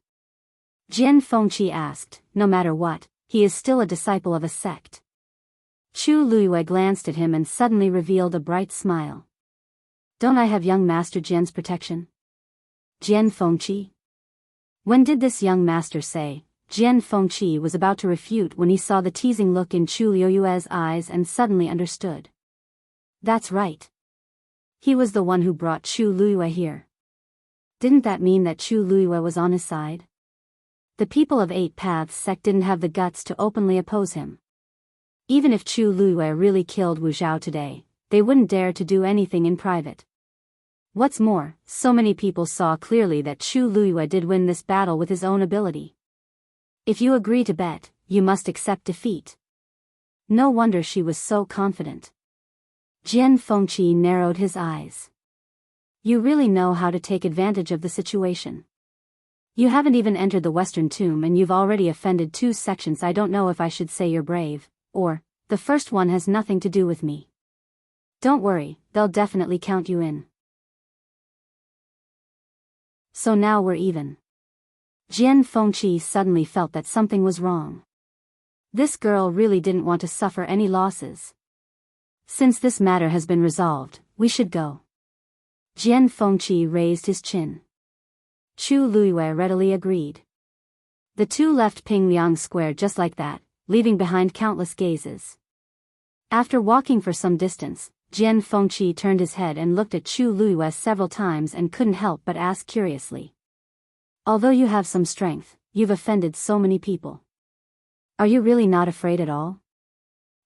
Jian Fengqi asked. No matter what, he is still a disciple of a sect. Chu Luiyue glanced at him and suddenly revealed a bright smile. Don't I have young Master Jian's protection? Jian Fengqi? When did this young master say? Jian Fengqi was about to refute when he saw the teasing look in Chu Luiyue's eyes and suddenly understood. That's right. He was the one who brought Chu Luiyue here. Didn't that mean that Chu Luiyue was on his side? The people of 8 Paths sect didn't have the guts to openly oppose him. Even if Chu Luiyue really killed Wu Zhao today, they wouldn't dare to do anything in private. What's more, so many people saw clearly that Chu Luiyue did win this battle with his own ability. If you agree to bet, you must accept defeat. No wonder she was so confident. Jian Fengqi narrowed his eyes. You really know how to take advantage of the situation. You haven't even entered the Western Tomb and you've already offended 2 sections. I don't know if I should say you're brave, or, the first one has nothing to do with me. Don't worry, they'll definitely count you in. So now we're even. Jian Fengqi suddenly felt that something was wrong. This girl really didn't want to suffer any losses. Since this matter has been resolved, we should go. Jian Fengqi raised his chin. Chu Luiyue readily agreed. The two left Pingliang Square just like that, leaving behind countless gazes. After walking for some distance, Jian Fengqi turned his head and looked at Chu Luiyue several times and couldn't help but ask curiously. Although you have some strength, you've offended so many people. Are you really not afraid at all?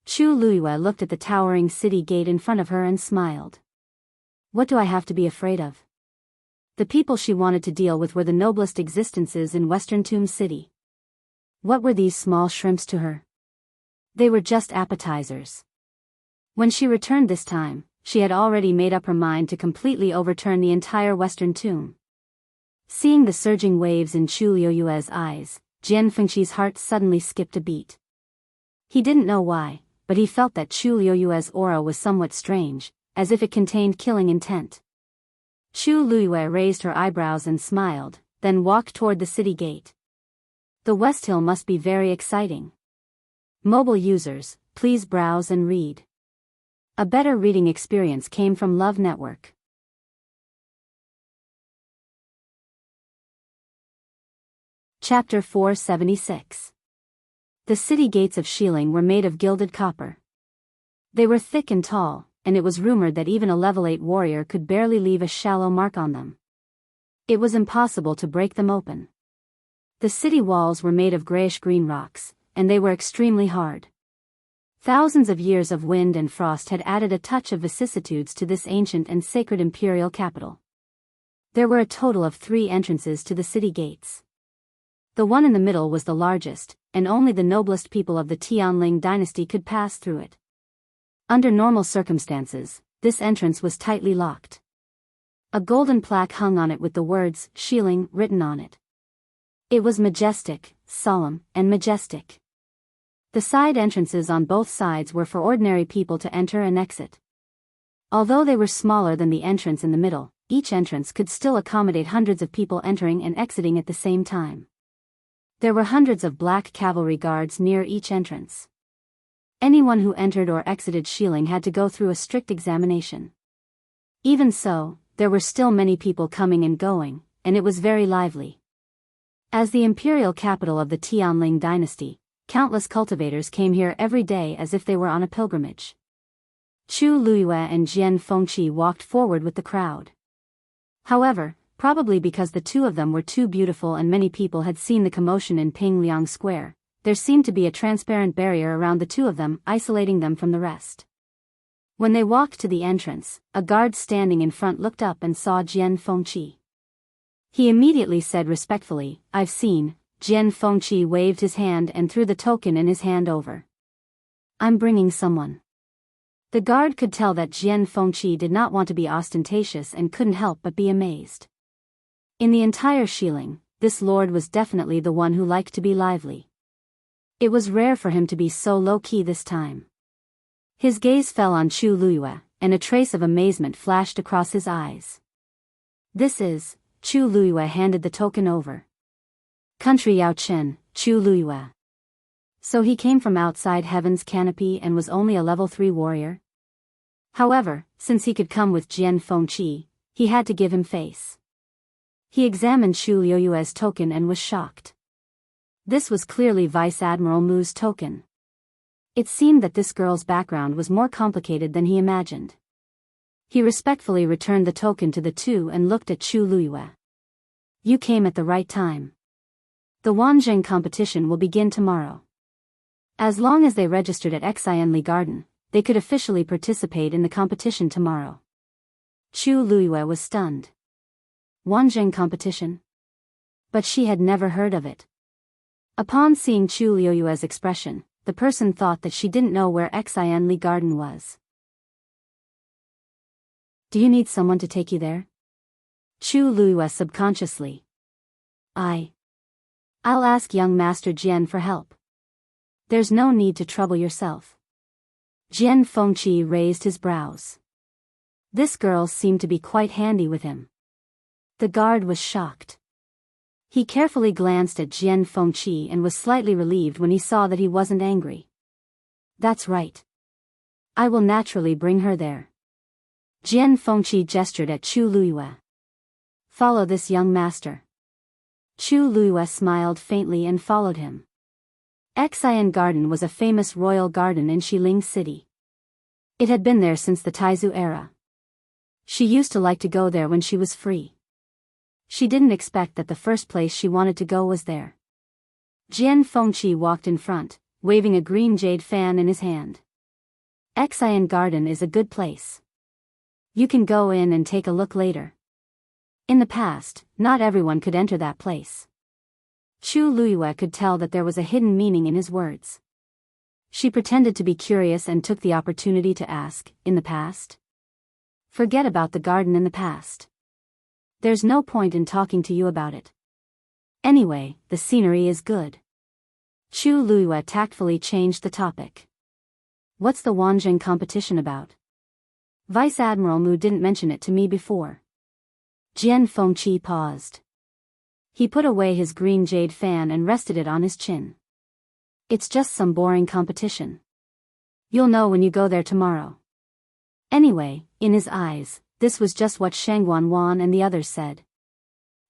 Chu Luiyue looked at the towering city gate in front of her and smiled. What do I have to be afraid of? The people she wanted to deal with were the noblest existences in Western Tomb City. What were these small shrimps to her? They were just appetizers. When she returned this time, she had already made up her mind to completely overturn the entire Western Tomb. Seeing the surging waves in Chu Luiyue's eyes, Jian Fengqi's heart suddenly skipped a beat. He didn't know why, but he felt that Chu Luiyue's aura was somewhat strange, as if it contained killing intent. Chu Luiyue raised her eyebrows and smiled, then walked toward the city gate. The West Hill must be very exciting. Mobile users, please browse and read. A better reading experience came from Love Network. Chapter 476. The city gates of Xiling were made of gilded copper. They were thick and tall, and it was rumored that even a level 8 warrior could barely leave a shallow mark on them. It was impossible to break them open. The city walls were made of grayish-green rocks, and they were extremely hard. Thousands of years of wind and frost had added a touch of vicissitudes to this ancient and sacred imperial capital. There were a total of 3 entrances to the city gates. The one in the middle was the largest, and only the noblest people of the Tianling dynasty could pass through it. Under normal circumstances, this entrance was tightly locked. A golden plaque hung on it with the words, Shilling, written on it. It was majestic, solemn, and majestic. The side entrances on both sides were for ordinary people to enter and exit. Although they were smaller than the entrance in the middle, each entrance could still accommodate hundreds of people entering and exiting at the same time. There were hundreds of black cavalry guards near each entrance. Anyone who entered or exited Shilling had to go through a strict examination. Even so, there were still many people coming and going, and it was very lively. As the imperial capital of the Tianling dynasty, countless cultivators came here every day as if they were on a pilgrimage. Chu Luiyue and Jian Fengqi walked forward with the crowd. However, probably because the two of them were too beautiful and many people had seen the commotion in Pingliang Square, there seemed to be a transparent barrier around the two of them, isolating them from the rest. When they walked to the entrance, a guard standing in front looked up and saw Jian Fengqi. He immediately said respectfully, "I've seen." Jian Fengqi waved his hand and threw the token in his hand over. "I'm bringing someone." The guard could tell that Jian Fengqi did not want to be ostentatious and couldn't help but be amazed. In the entire Shilling, this lord was definitely the one who liked to be lively. It was rare for him to be so low-key this time. His gaze fell on Chu Luiyue, and a trace of amazement flashed across his eyes. "This is..." Chu Luiyue handed the token over. "Country Yao Chen, Chu Luiyue." So he came from outside Heaven's canopy and was only a level 3 warrior? However, since he could come with Jian Fengqi, he had to give him face. He examined Chu Luiyue's token and was shocked. This was clearly Vice Admiral Mu's token. It seemed that this girl's background was more complicated than he imagined. He respectfully returned the token to the two and looked at Chu Luiyue. "You came at the right time. The Wanzheng competition will begin tomorrow." As long as they registered at Xianli Garden, they could officially participate in the competition tomorrow. Chu Luiyue was stunned. Wanzheng competition? But she had never heard of it. Upon seeing Chu Luiyue's expression, the person thought that she didn't know where Xianli Garden was. "Do you need someone to take you there?" Chu Luiyue subconsciously. I'll ask young Master Jian for help. There's no need to trouble yourself." Jian Fengqi raised his brows. This girl seemed to be quite handy with him. The guard was shocked. He carefully glanced at Jian Fengqi and was slightly relieved when he saw that he wasn't angry. "That's right. I will naturally bring her there." Jian Fengqi gestured at Chu Luiyue. "Follow this young master." Chu Luiyue smiled faintly and followed him. Xian Garden was a famous royal garden in Shilin City. It had been there since the Taizu era. She used to like to go there when she was free. She didn't expect that the first place she wanted to go was there. Jian Fengqi walked in front, waving a green jade fan in his hand. "Xian Garden is a good place. You can go in and take a look later." In the past, not everyone could enter that place. Chu Luiyue could tell that there was a hidden meaning in his words. She pretended to be curious and took the opportunity to ask, "In the past?" "Forget about the garden in the past. There's no point in talking to you about it. Anyway, the scenery is good." Chu Luiyue tactfully changed the topic. "What's the Wanzheng competition about? Vice Admiral Mu didn't mention it to me before." Jian Fengqi paused. He put away his green jade fan and rested it on his chin. "It's just some boring competition. You'll know when you go there tomorrow." Anyway, in his eyes, this was just what Shang Wanwan and the others said.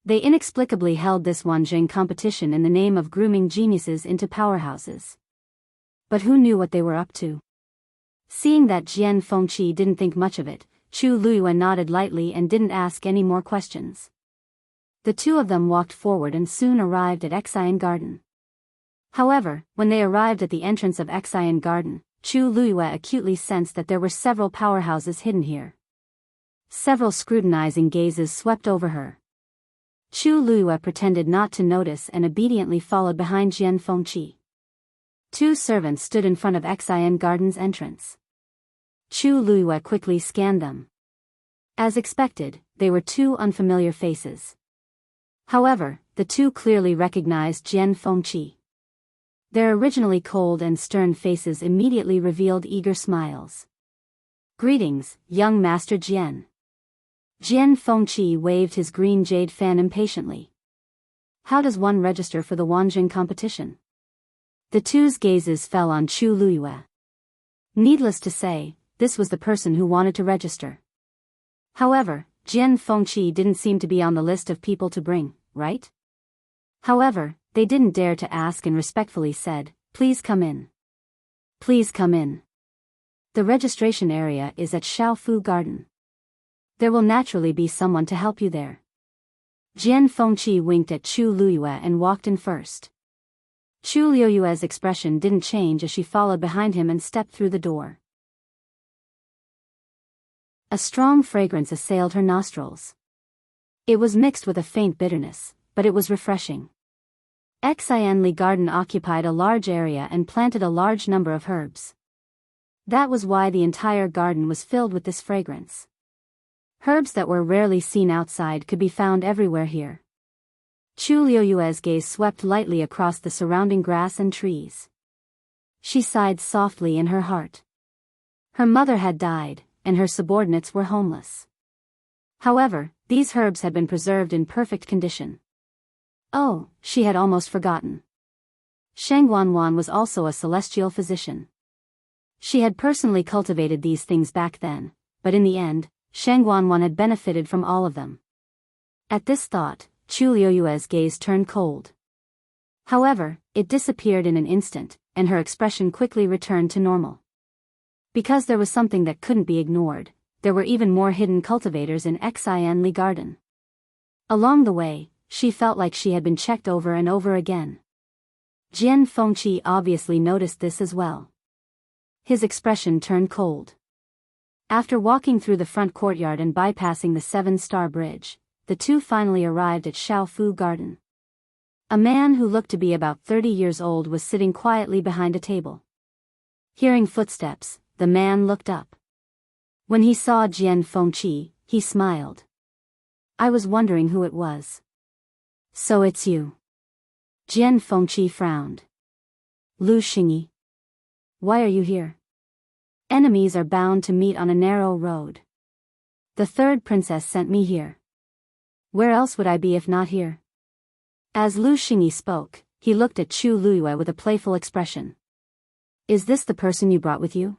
They inexplicably held this Wanzheng competition in the name of grooming geniuses into powerhouses. But who knew what they were up to? Seeing that Jian Fengqi didn't think much of it, Chu Luiyue nodded lightly and didn't ask any more questions. The two of them walked forward and soon arrived at Enchanting Garden. However, when they arrived at the entrance of Enchanting Garden, Chu Luiyue acutely sensed that there were several powerhouses hidden here. Several scrutinizing gazes swept over her. Chu Luiyue pretended not to notice and obediently followed behind Jian Fengqi. Two servants stood in front of Enchanting Garden's entrance. Chu Luiyue quickly scanned them. As expected, they were two unfamiliar faces. However, the two clearly recognized Jian Fengqi. Their originally cold and stern faces immediately revealed eager smiles. "Greetings, young Master Jian." Jian Fengqi waved his green jade fan impatiently. "How does one register for the Wanjing competition?" The two's gazes fell on Chu Luiyue. Needless to say, this was the person who wanted to register. However, Jian Fengqi didn't seem to be on the list of people to bring, right? However, they didn't dare to ask and respectfully said, "Please come in. Please come in. The registration area is at Shaofu Garden. There will naturally be someone to help you there." Jian Fengqi winked at Chu Luiyue and walked in first. Chu Luiyue's expression didn't change as she followed behind him and stepped through the door. A strong fragrance assailed her nostrils. It was mixed with a faint bitterness, but it was refreshing. Enchanting Garden occupied a large area and planted a large number of herbs. That was why the entire garden was filled with this fragrance. Herbs that were rarely seen outside could be found everywhere here. Chu Luiyue's gaze swept lightly across the surrounding grass and trees. She sighed softly in her heart. Her mother had died, and her subordinates were homeless. However, these herbs had been preserved in perfect condition. Oh, she had almost forgotten. Shang Wanwan was also a celestial physician. She had personally cultivated these things back then, but in the end, Shang Wanwan had benefited from all of them. At this thought, Chu Luiyue's gaze turned cold. However, it disappeared in an instant, and her expression quickly returned to normal. Because there was something that couldn't be ignored, there were even more hidden cultivators in Enchanting Garden. Along the way, she felt like she had been checked over and over again. Jian Fengqi obviously noticed this as well. His expression turned cold. After walking through the front courtyard and bypassing the 7-star bridge, the two finally arrived at Shaofu Garden. A man who looked to be about 30 years old was sitting quietly behind a table. Hearing footsteps, the man looked up. When he saw Jian Fengqi, he smiled. "I was wondering who it was." "So it's you." Jian Fengqi frowned. "Lu Xingyi. Why are you here?" "Enemies are bound to meet on a narrow road. The third princess sent me here. Where else would I be if not here?" As Lu Xingyi spoke, he looked at Chu Luiyue with a playful expression. "Is this the person you brought with you?"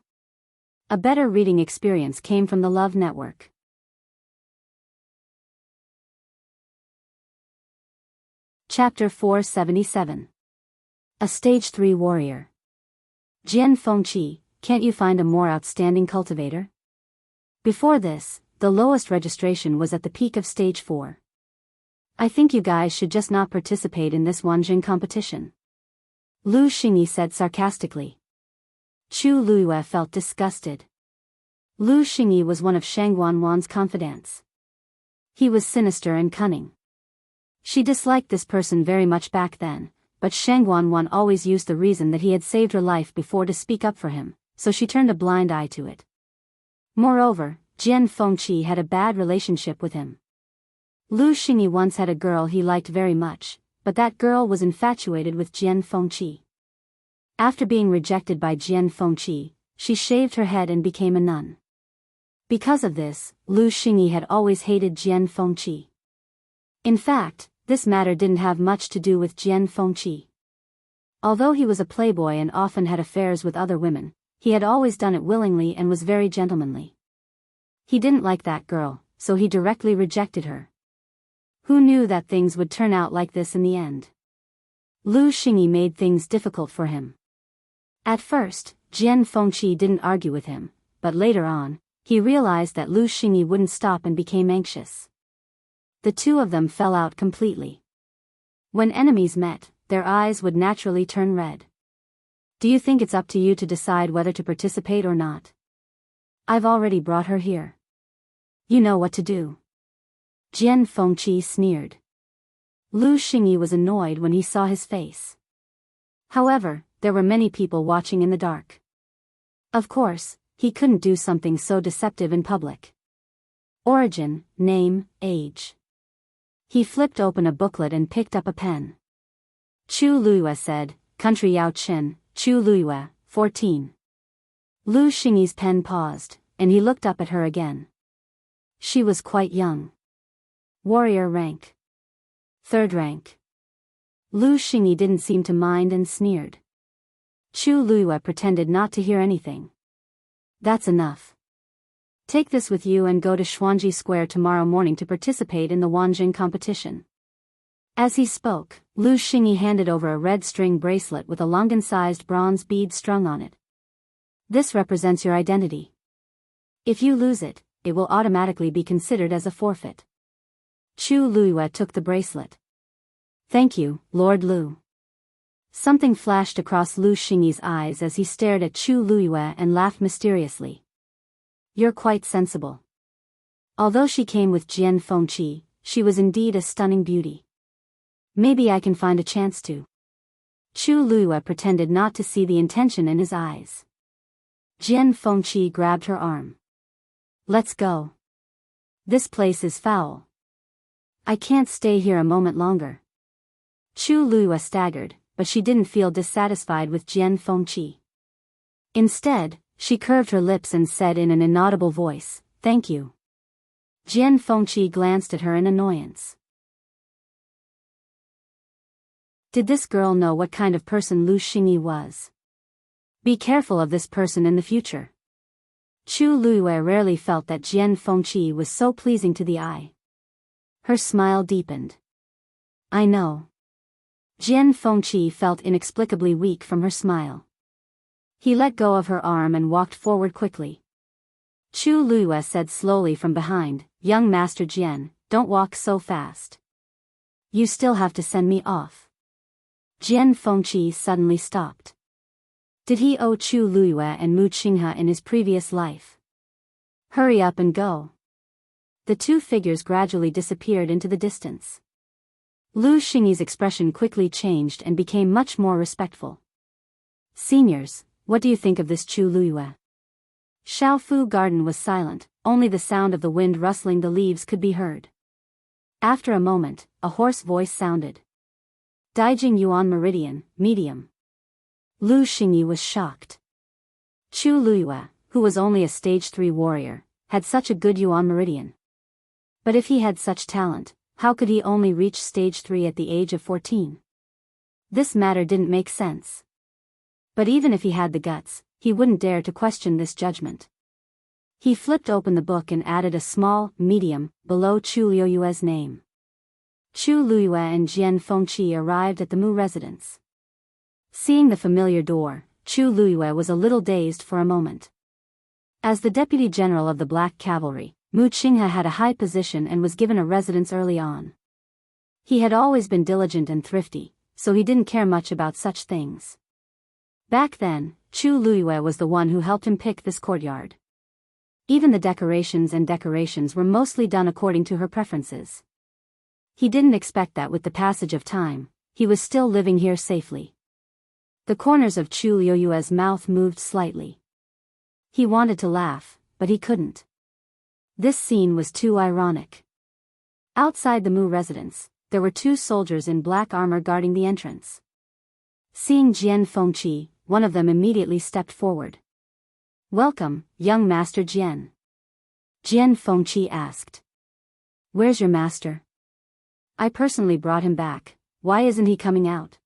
A better reading experience came from the Love Network. Chapter 477. A Stage 3 Warrior. Jian Fengqi, can't you find a more outstanding cultivator? Before this, the lowest registration was at the peak of Stage 4. I think you guys should just not participate in this Wanjing competition. Lu Xingyi said sarcastically. Chu Luiyue felt disgusted. Lu Xingyi was one of Shang Wanwan's confidants. He was sinister and cunning. She disliked this person very much back then, but Shang Wanwan always used the reason that he had saved her life before to speak up for him, so she turned a blind eye to it. Moreover, Jian Fengqi had a bad relationship with him. Lu Xingyi once had a girl he liked very much, but that girl was infatuated with Jian Fengqi. After being rejected by Jian Fengqi, she shaved her head and became a nun. Because of this, Lu Xingyi had always hated Jian Fengqi. In fact, this matter didn't have much to do with Jian Fengqi. Although he was a playboy and often had affairs with other women, he had always done it willingly and was very gentlemanly. He didn't like that girl, so he directly rejected her. Who knew that things would turn out like this in the end? Lu Xingyi made things difficult for him. At first, Jian Fengqi didn't argue with him, but later on, he realized that Lu Xingyi wouldn't stop and became anxious. The two of them fell out completely. When enemies met, their eyes would naturally turn red. Do you think it's up to you to decide whether to participate or not? I've already brought her here. You know what to do. Jian Fengqi sneered. Lu Xingyi was annoyed when he saw his face. However, there were many people watching in the dark. Of course, he couldn't do something so deceptive in public. Origin, name, age. He flipped open a booklet and picked up a pen. Chu Luiyue said, country Yao Chen, Chu Luiyue, 14. Lu Xingyi's pen paused, and he looked up at her again. She was quite young. Warrior rank. 3rd rank. Lu Xingyi didn't seem to mind and sneered. Chu Luiyue pretended not to hear anything. That's enough. Take this with you and go to Xuanji Square tomorrow morning to participate in the Wanjing competition. As he spoke, Lu Xingyi handed over a red string bracelet with a longan-sized bronze bead strung on it. This represents your identity. If you lose it, it will automatically be considered as a forfeit. Chu Luiyue took the bracelet. Thank you, Lord Lu. Something flashed across Lu Xingyi's eyes as he stared at Chu Luiyue and laughed mysteriously. You're quite sensible. Although she came with Jian Fengqi, she was indeed a stunning beauty. Maybe I can find a chance to. Chu Luiyue pretended not to see the intention in his eyes. Jian Fengqi grabbed her arm. Let's go. This place is foul. I can't stay here a moment longer. Chu Luiyue staggered, but she didn't feel dissatisfied with Jian Fengqi. Instead, she curved her lips and said in an inaudible voice, "Thank you." Jian Fengqi glanced at her in annoyance. Did this girl know what kind of person Lu Xingyi was? Be careful of this person in the future. Chu Luiyue rarely felt that Jian Fengqi was so pleasing to the eye. Her smile deepened. I know. Jian Fengqi felt inexplicably weak from her smile. He let go of her arm and walked forward quickly. Chu Luiyue said slowly from behind, "Young Master Jian, don't walk so fast. You still have to send me off." Jian Fengqi suddenly stopped. Did he owe Chu Luiyue and Mu Qinghe in his previous life? Hurry up and go. The two figures gradually disappeared into the distance. Lu Xingyi's expression quickly changed and became much more respectful. Seniors, what do you think of this Chu Luiyue? Shaofu Garden was silent, only the sound of the wind rustling the leaves could be heard. After a moment, a hoarse voice sounded. Daijing Yuan Meridian, medium. Lu Xingyi was shocked. Chu Luiyue, who was only a stage 3 warrior, had such a good Yuan Meridian. But if he had such talent, how could he only reach stage 3 at the age of 14? This matter didn't make sense. But even if he had the guts, he wouldn't dare to question this judgment. He flipped open the book and added a small, medium, below Chu Luiyue's name. Chu Luiyue and Jian Fengqi arrived at the Mu residence. Seeing the familiar door, Chu Luiyue was a little dazed for a moment. As the Deputy General of the Black Cavalry, Mu Qinghe had a high position and was given a residence early on. He had always been diligent and thrifty, so he didn't care much about such things. Back then, Chu Luiyue was the one who helped him pick this courtyard. Even the decorations were mostly done according to her preferences. He didn't expect that with the passage of time, he was still living here safely. The corners of Chu Luiyue's mouth moved slightly. He wanted to laugh, but he couldn't. This scene was too ironic. Outside the Mu residence, there were two soldiers in black armor guarding the entrance. Seeing Jian Fengqi, one of them immediately stepped forward. Welcome, young Master Jian. Jian Fengqi asked. Where's your master? I personally brought him back, why isn't he coming out?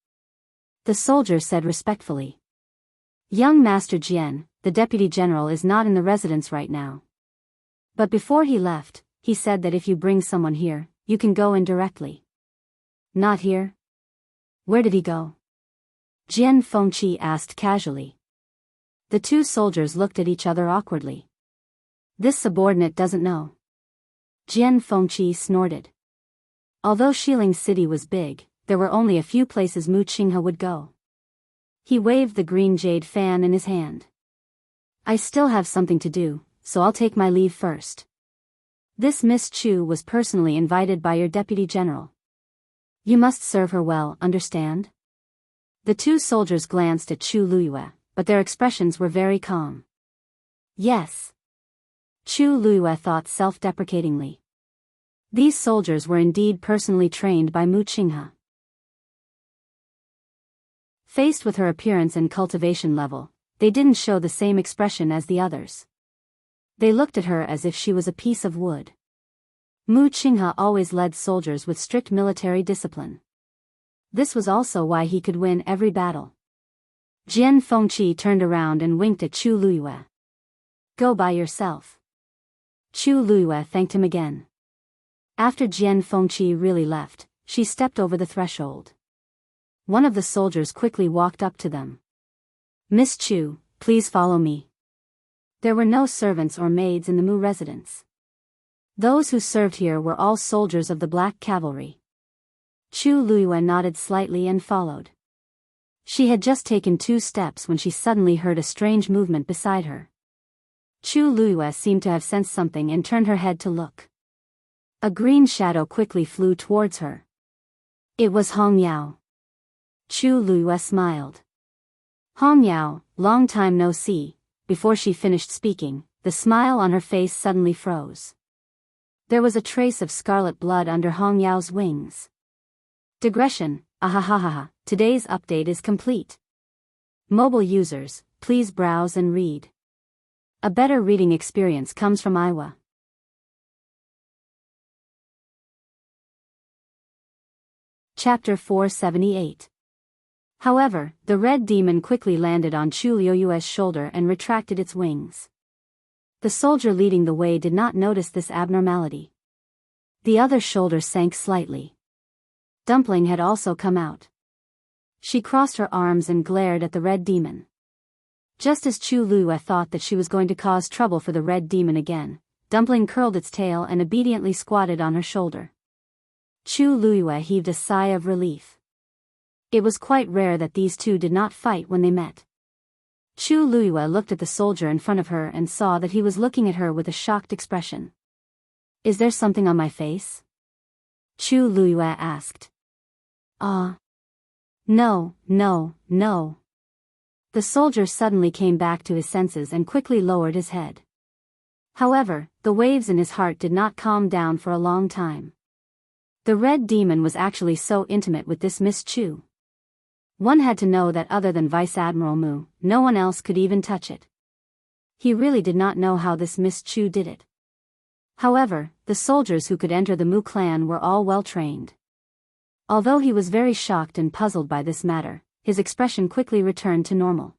The soldier said respectfully. Young Master Jian, the Deputy General is not in the residence right now. But before he left, he said that if you bring someone here, you can go in directly. Not here? Where did he go? Jian Fengqi asked casually. The two soldiers looked at each other awkwardly. This subordinate doesn't know. Jian Fengqi snorted. Although Shiling's city was big, there were only a few places Mu Qinghe would go. He waved the green jade fan in his hand. I still have something to do, so I'll take my leave first. This Miss Chu was personally invited by your deputy general. You must serve her well, understand? The two soldiers glanced at Chu Luyue, but their expressions were very calm. Yes. Chu Luyue thought self-deprecatingly. These soldiers were indeed personally trained by Mu Qinghe. Faced with her appearance and cultivation level, they didn't show the same expression as the others. They looked at her as if she was a piece of wood. Mu Qinghe always led soldiers with strict military discipline. This was also why he could win every battle. Jian Fengqi turned around and winked at Chu Luyue. Go by yourself. Chu Luyue thanked him again. After Jian Fengqi really left, she stepped over the threshold. One of the soldiers quickly walked up to them. Miss Chu, please follow me. There were no servants or maids in the Mu residence. Those who served here were all soldiers of the Black Cavalry. Chu Luyue nodded slightly and followed. She had just taken 2 steps when she suddenly heard a strange movement beside her. Chu Luyue seemed to have sensed something and turned her head to look. A green shadow quickly flew towards her. It was Hong Yao. Chu Luyue smiled. Hong Yao, long time no see. Before she finished speaking, the smile on her face suddenly froze. There was a trace of scarlet blood under Hong Yao's wings. Digression, ahahaha, today's update is complete. Mobile users, please browse and read. A better reading experience comes from Iowa. Chapter 478. However, the red demon quickly landed on Chu Luyue's shoulder and retracted its wings. The soldier leading the way did not notice this abnormality. The other shoulder sank slightly. Dumpling had also come out. She crossed her arms and glared at the red demon. Just as Chu Luyue thought that she was going to cause trouble for the red demon again, Dumpling curled its tail and obediently squatted on her shoulder. Chu Luyue heaved a sigh of relief. It was quite rare that these two did not fight when they met. Chu Luyue looked at the soldier in front of her and saw that he was looking at her with a shocked expression. Is there something on my face? Chu Luyue asked. No. The soldier suddenly came back to his senses and quickly lowered his head. However, the waves in his heart did not calm down for a long time. The red demon was actually so intimate with this Miss Chu. One had to know that other than Vice Admiral Mu, no one else could even touch it. He really did not know how this Miss Chu did it. However, the soldiers who could enter the Mu clan were all well trained. Although he was very shocked and puzzled by this matter, his expression quickly returned to normal.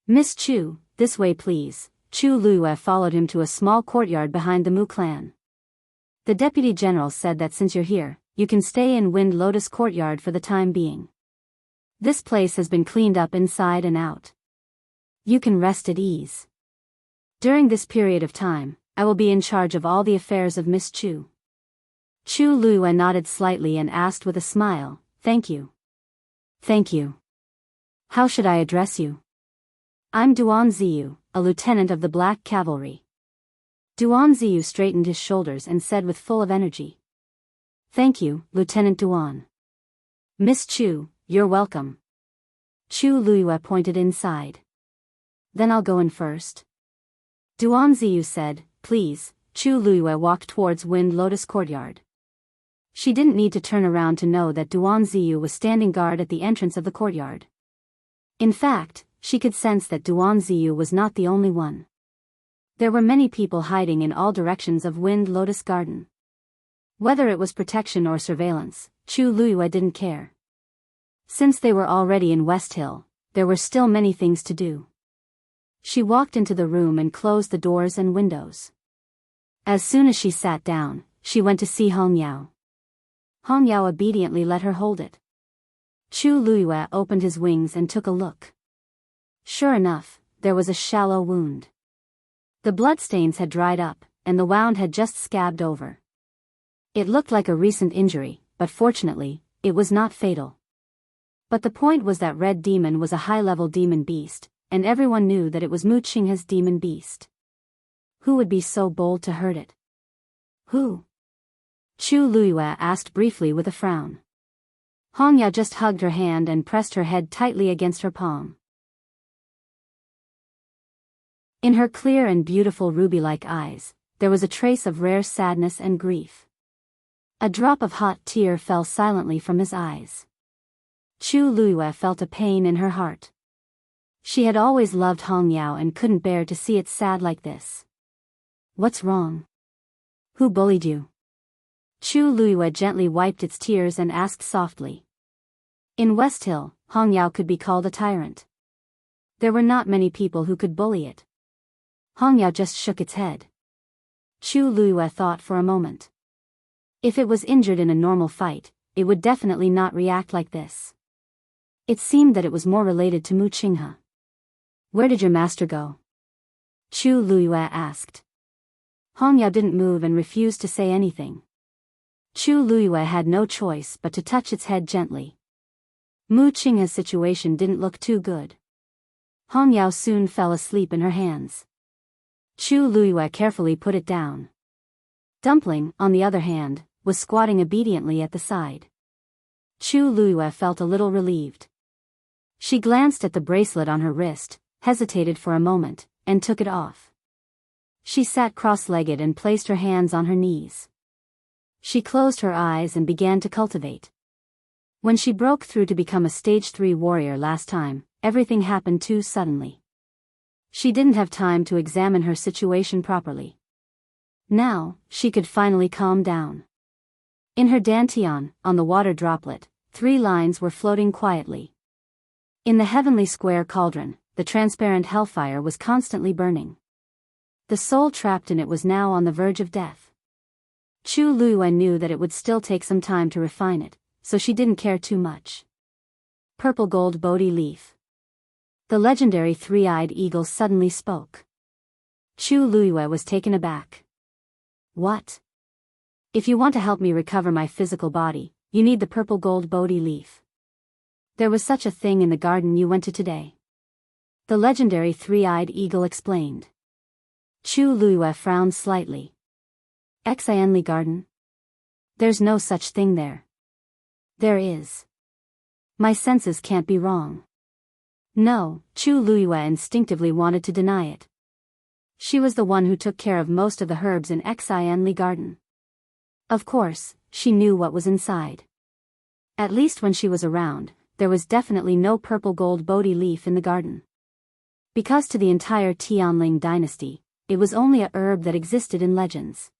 Miss Chu, this way please. Chu Luyue followed him to a small courtyard behind the Mu clan. The deputy general said that since you're here, you can stay in Wind Lotus Courtyard for the time being. This place has been cleaned up inside and out. You can rest at ease. During this period of time, I will be in charge of all the affairs of Miss Chu. Chu Luyue nodded slightly and asked with a smile, Thank you. Thank you. How should I address you? I'm Duan Ziyu, a lieutenant of the Black Cavalry. Duan Ziyu straightened his shoulders and said with full of energy. Thank you, Lieutenant Duan. Miss Chu, you're welcome. Chu Luyue pointed inside. Then I'll go in first. Duan Ziyu said, Please. Chu Luyue walked towards Wind Lotus Courtyard. She didn't need to turn around to know that Duan Ziyu was standing guard at the entrance of the courtyard. In fact, she could sense that Duan Ziyu was not the only one. There were many people hiding in all directions of Wind Lotus Garden. Whether it was protection or surveillance, Chu Luyue didn't care. Since they were already in West Hill, there were still many things to do. She walked into the room and closed the doors and windows. As soon as she sat down, she went to see Hong Yao. Hong Yao obediently let her hold it. Chu Luyue opened his wings and took a look. Sure enough, there was a shallow wound. The bloodstains had dried up, and the wound had just scabbed over. It looked like a recent injury, but fortunately, it was not fatal. But the point was that Red Demon was a high-level demon beast, and everyone knew that it was Mu Qinghe's demon beast. Who would be so bold to hurt it? Who? Chu Luiyue asked briefly with a frown. Hong Yao just hugged her hand and pressed her head tightly against her palm. In her clear and beautiful ruby-like eyes, there was a trace of rare sadness and grief. A drop of hot tear fell silently from his eyes. Chu Luiyue felt a pain in her heart. She had always loved Hong Yao and couldn't bear to see it sad like this. What's wrong? Who bullied you? Chu Luiyue gently wiped its tears and asked softly. In West Hill, Hong Yao could be called a tyrant. There were not many people who could bully it. Hong Yao just shook its head. Chu Luiyue thought for a moment. If it was injured in a normal fight, it would definitely not react like this. It seemed that it was more related to Mu Qinghe. Where did your master go? Chu Luiyue asked. Hong Yao didn't move and refused to say anything. Chu Luiyue had no choice but to touch its head gently. Mu Qinghe's situation didn't look too good. Hong Yao soon fell asleep in her hands. Chu Luiyue carefully put it down. Dumpling, on the other hand, was squatting obediently at the side. Chu Luiyue felt a little relieved. She glanced at the bracelet on her wrist, hesitated for a moment, and took it off. She sat cross-legged and placed her hands on her knees. She closed her eyes and began to cultivate. When she broke through to become a stage 3 warrior last time, everything happened too suddenly. She didn't have time to examine her situation properly. Now, she could finally calm down. In her dantian, on the water droplet, 3 lines were floating quietly. In the heavenly square cauldron, the transparent hellfire was constantly burning. The soul trapped in it was now on the verge of death. Chu Luiyue knew that it would still take some time to refine it, so she didn't care too much. Purple gold Bodhi leaf. The legendary 3-eyed eagle suddenly spoke. Chu Luiyue was taken aback. What? If you want to help me recover my physical body, you need the purple gold Bodhi leaf. There was such a thing in the garden you went to today. The legendary 3-eyed eagle explained. Chu Luiyue frowned slightly. Xianli garden? There's no such thing there. There is. My senses can't be wrong. No, Chu Luiyue instinctively wanted to deny it. She was the one who took care of most of the herbs in Xianli garden. Of course, she knew what was inside. At least when she was around, there was definitely no purple gold Bodhi leaf in the garden. Because to the entire Tianling dynasty, it was only a herb that existed in legends.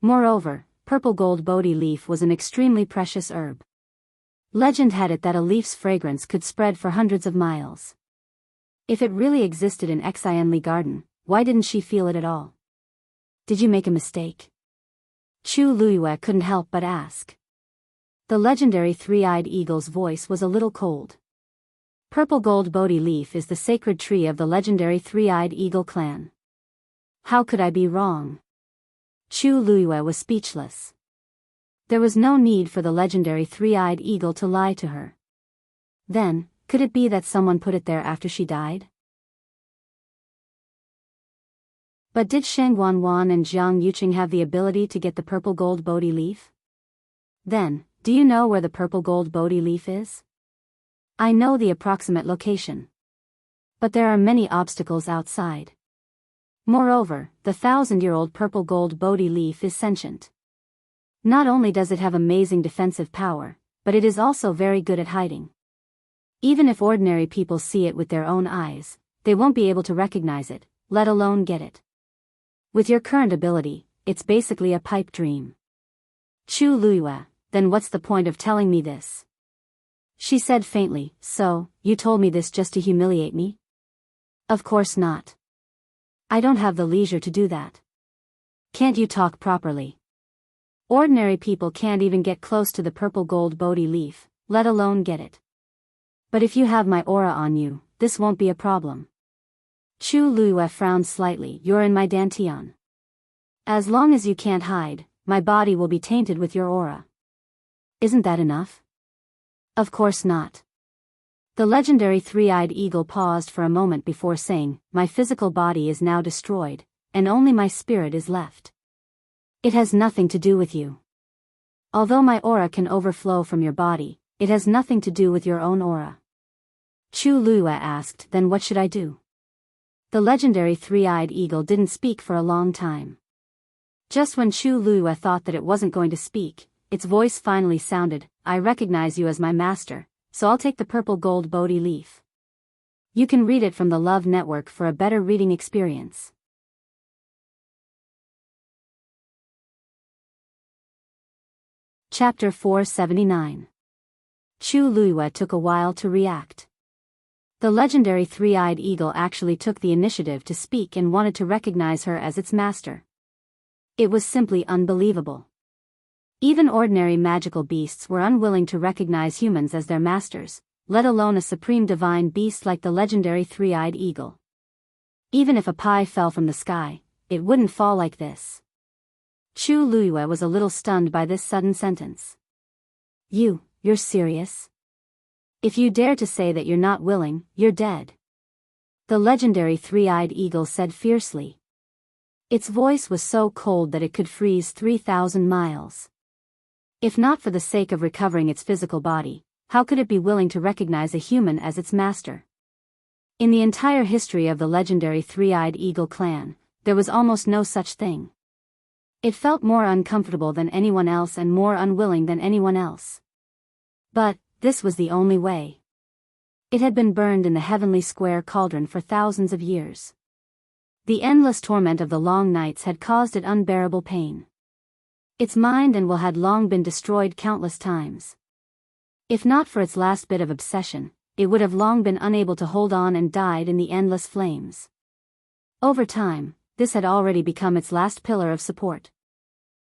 Moreover, purple gold Bodhi leaf was an extremely precious herb. Legend had it that a leaf's fragrance could spread for hundreds of miles. If it really existed in Xianli garden, why didn't she feel it at all? Did you make a mistake? Chu Luiyue couldn't help but ask. The legendary 3-eyed eagle's voice was a little cold. Purple gold Bodhi leaf is the sacred tree of the legendary 3-eyed eagle clan. How could I be wrong? Chu Luiyue was speechless. There was no need for the legendary 3-eyed eagle to lie to her. Then, could it be that someone put it there after she died? But did Shang Wanwan and Jiang Yuqing have the ability to get the purple gold Bodhi leaf? Then, do you know where the purple gold Bodhi leaf is? I know the approximate location. But there are many obstacles outside. Moreover, the 1,000-year-old purple gold Bodhi leaf is sentient. Not only does it have amazing defensive power, but it is also very good at hiding. Even if ordinary people see it with their own eyes, they won't be able to recognize it, let alone get it. With your current ability, it's basically a pipe dream. Chu Luiyue, then what's the point of telling me this? She said faintly, so, you told me this just to humiliate me? Of course not. I don't have the leisure to do that. Can't you talk properly? Ordinary people can't even get close to the purple gold Bodhi leaf, let alone get it. But if you have my aura on you, this won't be a problem. Chu Luiyue frowned slightly. You're in my dantian. As long as you can't hide, my body will be tainted with your aura. Isn't that enough? Of course not. The legendary three-eyed eagle paused for a moment before saying, my physical body is now destroyed, and only my spirit is left. It has nothing to do with you. Although my aura can overflow from your body, it has nothing to do with your own aura. Chu Luyue asked, then what should I do? The legendary three-eyed eagle didn't speak for a long time. Just when Chu Luyue thought that it wasn't going to speak, its voice finally sounded, I recognize you as my master, so I'll take the purple gold Bodhi leaf. You can read it from the Love Network for a better reading experience. Chapter 479. Chu Luyue took a while to react. The legendary three-eyed eagle actually took the initiative to speak and wanted to recognize her as its master. It was simply unbelievable. Even ordinary magical beasts were unwilling to recognize humans as their masters, let alone a supreme divine beast like the legendary three-eyed eagle. Even if a pie fell from the sky, it wouldn't fall like this. Chu Luyue was a little stunned by this sudden sentence. You're serious? If you dare to say that you're not willing, you're dead. The legendary three-eyed eagle said fiercely. Its voice was so cold that it could freeze 3,000 miles. If not for the sake of recovering its physical body, how could it be willing to recognize a human as its master? In the entire history of the legendary three-eyed eagle clan, there was almost no such thing. It felt more uncomfortable than anyone else and more unwilling than anyone else. But this was the only way. It had been burned in the heavenly square cauldron for thousands of years. The endless torment of the long nights had caused it unbearable pain. Its mind and will had long been destroyed countless times. If not for its last bit of obsession, it would have long been unable to hold on and died in the endless flames. Over time, this had already become its last pillar of support.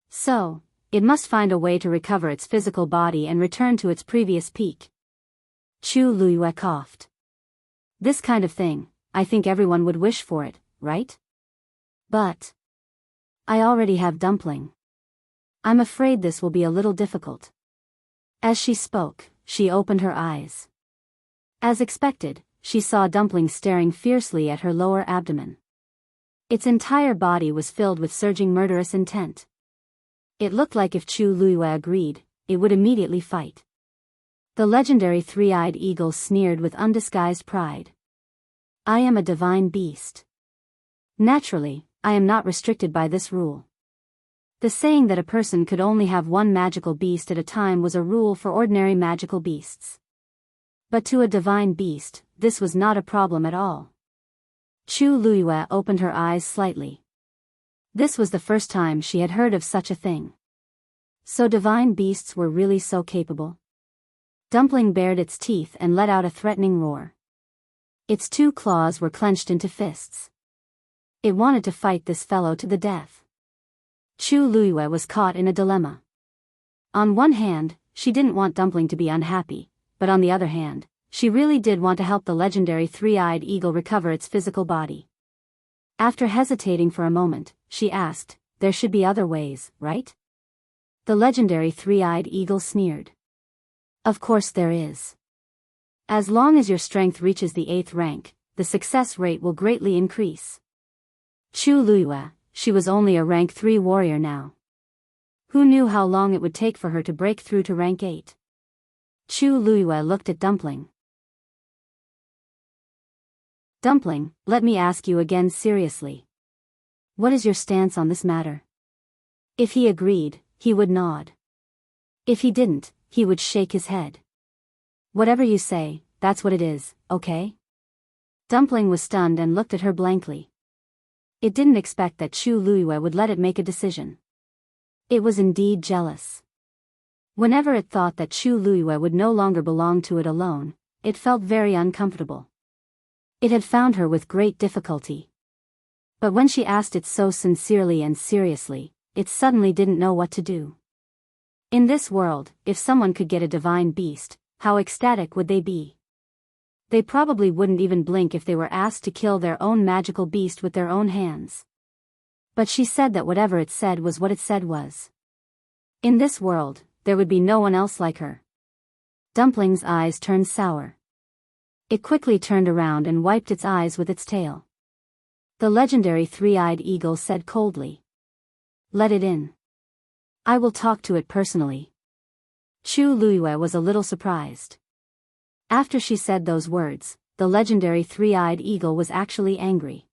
So, it must find a way to recover its physical body and return to its previous peak. Chu Luyue coughed. This kind of thing, I think everyone would wish for it, right? But I already have Dumpling. I'm afraid this will be a little difficult. As she spoke, she opened her eyes. As expected, she saw Dumpling staring fiercely at her lower abdomen. Its entire body was filled with surging murderous intent. It looked like if Chu Luyue agreed, it would immediately fight. The legendary three-eyed eagle sneered with undisguised pride. I am a divine beast. Naturally, I am not restricted by this rule. The saying that a person could only have one magical beast at a time was a rule for ordinary magical beasts. But to a divine beast, this was not a problem at all. Chu Luyue opened her eyes slightly. This was the first time she had heard of such a thing. So divine beasts were really so capable? Dumpling bared its teeth and let out a threatening roar. Its two claws were clenched into fists. It wanted to fight this fellow to the death. Chu Luyue was caught in a dilemma. On one hand, she didn't want Dumpling to be unhappy, but on the other hand, she really did want to help the legendary three-eyed eagle recover its physical body. After hesitating for a moment, she asked, there should be other ways, right? The legendary three-eyed eagle sneered. Of course there is. As long as your strength reaches the 8th rank, the success rate will greatly increase. Chu Luyue, she was only a rank 3 warrior now. Who knew how long it would take for her to break through to rank 8? Chu Luyue looked at Dumpling. Dumpling, let me ask you again seriously. What is your stance on this matter? If he agreed, he would nod. If he didn't, he would shake his head. Whatever you say, that's what it is, okay? Dumpling was stunned and looked at her blankly. It didn't expect that Chu Luyue would let it make a decision. It was indeed jealous. Whenever it thought that Chu Luyue would no longer belong to it alone, it felt very uncomfortable. It had found her with great difficulty. But when she asked it so sincerely and seriously, it suddenly didn't know what to do. In this world, if someone could get a divine beast, how ecstatic would they be? They probably wouldn't even blink if they were asked to kill their own magical beast with their own hands. But she said that whatever it said was what it said was. In this world, there would be no one else like her. Dumpling's eyes turned sour. It quickly turned around and wiped its eyes with its tail. The legendary three-eyed eagle said coldly, "Let it in. I will talk to it personally." Chu Luiyue was a little surprised. After she said those words, the legendary three-eyed eagle was actually angry.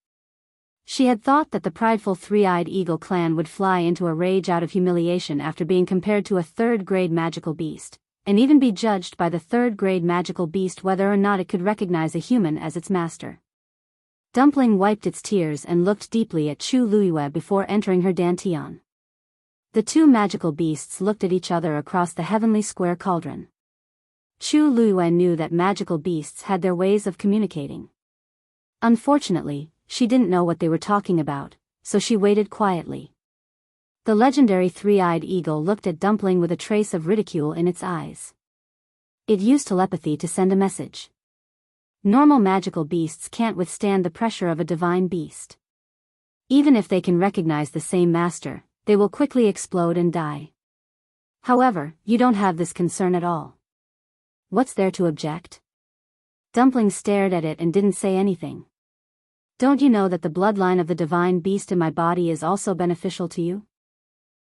She had thought that the prideful three-eyed eagle clan would fly into a rage out of humiliation after being compared to a third-grade magical beast, and even be judged by the third-grade magical beast whether or not it could recognize a human as its master. Dumpling wiped its tears and looked deeply at Chu Luiyue before entering her dantian. The two magical beasts looked at each other across the heavenly square cauldron. Chu Luiyue knew that magical beasts had their ways of communicating. Unfortunately, she didn't know what they were talking about, so she waited quietly. The legendary three-eyed eagle looked at Dumpling with a trace of ridicule in its eyes. It used telepathy to send a message. Normal magical beasts can't withstand the pressure of a divine beast. Even if they can recognize the same master, they will quickly explode and die. However, you don't have this concern at all. What's there to object? Dumpling stared at it and didn't say anything. Don't you know that the bloodline of the divine beast in my body is also beneficial to you?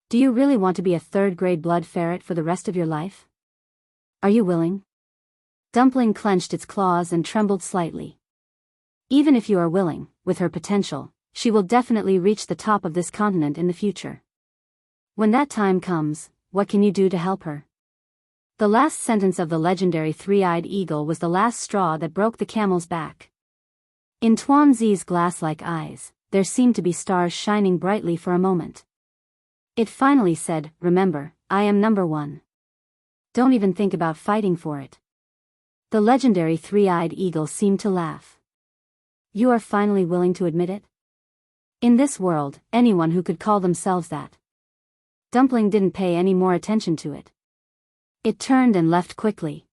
Do you really want to be a third-grade blood ferret for the rest of your life? Are you willing? Dumpling clenched its claws and trembled slightly. Even if you are willing, with her potential, she will definitely reach the top of this continent in the future. When that time comes, what can you do to help her? The last sentence of the legendary three-eyed eagle was the last straw that broke the camel's back. In Tuanzi's glass-like eyes, there seemed to be stars shining brightly for a moment. It finally said, "Remember, I am number one. Don't even think about fighting for it." The legendary three-eyed eagle seemed to laugh. "You are finally willing to admit it? In this world, anyone who could call themselves that." Dumpling didn't pay any more attention to it. It turned and left quickly.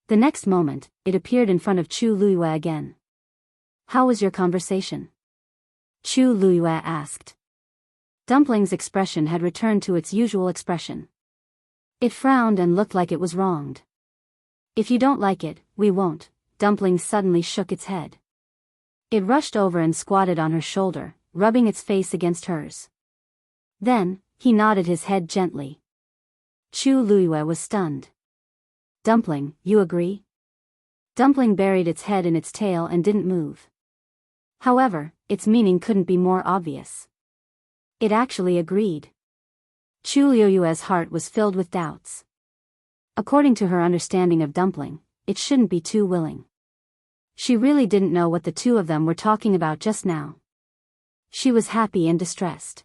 The next moment, it appeared in front of Chu Luiyue again. "How was your conversation?" Chu Luiyue asked. Dumpling's expression had returned to its usual expression. It frowned and looked like it was wronged. "If you don't like it, we won't." Dumpling suddenly shook its head. It rushed over and squatted on her shoulder, rubbing its face against hers. Then, he nodded his head gently. Chu Luiyue was stunned. "Dumpling, you agree?" Dumpling buried its head in its tail and didn't move. However, its meaning couldn't be more obvious. It actually agreed. Chu Luiyue's heart was filled with doubts. According to her understanding of Dumpling, it shouldn't be too willing. She really didn't know what the two of them were talking about just now. She was happy and distressed.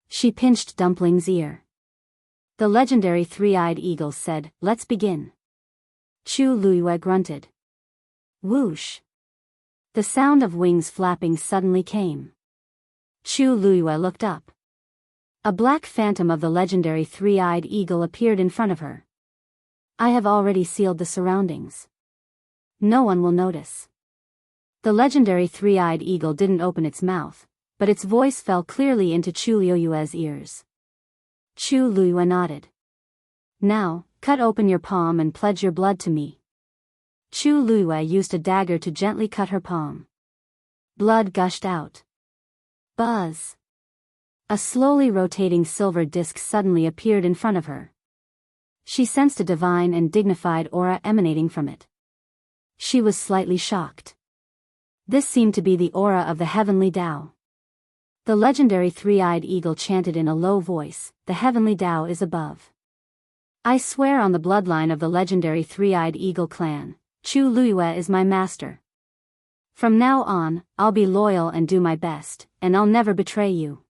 She pinched Dumpling's ear. The legendary three-eyed eagle said, "Let's begin." Chu Luiyue grunted. Whoosh! The sound of wings flapping suddenly came. Chu Luiyue looked up. A black phantom of the legendary three-eyed eagle appeared in front of her. "I have already sealed the surroundings. No one will notice." The legendary three-eyed eagle didn't open its mouth, but its voice fell clearly into Chu Luiyue's ears. Chu Luiyue nodded. "Now, cut open your palm and pledge your blood to me." Chu Luiyue used a dagger to gently cut her palm. Blood gushed out. Buzz! A slowly rotating silver disc suddenly appeared in front of her. She sensed a divine and dignified aura emanating from it. She was slightly shocked. This seemed to be the aura of the heavenly Tao. The legendary three-eyed eagle chanted in a low voice, "The heavenly Tao is above. I swear on the bloodline of the legendary three-eyed eagle clan, Chu Luiyue is my master. From now on, I'll be loyal and do my best, and I'll never betray you."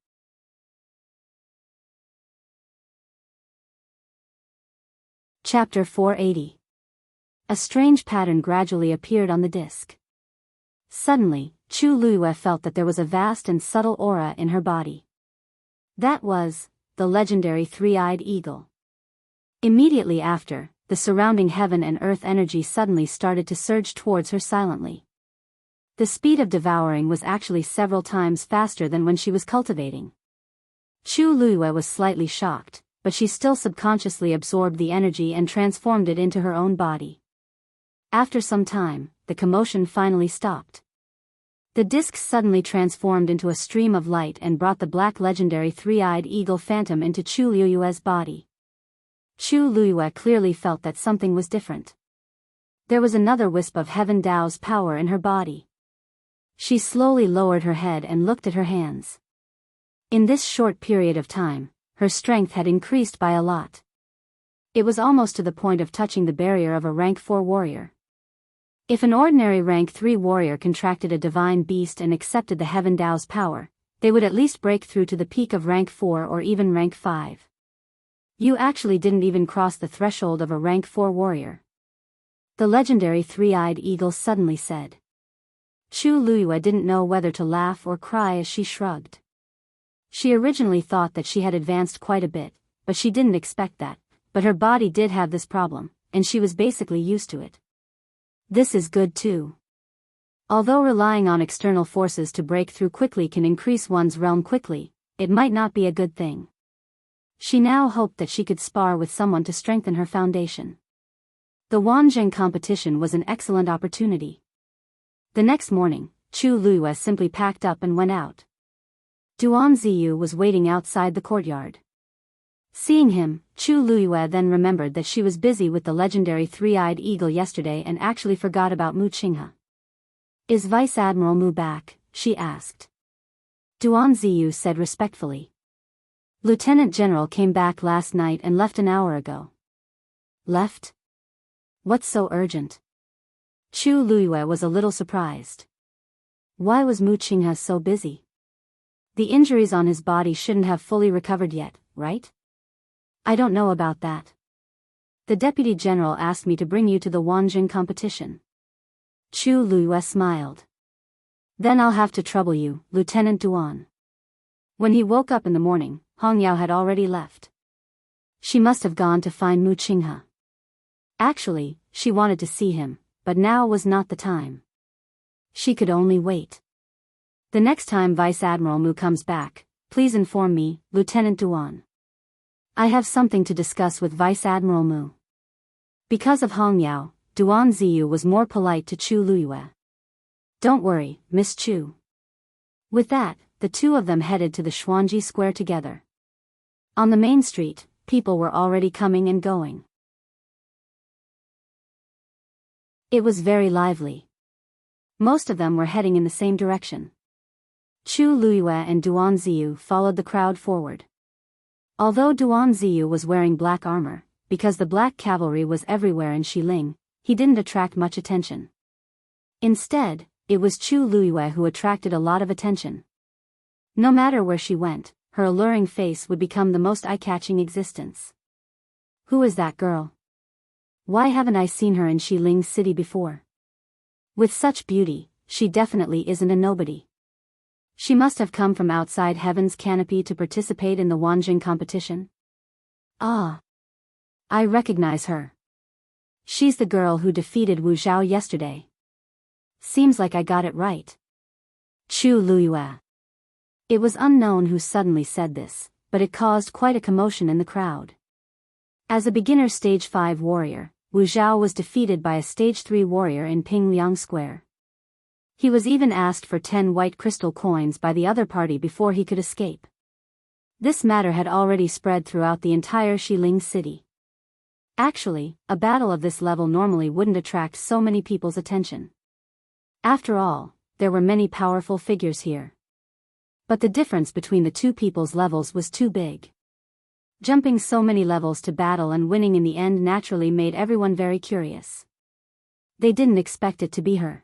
Chapter 480. A strange pattern gradually appeared on the disc. Suddenly, Chu Luiyue felt that there was a vast and subtle aura in her body. That was the legendary three-eyed eagle. Immediately after, the surrounding heaven and earth energy suddenly started to surge towards her silently. The speed of devouring was actually several times faster than when she was cultivating. Chu Luiyue was slightly shocked, but she still subconsciously absorbed the energy and transformed it into her own body. After some time, the commotion finally stopped. The disc suddenly transformed into a stream of light and brought the black legendary three-eyed eagle phantom into Chu Luiyue's body. Chu Luiyue clearly felt that something was different. There was another wisp of Heaven Dao's power in her body. She slowly lowered her head and looked at her hands. In this short period of time, her strength had increased by a lot. It was almost to the point of touching the barrier of a rank 4 warrior. If an ordinary rank 3 warrior contracted a divine beast and accepted the Heaven Dao's power, they would at least break through to the peak of rank 4 or even rank 5. You actually didn't even cross the threshold of a rank 4 warrior. The legendary three-eyed eagle suddenly said. Chu Luiyue didn't know whether to laugh or cry as she shrugged. She originally thought that she had advanced quite a bit, but she didn't expect that, but her body did have this problem, and she was basically used to it. This is good too. Although relying on external forces to break through quickly can increase one's realm quickly, it might not be a good thing. She now hoped that she could spar with someone to strengthen her foundation. The Wanzheng competition was an excellent opportunity. The next morning, Chu Luiyue simply packed up and went out. Duan Ziyu was waiting outside the courtyard. Seeing him, Chu Luiyue then remembered that she was busy with the legendary three-eyed eagle yesterday and actually forgot about Mu Qinghe. Is Vice Admiral Mu back? She asked. Duan Ziyu said respectfully. Lieutenant General came back last night and left an hour ago. Left? What's so urgent? Chu Luiyue was a little surprised. Why was Mu Qinghe so busy? The injuries on his body shouldn't have fully recovered yet, right? I don't know about that. The Deputy General asked me to bring you to the Wanzheng competition. Chu Luiyue smiled. Then I'll have to trouble you, Lieutenant Duan. When he woke up in the morning, Hong Yao had already left. She must have gone to find Mu Qinghe. Actually, she wanted to see him, but now was not the time. She could only wait. The next time Vice Admiral Mu comes back, please inform me, Lieutenant Duan. I have something to discuss with Vice Admiral Mu. Because of Hong Yao, Duan Ziyu was more polite to Chu Luiyue. Don't worry, Miss Chu. With that, the two of them headed to the Xuanji Square together. On the main street, people were already coming and going. It was very lively. Most of them were heading in the same direction. Chu Luiyue and Duan Ziyu followed the crowd forward. Although Duan Ziyu was wearing black armor, because the black cavalry was everywhere in Xiling, he didn't attract much attention. Instead, it was Chu Luiyue who attracted a lot of attention. No matter where she went, her alluring face would become the most eye-catching existence. Who is that girl? Why haven't I seen her in Xiling City before? With such beauty, she definitely isn't a nobody. She must have come from outside Heaven's canopy to participate in the Wanzheng competition. Ah! I recognize her. She's the girl who defeated Wu Zhao yesterday. Seems like I got it right. Chu Luiyue. It was unknown who suddenly said this, but it caused quite a commotion in the crowd. As a beginner stage 5 warrior, Wu Zhao was defeated by a stage 3 warrior in Pingliang Square. He was even asked for 10 white crystal coins by the other party before he could escape. This matter had already spread throughout the entire Xiling city. Actually, a battle of this level normally wouldn't attract so many people's attention. After all, there were many powerful figures here. But the difference between the two people's levels was too big. Jumping so many levels to battle and winning in the end naturally made everyone very curious. They didn't expect it to be her.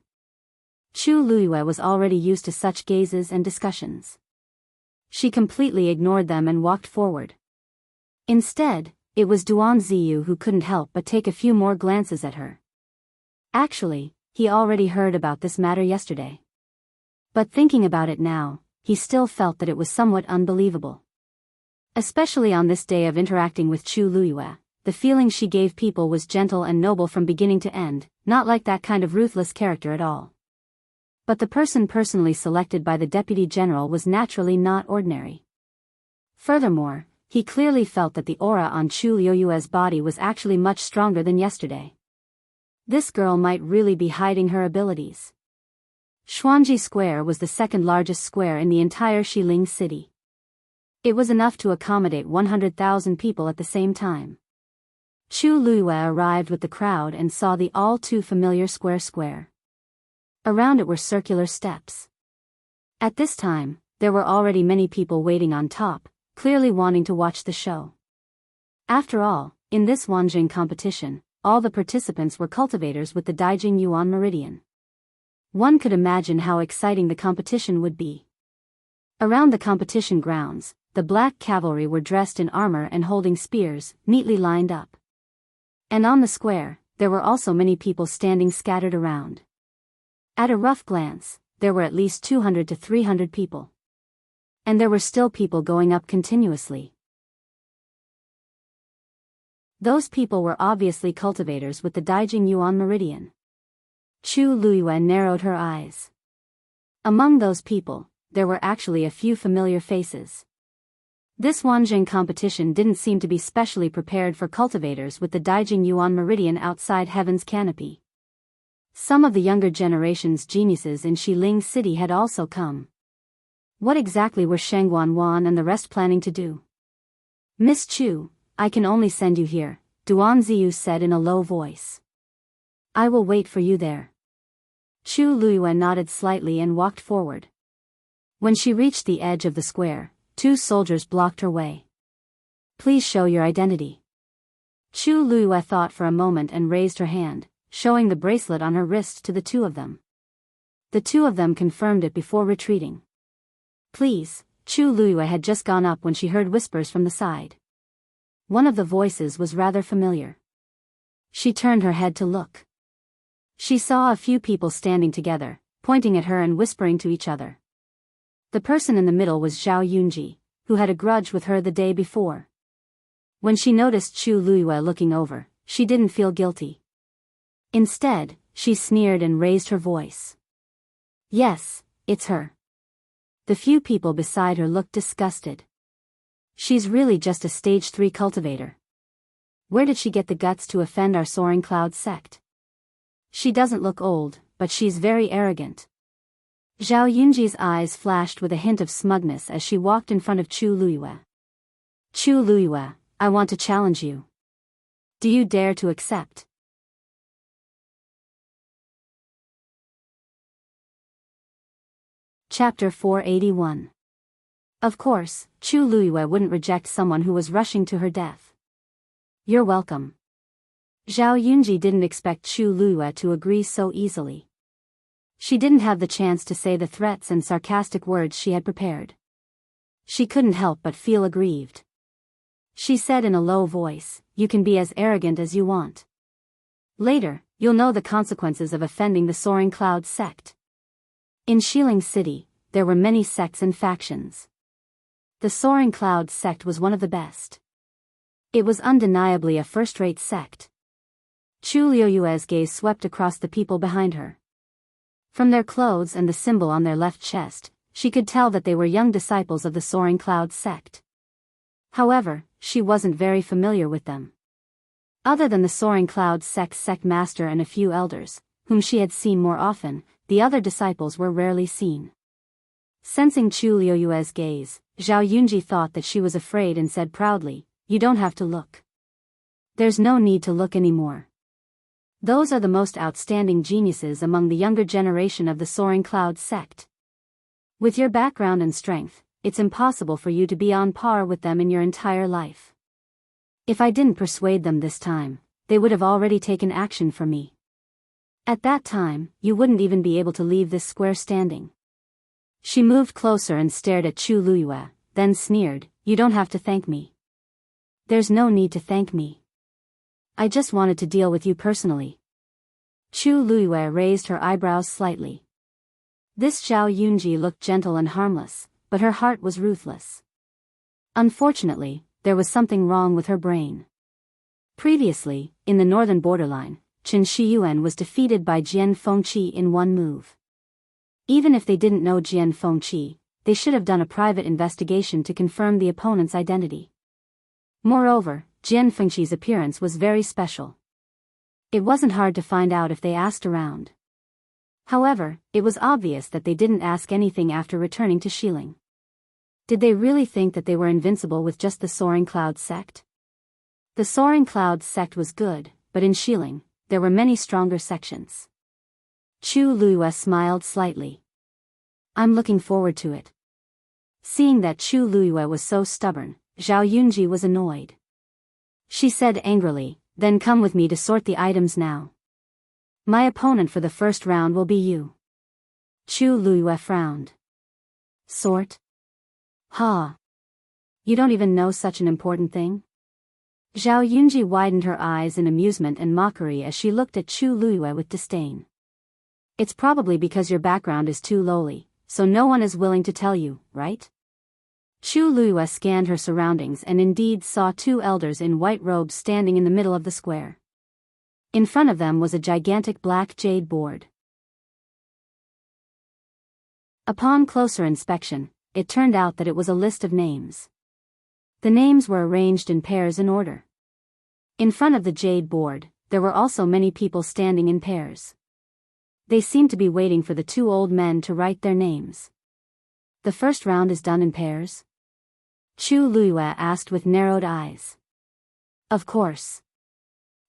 Chu Luiyue was already used to such gazes and discussions. She completely ignored them and walked forward. Instead, it was Duan Ziyu who couldn't help but take a few more glances at her. Actually, he already heard about this matter yesterday. But thinking about it now, he still felt that it was somewhat unbelievable. Especially on this day of interacting with Chu Luiyue, the feeling she gave people was gentle and noble from beginning to end, not like that kind of ruthless character at all. But the person personally selected by the Deputy General was naturally not ordinary. Furthermore, he clearly felt that the aura on Chu Liuyue's body was actually much stronger than yesterday. This girl might really be hiding her abilities. Xuanji Square was the second largest square in the entire Xiling city. It was enough to accommodate 100,000 people at the same time. Chu Liyue arrived with the crowd and saw the all too familiar square. Around it were circular steps. At this time, there were already many people waiting on top, clearly wanting to watch the show. After all, in this Wanjing competition, all the participants were cultivators with the Daijing Yuan Meridian. One could imagine how exciting the competition would be. Around the competition grounds, the black cavalry were dressed in armor and holding spears, neatly lined up. And on the square, there were also many people standing scattered around. At a rough glance, there were at least 200 to 300 people. And there were still people going up continuously. Those people were obviously cultivators with the Daijing Yuan Meridian. Chu Liyue narrowed her eyes. Among those people, there were actually a few familiar faces. This Wanjing competition didn't seem to be specially prepared for cultivators with the Daijing Yuan Meridian outside Heaven's canopy. Some of the younger generation's geniuses in Xiling City had also come. What exactly were Sheng Wanwan and the rest planning to do? Miss Chu, I can only send you here, Duan Ziyu said in a low voice. I will wait for you there. Chu Liyue nodded slightly and walked forward. When she reached the edge of the square, 2 soldiers blocked her way. Please show your identity. Chu Liyue thought for a moment and raised her hand, showing the bracelet on her wrist to the 2 of them. The 2 of them confirmed it before retreating. Please, Chu Liyue had just gone up when she heard whispers from the side. One of the voices was rather familiar. She turned her head to look. She saw a few people standing together, pointing at her and whispering to each other. The person in the middle was Zhao Yunji, who had a grudge with her the day before. When she noticed Chu Liyue looking over, she didn't feel guilty. Instead, she sneered and raised her voice. Yes, it's her. The few people beside her looked disgusted. She's really just a stage 3 cultivator. Where did she get the guts to offend our Soaring Cloud sect? She doesn't look old, but she's very arrogant. Zhao Yunji's eyes flashed with a hint of smugness as she walked in front of Chu Liyue. Chu Liyue, I want to challenge you. Do you dare to accept? Chapter 481. Of course, Chu Liyue wouldn't reject someone who was rushing to her death. You're welcome. Zhao Yunji didn't expect Chu Liyue to agree so easily. She didn't have the chance to say the threats and sarcastic words she had prepared. She couldn't help but feel aggrieved. She said in a low voice, you can be as arrogant as you want. Later, you'll know the consequences of offending the Soaring Cloud sect. In Xiling City, there were many sects and factions. The Soaring Cloud sect was one of the best. It was undeniably a first-rate sect. Chu Liuyue's gaze swept across the people behind her. From their clothes and the symbol on their left chest, she could tell that they were young disciples of the Soaring Cloud sect. However, she wasn't very familiar with them. Other than the Soaring Cloud sect master and a few elders, whom she had seen more often, the other disciples were rarely seen. Sensing Chu Liuyue's gaze, Zhao Yunji thought that she was afraid and said proudly, you don't have to look. There's no need to look anymore. Those are the most outstanding geniuses among the younger generation of the Soaring Cloud sect. With your background and strength, it's impossible for you to be on par with them in your entire life. If I didn't persuade them this time, they would have already taken action for me. At that time, you wouldn't even be able to leave this square standing. She moved closer and stared at Chu Liyue, then sneered, you don't have to thank me. There's no need to thank me. I just wanted to deal with you personally. Chu Liyue raised her eyebrows slightly. This Zhao Yunji looked gentle and harmless, but her heart was ruthless. Unfortunately, there was something wrong with her brain. Previously, in the northern borderline, Chen Shiyuan was defeated by Jian Fengqi in one move. Even if they didn't know Jian Fengqi, they should have done a private investigation to confirm the opponent's identity. Moreover, Jian Fengqi's appearance was very special. It wasn't hard to find out if they asked around. However, it was obvious that they didn't ask anything after returning to Xiling. Did they really think that they were invincible with just the Soaring Cloud sect? The Soaring Cloud sect was good, but in Xiling, there were many stronger sections. Chu Luiyue smiled slightly. I'm looking forward to it. Seeing that Chu Luiyue was so stubborn, Zhao Yunji was annoyed. She said angrily, then come with me to sort the items now. My opponent for the first round will be you. Chu Luiyue frowned. Sort? Ha! You don't even know such an important thing? Zhao Yunji widened her eyes in amusement and mockery as she looked at Chu Luiyue with disdain. It's probably because your background is too lowly, so no one is willing to tell you, right? Chu Luiyue scanned her surroundings and indeed saw two elders in white robes standing in the middle of the square. In front of them was a gigantic black jade board. Upon closer inspection, it turned out that it was a list of names. The names were arranged in pairs in order. In front of the jade board, there were also many people standing in pairs. They seemed to be waiting for the two old men to write their names. The first round is done in pairs? Chu Luiyue asked with narrowed eyes. Of course.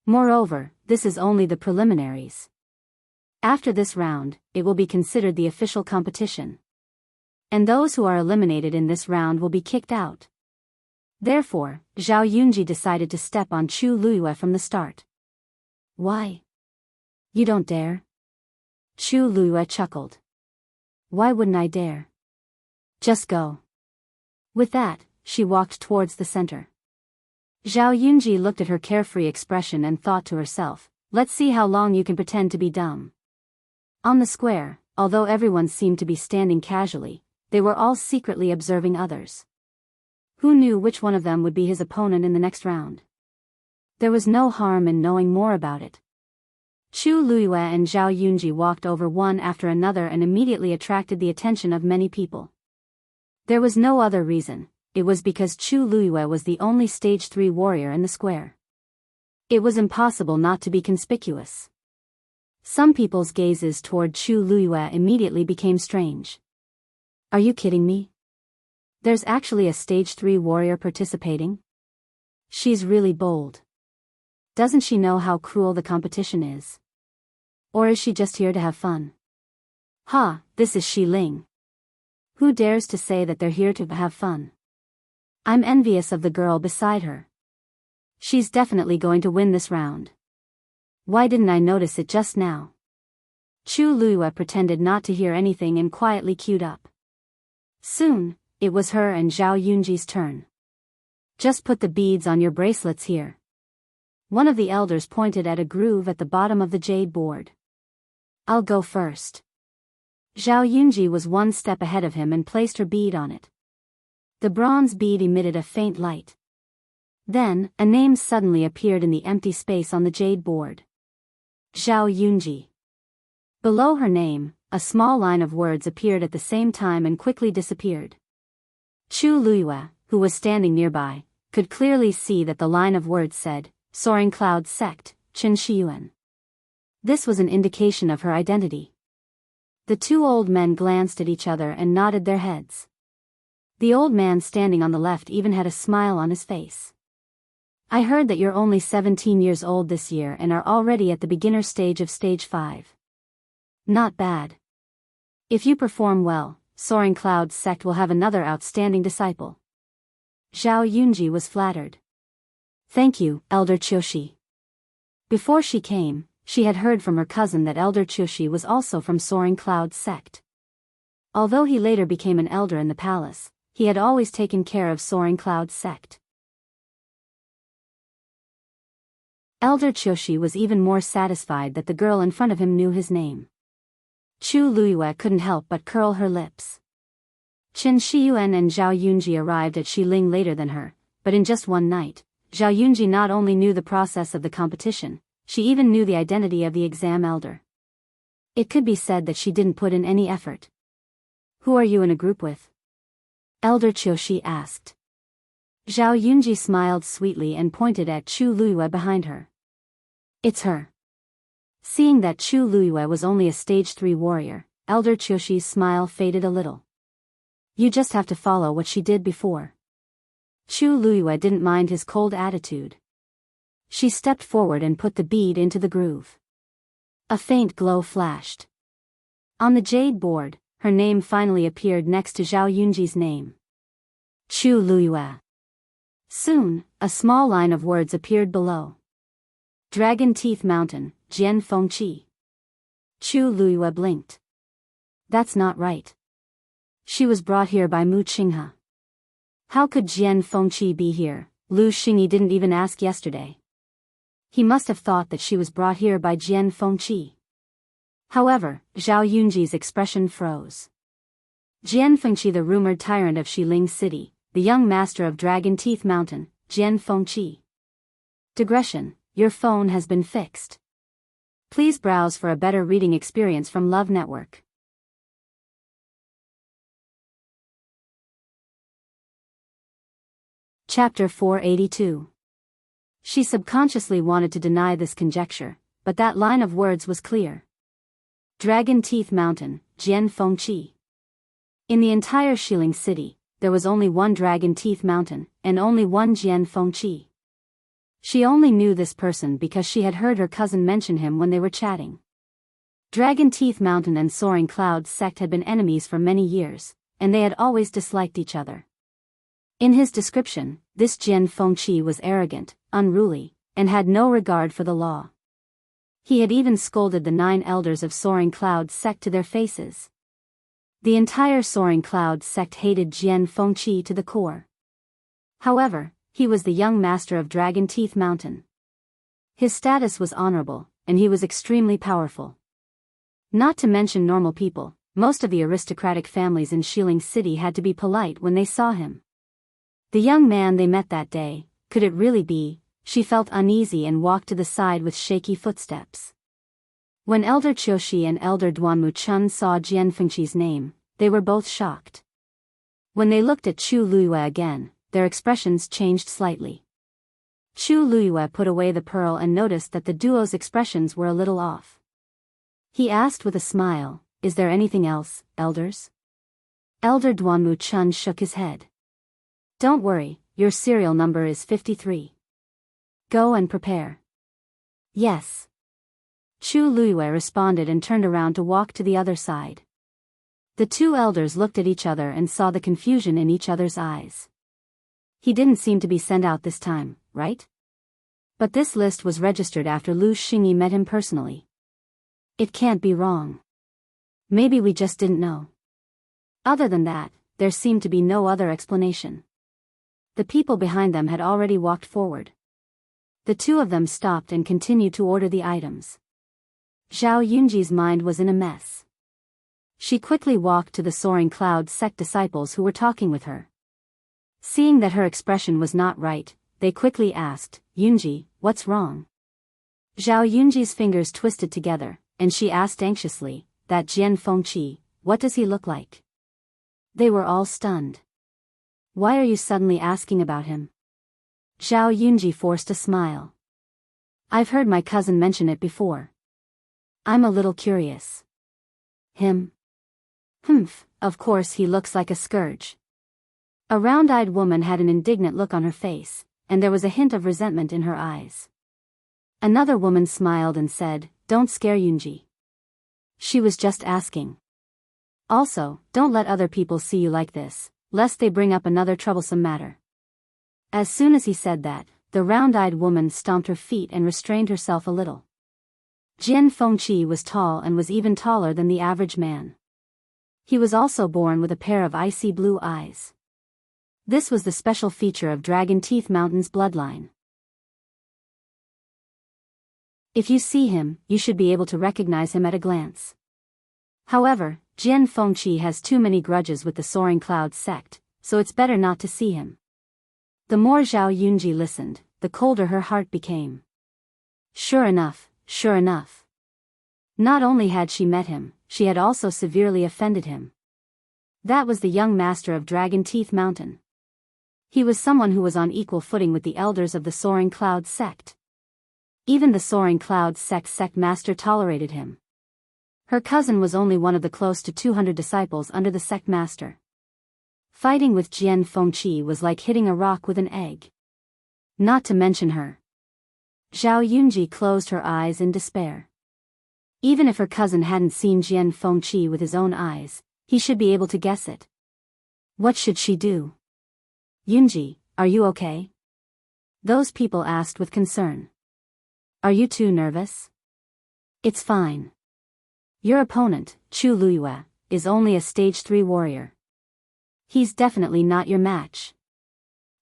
Moreover, this is only the preliminaries. After this round, it will be considered the official competition. And those who are eliminated in this round will be kicked out. Therefore, Zhao Yunji decided to step on Chu Luiyue from the start. Why? You don't dare? Chu Luiyue chuckled. Why wouldn't I dare? Just go. With that, she walked towards the center. Zhao Yunji looked at her carefree expression and thought to herself, let's see how long you can pretend to be dumb. On the square, although everyone seemed to be standing casually, they were all secretly observing others. Who knew which one of them would be his opponent in the next round? There was no harm in knowing more about it. Chu Luiyue and Zhao Yunji walked over one after another and immediately attracted the attention of many people. There was no other reason, it was because Chu Luiyue was the only stage 3 warrior in the square. It was impossible not to be conspicuous. Some people's gazes toward Chu Luiyue immediately became strange. Are you kidding me? There's actually a stage 3 warrior participating? She's really bold. Doesn't she know how cruel the competition is? Or is she just here to have fun? Ha, this is Xiling. Who dares to say that they're here to have fun? I'm envious of the girl beside her. She's definitely going to win this round. Why didn't I notice it just now? Chu Luiyue pretended not to hear anything and quietly queued up. Soon, it was her and Zhao Yunji's turn. Just put the beads on your bracelets here. One of the elders pointed at a groove at the bottom of the jade board. I'll go first. Zhao Yunji was one step ahead of him and placed her bead on it. The bronze bead emitted a faint light. Then, a name suddenly appeared in the empty space on the jade board. Zhao Yunji. Below her name, a small line of words appeared at the same time and quickly disappeared. Chu Luiyue, who was standing nearby, could clearly see that the line of words said, Soaring Cloud Sect, Chen Shiyuan. This was an indication of her identity. The two old men glanced at each other and nodded their heads. The old man standing on the left even had a smile on his face. I heard that you're only 17 years old this year and are already at the beginner stage of stage 5. Not bad. If you perform well, Soaring Cloud Sect will have another outstanding disciple. Zhao Yunji was flattered. Thank you, Elder Qiushi. Before she came, she had heard from her cousin that Elder Qiushi was also from Soaring Cloud Sect. Although he later became an elder in the palace, he had always taken care of Soaring Cloud Sect. Elder Qiushi was even more satisfied that the girl in front of him knew his name. Chu Luiyue couldn't help but curl her lips. Chen Shiyuan and Zhao Yunji arrived at Xiling later than her, but in just one night, Zhao Yunji not only knew the process of the competition, she even knew the identity of the exam elder. It could be said that she didn't put in any effort. Who are you in a group with? Elder Qiushi asked. Zhao Yunji smiled sweetly and pointed at Chu Luiyue behind her. It's her. Seeing that Chu Luiyue was only a stage 3 warrior, Elder Qiushi's smile faded a little. You just have to follow what she did before. Chu Luiyue didn't mind his cold attitude. She stepped forward and put the bead into the groove. A faint glow flashed. On the jade board, her name finally appeared next to Zhao Yunji's name. Chu Luiyue. Soon, a small line of words appeared below. Dragon Teeth Mountain, Jian Fengqi. Chu Luiyue blinked. That's not right. She was brought here by Mu Qinghe. How could Jian Fengqi be here? Lu Xingyi didn't even ask yesterday. He must have thought that she was brought here by Jian Fengqi. However, Zhao Yunji's expression froze. Jian Fengqi, the rumored tyrant of Xiling City, the young master of Dragon Teeth Mountain, Jian Fengqi. Digression, your phone has been fixed. Please browse for a better reading experience from Love Network. Chapter 482. She subconsciously wanted to deny this conjecture, but that line of words was clear. Dragon Teeth Mountain, Jian Fengqi. In the entire Xiling City, there was only one Dragon Teeth Mountain, and only one Jian Fengqi. She only knew this person because she had heard her cousin mention him when they were chatting. Dragon Teeth Mountain and Soaring Cloud sect had been enemies for many years, and they had always disliked each other. In his description, this Jian Fengqi was arrogant, unruly, and had no regard for the law. He had even scolded the 9 elders of Soaring Cloud sect to their faces. The entire Soaring Cloud sect hated Jian Fengqi to the core. However, he was the young master of Dragon Teeth Mountain. His status was honorable, and he was extremely powerful. Not to mention normal people, most of the aristocratic families in Xiling City had to be polite when they saw him. The young man they met that day, could it really be? She felt uneasy and walked to the side with shaky footsteps. When Elder Qiushi and Elder Duanmu Chun saw Jian Fengqi's name, they were both shocked. When they looked at Chu Luiyue again, their expressions changed slightly. Chu Luiyue put away the pearl and noticed that the duo's expressions were a little off. He asked with a smile, "Is there anything else, elders?" Elder Duanmu Chun shook his head. "Don't worry, your serial number is 53. Go and prepare." "Yes." Chu Luiyue responded and turned around to walk to the other side. The 2 elders looked at each other and saw the confusion in each other's eyes. He didn't seem to be sent out this time, right? But this list was registered after Lu Xingyi met him personally. It can't be wrong. Maybe we just didn't know. Other than that, there seemed to be no other explanation. The people behind them had already walked forward. The 2 of them stopped and continued to order the items. Zhao Yunji's mind was in a mess. She quickly walked to the Soaring Cloud sect disciples who were talking with her. Seeing that her expression was not right, they quickly asked, "Yunji, what's wrong?" Zhao Yunji's fingers twisted together, and she asked anxiously, "That Jian Fengqi, what does he look like?" They were all stunned. "Why are you suddenly asking about him?" Zhao Yunji forced a smile. "I've heard my cousin mention it before. I'm a little curious." "Him? Humph, of course he looks like a scourge." A round-eyed woman had an indignant look on her face, and there was a hint of resentment in her eyes. Another woman smiled and said, "Don't scare Yunji. She was just asking. Also, don't let other people see you like this, lest they bring up another troublesome matter." As soon as he said that, the round-eyed woman stomped her feet and restrained herself a little. Jian Fengqi was tall and was even taller than the average man. He was also born with a pair of icy blue eyes. This was the special feature of Dragon Teeth Mountain's bloodline. If you see him, you should be able to recognize him at a glance. However, Jian Fengqi has too many grudges with the Soaring Cloud sect, so it's better not to see him. The more Zhao Yunji listened, the colder her heart became. Sure enough, sure enough. Not only had she met him, she had also severely offended him. That was the young master of Dragon Teeth Mountain. He was someone who was on equal footing with the elders of the Soaring Cloud sect. Even the Soaring Cloud sect master tolerated him. Her cousin was only one of the close to 200 disciples under the sect master. Fighting with Jian Fengqi was like hitting a rock with an egg. Not to mention her. Zhao Yunji closed her eyes in despair. Even if her cousin hadn't seen Jian Fengqi with his own eyes, he should be able to guess it. What should she do? Yunji, are you okay? Those people asked with concern. Are you too nervous? It's fine. Your opponent, Chu Luyue, is only a stage 3 warrior. He's definitely not your match.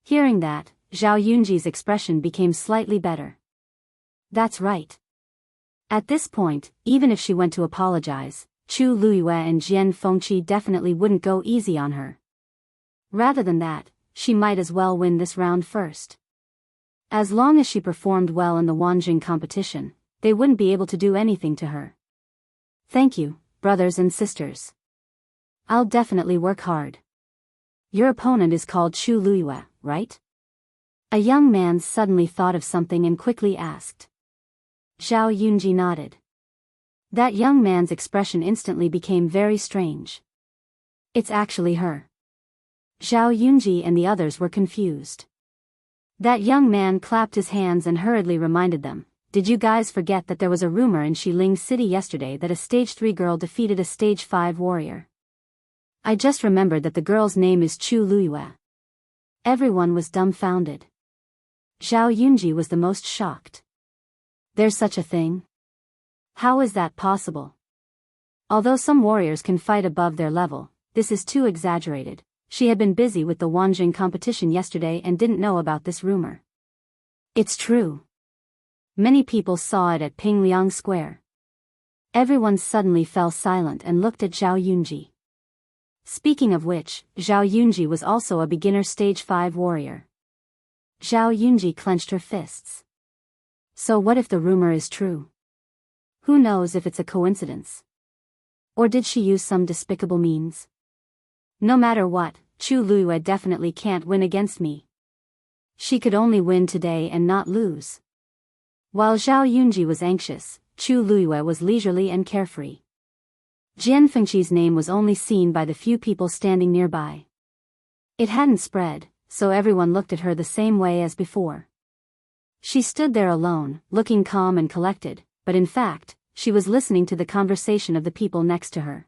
Hearing that, Zhao Yunji's expression became slightly better. That's right. At this point, even if she went to apologize, Chu Luyue and Jian Fengqi definitely wouldn't go easy on her. Rather than that, she might as well win this round first. As long as she performed well in the Wanjing competition, they wouldn't be able to do anything to her. Thank you, brothers and sisters. I'll definitely work hard. Your opponent is called Chu Luyue, right? A young man suddenly thought of something and quickly asked. Zhao Yunji nodded. That young man's expression instantly became very strange. It's actually her. Zhao Yunji and the others were confused. That young man clapped his hands and hurriedly reminded them, did you guys forget that there was a rumor in Xiling City yesterday that a stage 3 girl defeated a stage 5 warrior? I just remembered that the girl's name is Chu Luyue. Everyone was dumbfounded. Zhao Yunji was the most shocked. There's such a thing? How is that possible? Although some warriors can fight above their level, this is too exaggerated. She had been busy with the Wanjing competition yesterday and didn't know about this rumor. It's true. Many people saw it at Pingliang Square. Everyone suddenly fell silent and looked at Zhao Yunji. Speaking of which, Zhao Yunji was also a beginner stage 5 warrior. Zhao Yunji clenched her fists. So what if the rumor is true? Who knows if it's a coincidence? Or did she use some despicable means? No matter what, Chu Luyue definitely can't win against me. She could only win today and not lose. While Zhao Yunji was anxious, Chu Luyue was leisurely and carefree. Jian Fengqi's name was only seen by the few people standing nearby. It hadn't spread, so everyone looked at her the same way as before. She stood there alone, looking calm and collected, but in fact, she was listening to the conversation of the people next to her.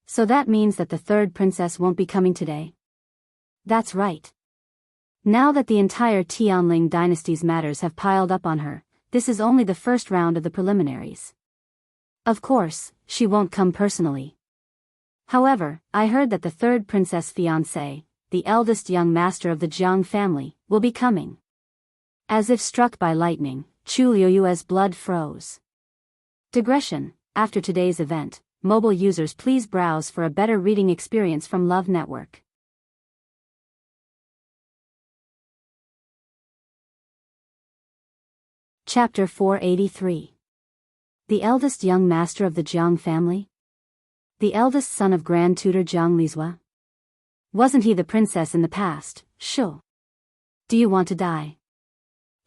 So that means that the third princess won't be coming today? That's right. Now that the entire Tianling dynasty's matters have piled up on her, this is only the first round of the preliminaries. Of course, she won't come personally. However, I heard that the third princess' fiancé, the eldest young master of the Jiang family, will be coming. As if struck by lightning, Chu Luyue's blood froze. Digression: after today's event, mobile users please browse for a better reading experience from Love Network. Chapter 483. The eldest young master of the Jiang family? The eldest son of Grand Tutor Jiang Lizhua? Wasn't he the princess in the past, Shu? Do you want to die?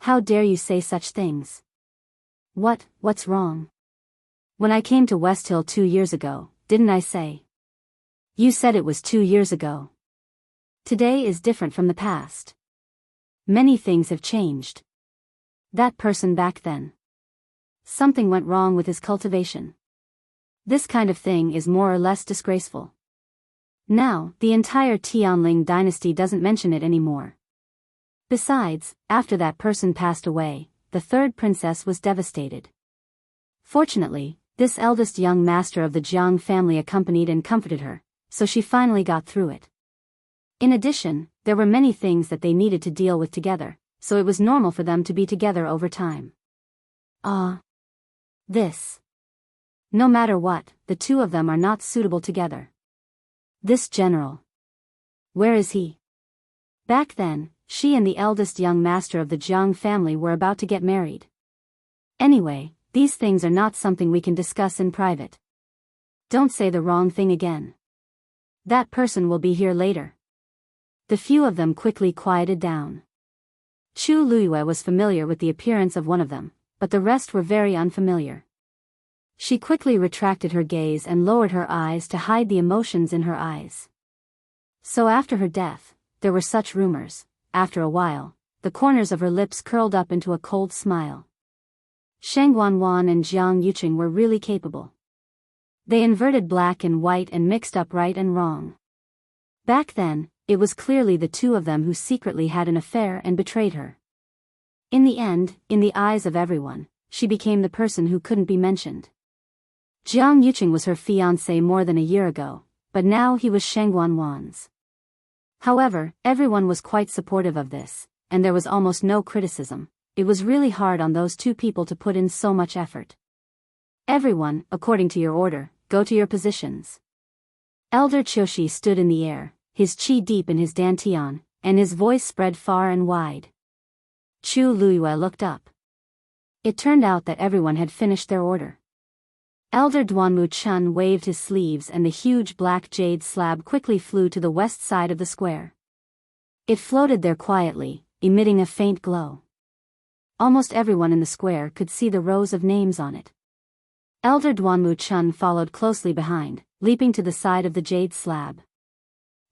How dare you say such things? What's wrong? When I came to West Hill 2 years ago, didn't I say? You said it was 2 years ago. Today is different from the past. Many things have changed. That person back then. Something went wrong with his cultivation. This kind of thing is more or less disgraceful. Now, the entire Tianling dynasty doesn't mention it anymore. Besides, after that person passed away, the third princess was devastated. Fortunately, this eldest young master of the Jiang family accompanied and comforted her, so she finally got through it. In addition, there were many things that they needed to deal with together, so it was normal for them to be together over time. This. No matter what, the two of them are not suitable together. This general. Where is he? Back then, she and the eldest young master of the Jiang family were about to get married. Anyway, these things are not something we can discuss in private. Don't say the wrong thing again. That person will be here later. The few of them quickly quieted down. Chu Luiyue was familiar with the appearance of one of them, but the rest were very unfamiliar. She quickly retracted her gaze and lowered her eyes to hide the emotions in her eyes. So after her death, there were such rumors. After a while, the corners of her lips curled up into a cold smile. Shang Wanwan and Jiang Yuqing were really capable. They inverted black and white and mixed up right and wrong. Back then, it was clearly the two of them who secretly had an affair and betrayed her. In the end, in the eyes of everyone, she became the person who couldn't be mentioned. Jiang Yuqing was her fiancé more than a year ago, but now he was Shang Wanwan's. However, everyone was quite supportive of this, and there was almost no criticism. It was really hard on those two people to put in so much effort. Everyone, according to your order, go to your positions. Elder Qiushi stood in the air, his qi deep in his dantian, and his voice spread far and wide. Chu Luiyue looked up. It turned out that everyone had finished their order. Elder Duanmu Chun waved his sleeves and the huge black jade slab quickly flew to the west side of the square. It floated there quietly, emitting a faint glow. Almost everyone in the square could see the rows of names on it. Elder Duanmu Chun followed closely behind, leaping to the side of the jade slab.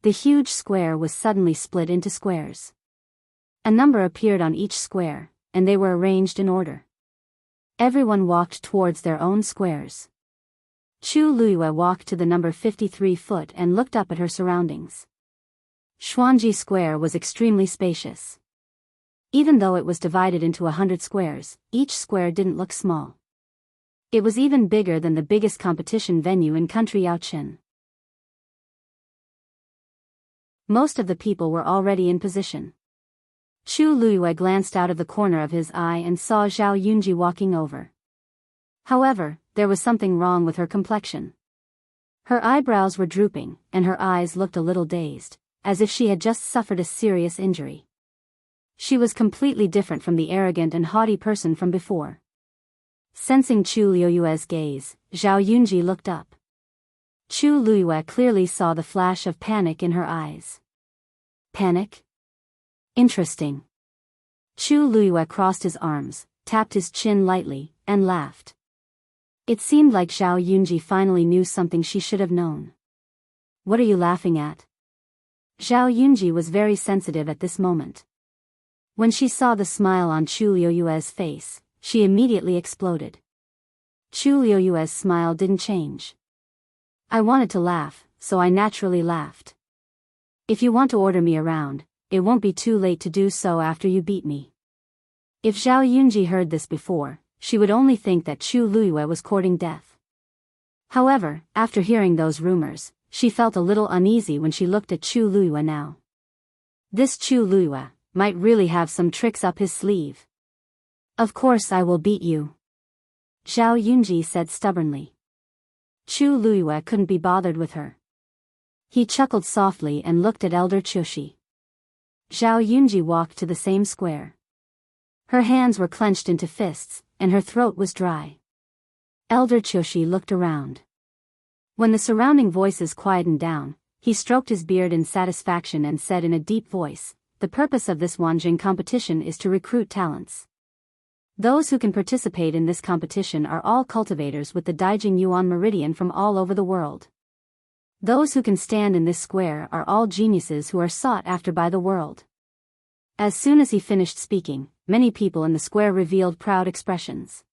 The huge square was suddenly split into squares. A number appeared on each square, and they were arranged in order. Everyone walked towards their own squares. Chu Luiyue walked to the number 53 foot and looked up at her surroundings. Xuanji Square was extremely spacious. Even though it was divided into 100 squares, each square didn't look small. It was even bigger than the biggest competition venue in country Yaochen. Most of the people were already in position. Chu Luiyue glanced out of the corner of his eye and saw Zhao Yunji walking over. However, there was something wrong with her complexion. Her eyebrows were drooping, and her eyes looked a little dazed, as if she had just suffered a serious injury. She was completely different from the arrogant and haughty person from before. Sensing Chu Luiyue's gaze, Zhao Yunji looked up. Chu Luiyue clearly saw the flash of panic in her eyes. Panic? Interesting. Chu Luiyue crossed his arms, tapped his chin lightly, and laughed. It seemed like Zhao Yunji finally knew something she should have known. What are you laughing at? Zhao Yunji was very sensitive at this moment. When she saw the smile on Chu Luiyue's face, she immediately exploded. Chu Luiyue's smile didn't change. I wanted to laugh, so I naturally laughed. If you want to order me around, it won't be too late to do so after you beat me. If Zhao Yunji heard this before, she would only think that Chu Luiyue was courting death. However, after hearing those rumors, she felt a little uneasy when she looked at Chu Luiyue now. This Chu Luiyue might really have some tricks up his sleeve. Of course I will beat you, Zhao Yunji said stubbornly. Chu Luiyue couldn't be bothered with her. He chuckled softly and looked at Elder Qiushi. Zhao Yunji walked to the same square. Her hands were clenched into fists, and her throat was dry. Elder Qiushi looked around. When the surrounding voices quietened down, he stroked his beard in satisfaction and said in a deep voice, "The purpose of this Wanjing competition is to recruit talents. Those who can participate in this competition are all cultivators with the Daijing Yuan meridian from all over the world. Those who can stand in this square are all geniuses who are sought after by the world." As soon as he finished speaking, many people in the square revealed proud expressions.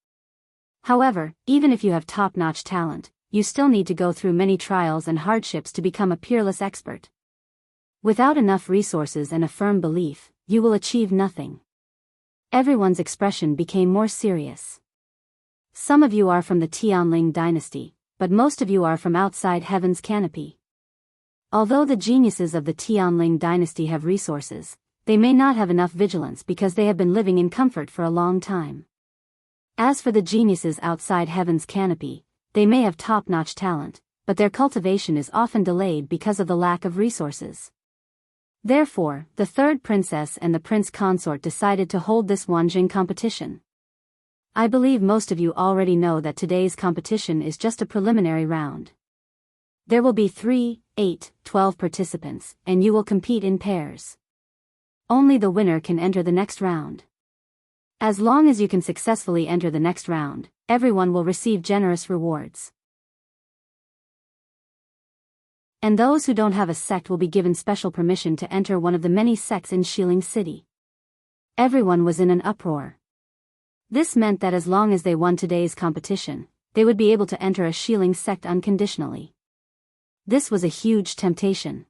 However, even if you have top-notch talent, you still need to go through many trials and hardships to become a peerless expert. Without enough resources and a firm belief, you will achieve nothing. Everyone's expression became more serious. Some of you are from the Tianling dynasty, but most of you are from outside heaven's canopy. Although the geniuses of the Tianling dynasty have resources, they may not have enough vigilance because they have been living in comfort for a long time. As for the geniuses outside heaven's canopy, they may have top-notch talent, but their cultivation is often delayed because of the lack of resources. Therefore, the third princess and the prince consort decided to hold this Wanjing competition. I believe most of you already know that today's competition is just a preliminary round. There will be 3, 8, 12 participants, and you will compete in pairs. Only the winner can enter the next round. As long as you can successfully enter the next round, everyone will receive generous rewards. And those who don't have a sect will be given special permission to enter one of the many sects in Shilling City. Everyone was in an uproar. This meant that as long as they won today's competition, they would be able to enter a Shilling sect unconditionally. This was a huge temptation.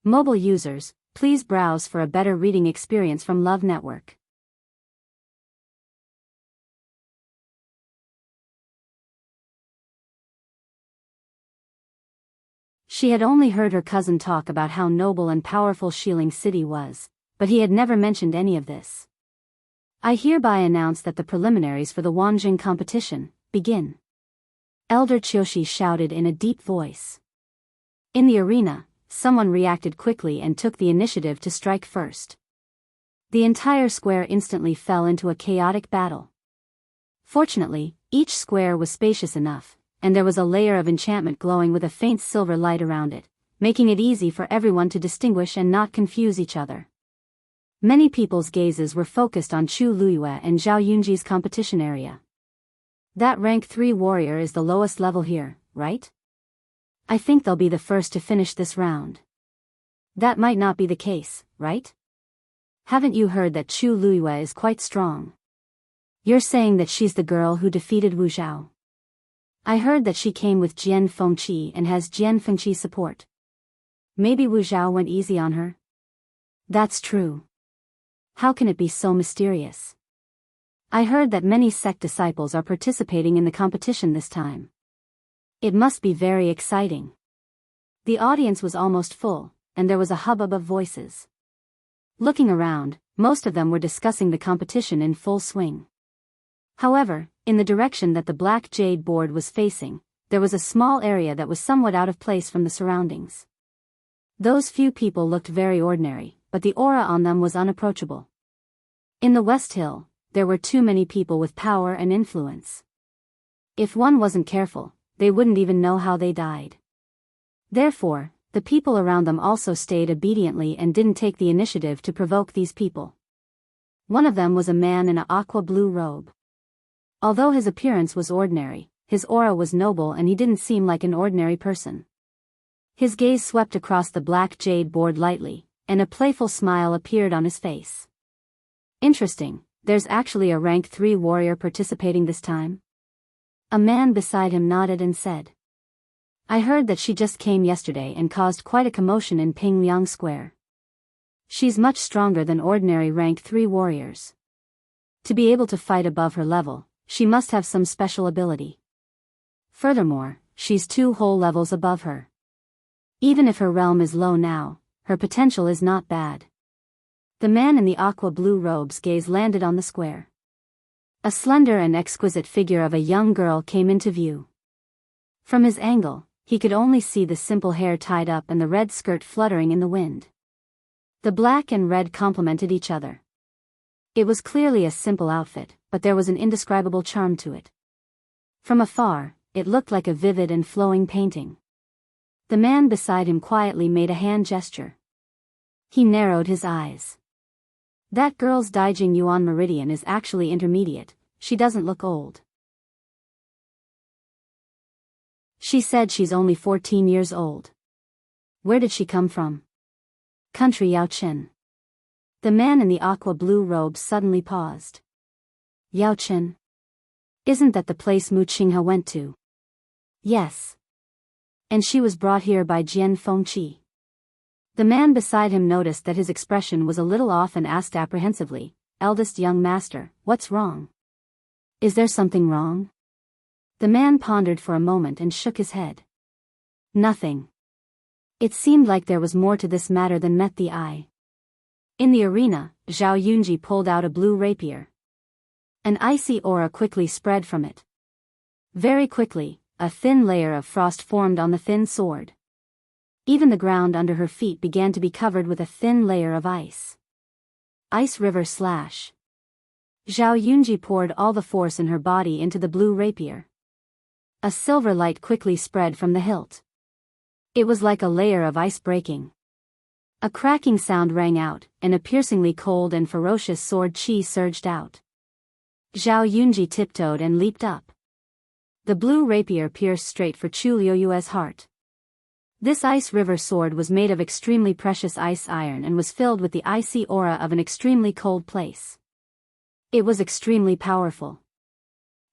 Mobile users, please browse for a better reading experience from Love Network. She had only heard her cousin talk about how noble and powerful Shilling City was, but he had never mentioned any of this. I hereby announce that the preliminaries for the Wanjing competition begin. Elder Chioshi shouted in a deep voice. In the arena, someone reacted quickly and took the initiative to strike first. The entire square instantly fell into a chaotic battle. Fortunately, each square was spacious enough, and there was a layer of enchantment glowing with a faint silver light around it, making it easy for everyone to distinguish and not confuse each other. Many people's gazes were focused on Chu Luiyue and Zhao Yunji's competition area. That rank 3 warrior is the lowest level here, right? I think they'll be the first to finish this round. That might not be the case, right? Haven't you heard that Chu Luiyue is quite strong? You're saying that she's the girl who defeated Wu Zhao. I heard that she came with Jian Fengqi and has Jian Fengqi support. Maybe Wu Zhao went easy on her? That's true. How can it be so mysterious? I heard that many sect disciples are participating in the competition this time. It must be very exciting. The audience was almost full, and there was a hubbub of voices. Looking around, most of them were discussing the competition in full swing. However, in the direction that the black jade board was facing, there was a small area that was somewhat out of place from the surroundings. Those few people looked very ordinary, but the aura on them was unapproachable. In the West Hill, there were too many people with power and influence. If one wasn't careful, they wouldn't even know how they died. Therefore, the people around them also stayed obediently and didn't take the initiative to provoke these people. One of them was a man in an aqua blue robe. Although his appearance was ordinary, his aura was noble and he didn't seem like an ordinary person. His gaze swept across the black jade board lightly, and a playful smile appeared on his face. Interesting, there's actually a rank 3 warrior participating this time? A man beside him nodded and said. I heard that she just came yesterday and caused quite a commotion in Pingyang Square. She's much stronger than ordinary rank 3 warriors. To be able to fight above her level, she must have some special ability. Furthermore, she's 2 whole levels above her. Even if her realm is low now, her potential is not bad. The man in the aqua blue robe's gaze landed on the square. A slender and exquisite figure of a young girl came into view. From his angle, he could only see the simple hair tied up and the red skirt fluttering in the wind. The black and red complemented each other. It was clearly a simple outfit, but there was an indescribable charm to it. From afar, it looked like a vivid and flowing painting. The man beside him quietly made a hand gesture. He narrowed his eyes. That girl's Daijing Yuan Meridian is actually intermediate, she doesn't look old. She said she's only 14 years old. Where did she come from? Country Yaochen. The man in the aqua blue robe suddenly paused. Yaochen? Isn't that the place Mu Qinghe went to? Yes. And she was brought here by Jian Fengqi. The man beside him noticed that his expression was a little off and asked apprehensively, Eldest young master, what's wrong? Is there something wrong? The man pondered for a moment and shook his head. Nothing. It seemed like there was more to this matter than met the eye. In the arena, Zhao Yunji pulled out a blue rapier. An icy aura quickly spread from it. Very quickly, a thin layer of frost formed on the thin sword. Even the ground under her feet began to be covered with a thin layer of ice. Ice River Slash. Zhao Yunji poured all the force in her body into the blue rapier. A silver light quickly spread from the hilt. It was like a layer of ice breaking. A cracking sound rang out, and a piercingly cold and ferocious sword chi surged out. Zhao Yunji tiptoed and leaped up. The blue rapier pierced straight for Chu Liuyue's heart. This ice river sword was made of extremely precious ice iron and was filled with the icy aura of an extremely cold place. It was extremely powerful.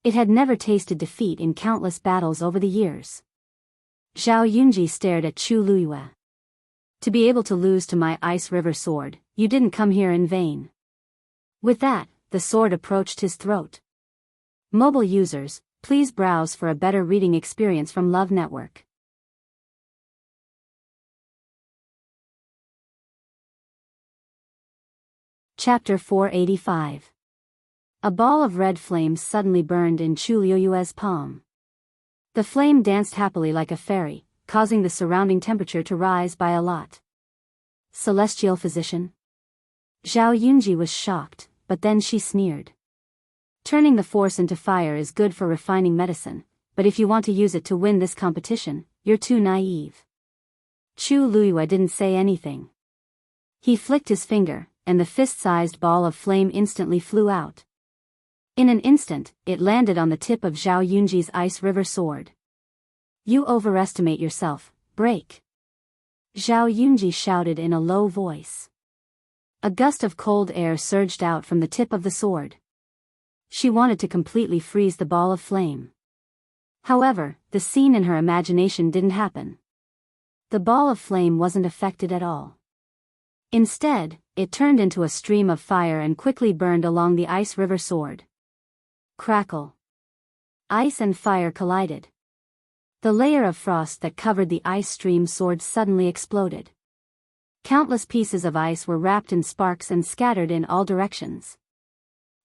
It had never tasted defeat in countless battles over the years. Zhao Yunji stared at Chu Liyue. To be able to lose to my ice river sword, you didn't come here in vain. With that, the sword approached his throat. Mobile users, please browse for a better reading experience from Love Network. Chapter 485. A ball of red flame suddenly burned in Chu Liyue's palm. The flame danced happily like a fairy, causing the surrounding temperature to rise by a lot. Celestial physician? Zhao Yunji was shocked, but then she sneered. Turning the force into fire is good for refining medicine, but if you want to use it to win this competition, you're too naive. Chu Liyue didn't say anything. He flicked his finger, and the fist-sized ball of flame instantly flew out. In an instant, it landed on the tip of Zhao Yunji's ice river sword. You overestimate yourself, break. Zhao Yunji shouted in a low voice. A gust of cold air surged out from the tip of the sword. She wanted to completely freeze the ball of flame. However, the scene in her imagination didn't happen. The ball of flame wasn't affected at all. Instead, it turned into a stream of fire and quickly burned along the ice river sword. Crackle. Ice and fire collided. The layer of frost that covered the ice stream sword suddenly exploded. Countless pieces of ice were wrapped in sparks and scattered in all directions.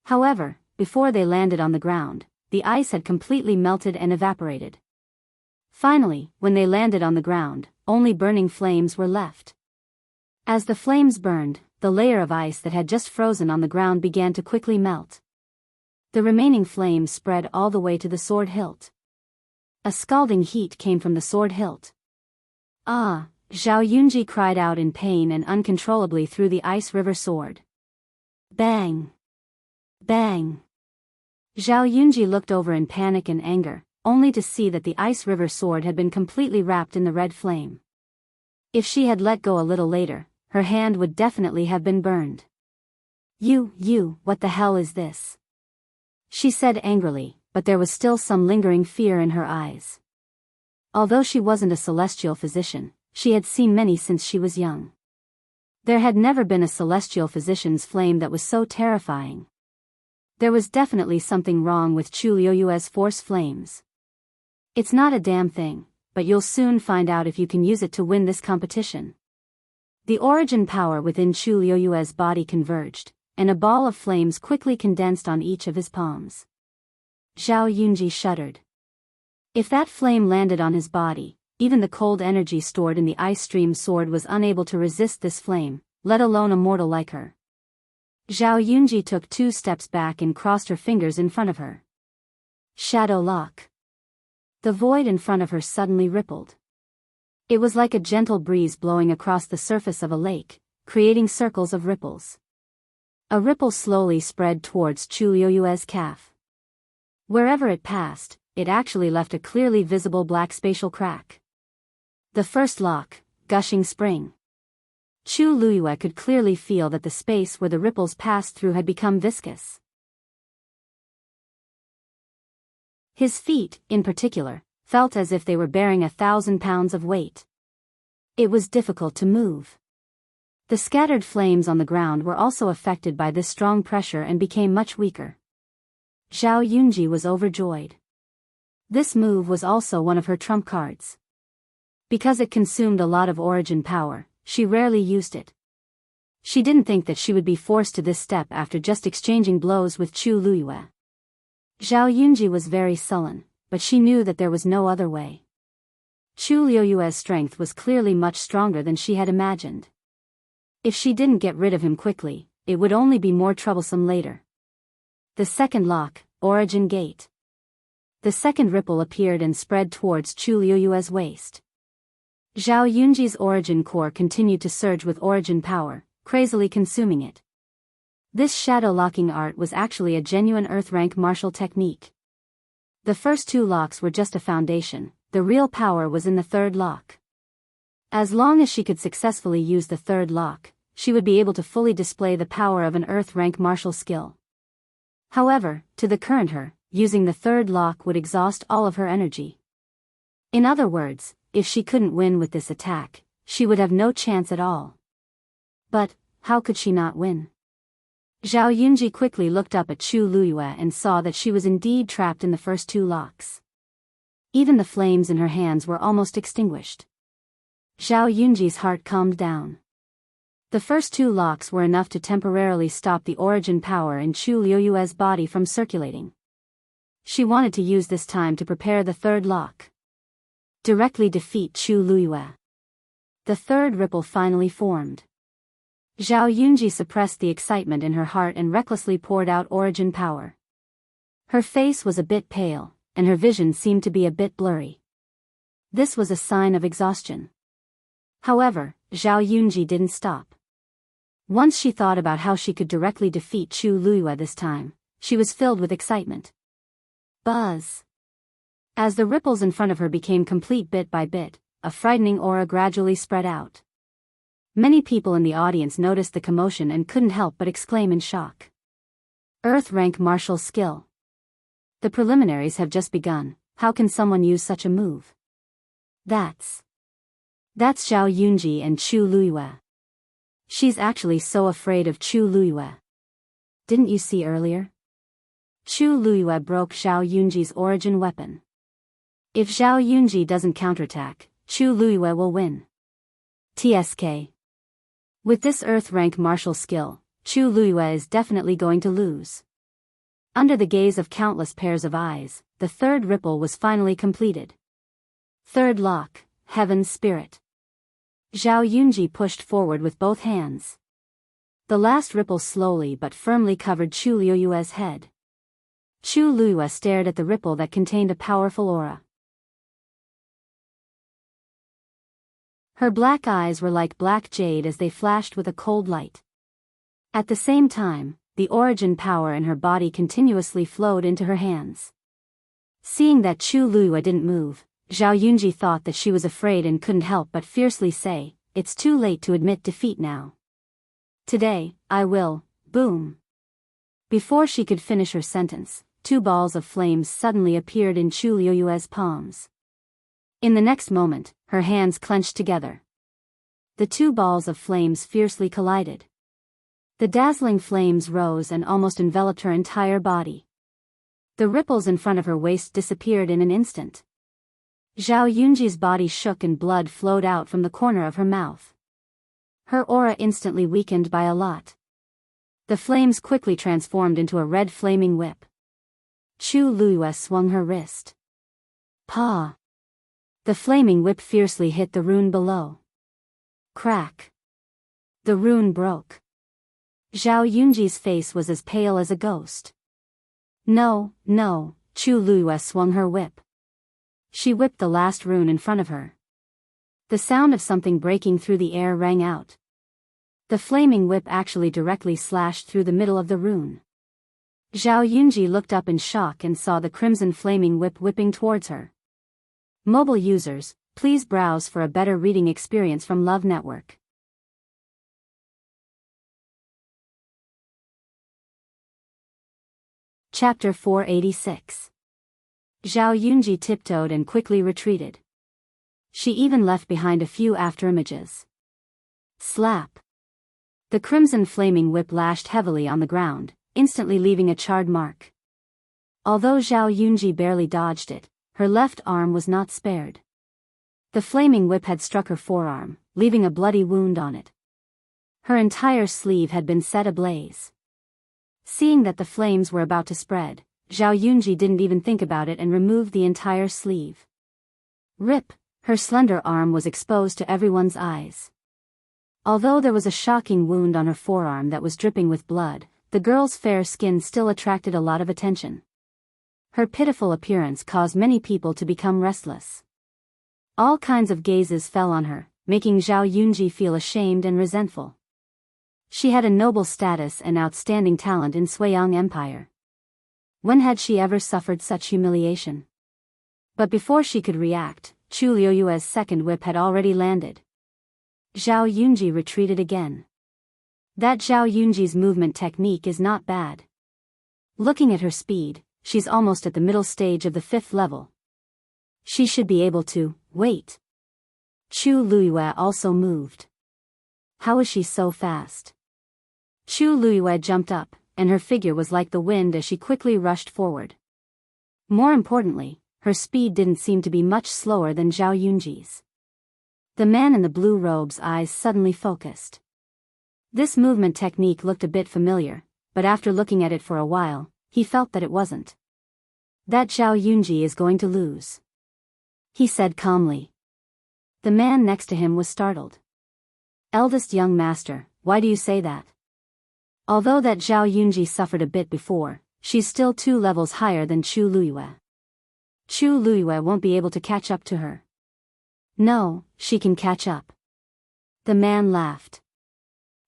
However, before they landed on the ground, the ice had completely melted and evaporated. Finally, when they landed on the ground, only burning flames were left. As the flames burned, the layer of ice that had just frozen on the ground began to quickly melt. The remaining flames spread all the way to the sword hilt. A scalding heat came from the sword hilt. Ah! Zhao Yunji cried out in pain and uncontrollably threw the ice river sword. Bang! Bang! Zhao Yunji looked over in panic and anger, only to see that the ice river sword had been completely wrapped in the red flame. If she had let go a little later, her hand would definitely have been burned. What the hell is this? She said angrily, but there was still some lingering fear in her eyes. Although she wasn't a celestial physician, she had seen many since she was young. There had never been a celestial physician's flame that was so terrifying. There was definitely something wrong with Chu Liyue's force flames. It's not a damn thing, but you'll soon find out if you can use it to win this competition. The origin power within Chu Liyue's body converged, and a ball of flames quickly condensed on each of his palms. Zhao Yunji shuddered. If that flame landed on his body, even the cold energy stored in the ice stream sword was unable to resist this flame, let alone a mortal like her. Zhao Yunji took 2 steps back and crossed her fingers in front of her. Shadow lock. The void in front of her suddenly rippled. It was like a gentle breeze blowing across the surface of a lake, creating circles of ripples. A ripple slowly spread towards Chu Liyue's calf. Wherever it passed, it actually left a clearly visible black spatial crack. The first lock, gushing spring. Chu Liyue could clearly feel that the space where the ripples passed through had become viscous. His feet, in particular, felt as if they were bearing 1,000 pounds of weight. It was difficult to move. The scattered flames on the ground were also affected by this strong pressure and became much weaker. Zhao Yunji was overjoyed. This move was also one of her trump cards. Because it consumed a lot of origin power, she rarely used it. She didn't think that she would be forced to this step after just exchanging blows with Chu Liyue. Zhao Yunji was very sullen, but she knew that there was no other way. Chu Liyue's strength was clearly much stronger than she had imagined. If she didn't get rid of him quickly, it would only be more troublesome later. The second lock, Origin Gate. The second ripple appeared and spread towards Chu Liyue's waist. Zhao Yunji's origin core continued to surge with origin power, crazily consuming it. This shadow-locking art was actually a genuine Earth-rank martial technique. The first 2 locks were just a foundation, the real power was in the 3rd lock. As long as she could successfully use the 3rd lock, she would be able to fully display the power of an Earth-rank martial skill. However, to the current her, using the 3rd lock would exhaust all of her energy. In other words, if she couldn't win with this attack, she would have no chance at all. But, how could she not win? Zhao Yunji quickly looked up at Chu Luyue and saw that she was indeed trapped in the first 2 locks. Even the flames in her hands were almost extinguished. Zhao Yunji's heart calmed down. The first 2 locks were enough to temporarily stop the origin power in Chu Luyue's body from circulating. She wanted to use this time to prepare the 3rd lock. Directly defeat Chu Luyue. The 3rd ripple finally formed. Zhao Yunji suppressed the excitement in her heart and recklessly poured out origin power. Her face was a bit pale, and her vision seemed to be a bit blurry. This was a sign of exhaustion. However, Zhao Yunji didn't stop. Once she thought about how she could directly defeat Chu Luyue this time, she was filled with excitement. Buzz! As the ripples in front of her became complete bit by bit, a frightening aura gradually spread out. Many people in the audience noticed the commotion and couldn't help but exclaim in shock. Earth-rank martial skill. The preliminaries have just begun, how can someone use such a move? That's Zhao Yunji and Chu Luyue. She's actually so afraid of Chu Luyue. Didn't you see earlier? Chu Luyue broke Zhao Yunji's origin weapon. If Zhao Yunji doesn't counterattack, Chu Luyue will win. TSK. With this Earth-rank martial skill, Chu Luyue is definitely going to lose. Under the gaze of countless pairs of eyes, the 3rd ripple was finally completed. 3rd lock, Heaven's Spirit. Zhao Yunji pushed forward with both hands. The last ripple slowly but firmly covered Chu Luyue's head. Chu Luyue stared at the ripple that contained a powerful aura. Her black eyes were like black jade as they flashed with a cold light. At the same time, the origin power in her body continuously flowed into her hands. Seeing that Chu Luyue didn't move, Zhao Yunji thought that she was afraid and couldn't help but fiercely say, "It's too late to admit defeat now. Today, I will, boom." Before she could finish her sentence, 2 balls of flames suddenly appeared in Chu Luyue's palms. In the next moment, her hands clenched together. The 2 balls of flames fiercely collided. The dazzling flames rose and almost enveloped her entire body. The ripples in front of her waist disappeared in an instant. Zhao Yunji's body shook and blood flowed out from the corner of her mouth. Her aura instantly weakened by a lot. The flames quickly transformed into a red flaming whip. Chu Luyue swung her wrist. Pa! The flaming whip fiercely hit the rune below. Crack! The rune broke. Zhao Yunji's face was as pale as a ghost. No, Chu Luyue swung her whip. She whipped the last rune in front of her. The sound of something breaking through the air rang out. The flaming whip actually directly slashed through the middle of the rune. Zhao Yunji looked up in shock and saw the crimson flaming whip whipping towards her. Mobile users, please browse for a better reading experience from Love Network. Chapter 486. Zhao Yunji tiptoed and quickly retreated. She even left behind a few afterimages. Slap! The crimson flaming whip lashed heavily on the ground, instantly leaving a charred mark. Although Zhao Yunji barely dodged it, her left arm was not spared. The flaming whip had struck her forearm, leaving a bloody wound on it. Her entire sleeve had been set ablaze. Seeing that the flames were about to spread, Zhao Yunji didn't even think about it and removed the entire sleeve. Rip! Her slender arm was exposed to everyone's eyes. Although there was a shocking wound on her forearm that was dripping with blood, the girl's fair skin still attracted a lot of attention. Her pitiful appearance caused many people to become restless. All kinds of gazes fell on her, making Zhao Yunji feel ashamed and resentful. She had a noble status and outstanding talent in Suiyang Empire. When had she ever suffered such humiliation? But before she could react, Chu Liuyue's second whip had already landed. Zhao Yunji retreated again. That Zhao Yunji's movement technique is not bad. Looking at her speed, she's almost at the middle stage of the 5th level. She should be able to, wait. Chu Liyue also moved. How is she so fast? Chu Liyue jumped up, and her figure was like the wind as she quickly rushed forward. More importantly, her speed didn't seem to be much slower than Zhao Yunji's. The man in the blue robe's eyes suddenly focused. This movement technique looked a bit familiar, but after looking at it for a while, he felt that it wasn't. That Zhao Yunji is going to lose, he said calmly. The man next to him was startled. Eldest young master, why do you say that? Although that Zhao Yunji suffered a bit before, she's still 2 levels higher than Chu Liyue. Chu Liyue won't be able to catch up to her. No, she can catch up. The man laughed.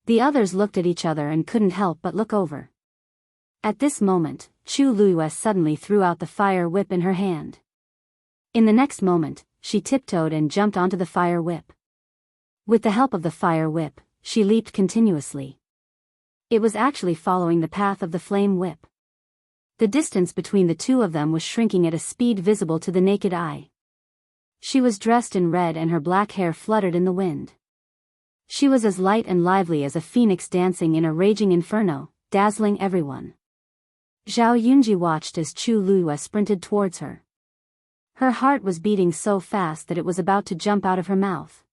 The others looked at each other and couldn't help but look over. At this moment, Chu Liyue suddenly threw out the fire whip in her hand. In the next moment, she tiptoed and jumped onto the fire whip. With the help of the fire whip, she leaped continuously. It was actually following the path of the flame whip. The distance between the two of them was shrinking at a speed visible to the naked eye. She was dressed in red and her black hair fluttered in the wind. She was as light and lively as a phoenix dancing in a raging inferno, dazzling everyone. Zhao Yunji watched as Chu Liyue sprinted towards her. Her heart was beating so fast that it was about to jump out of her mouth.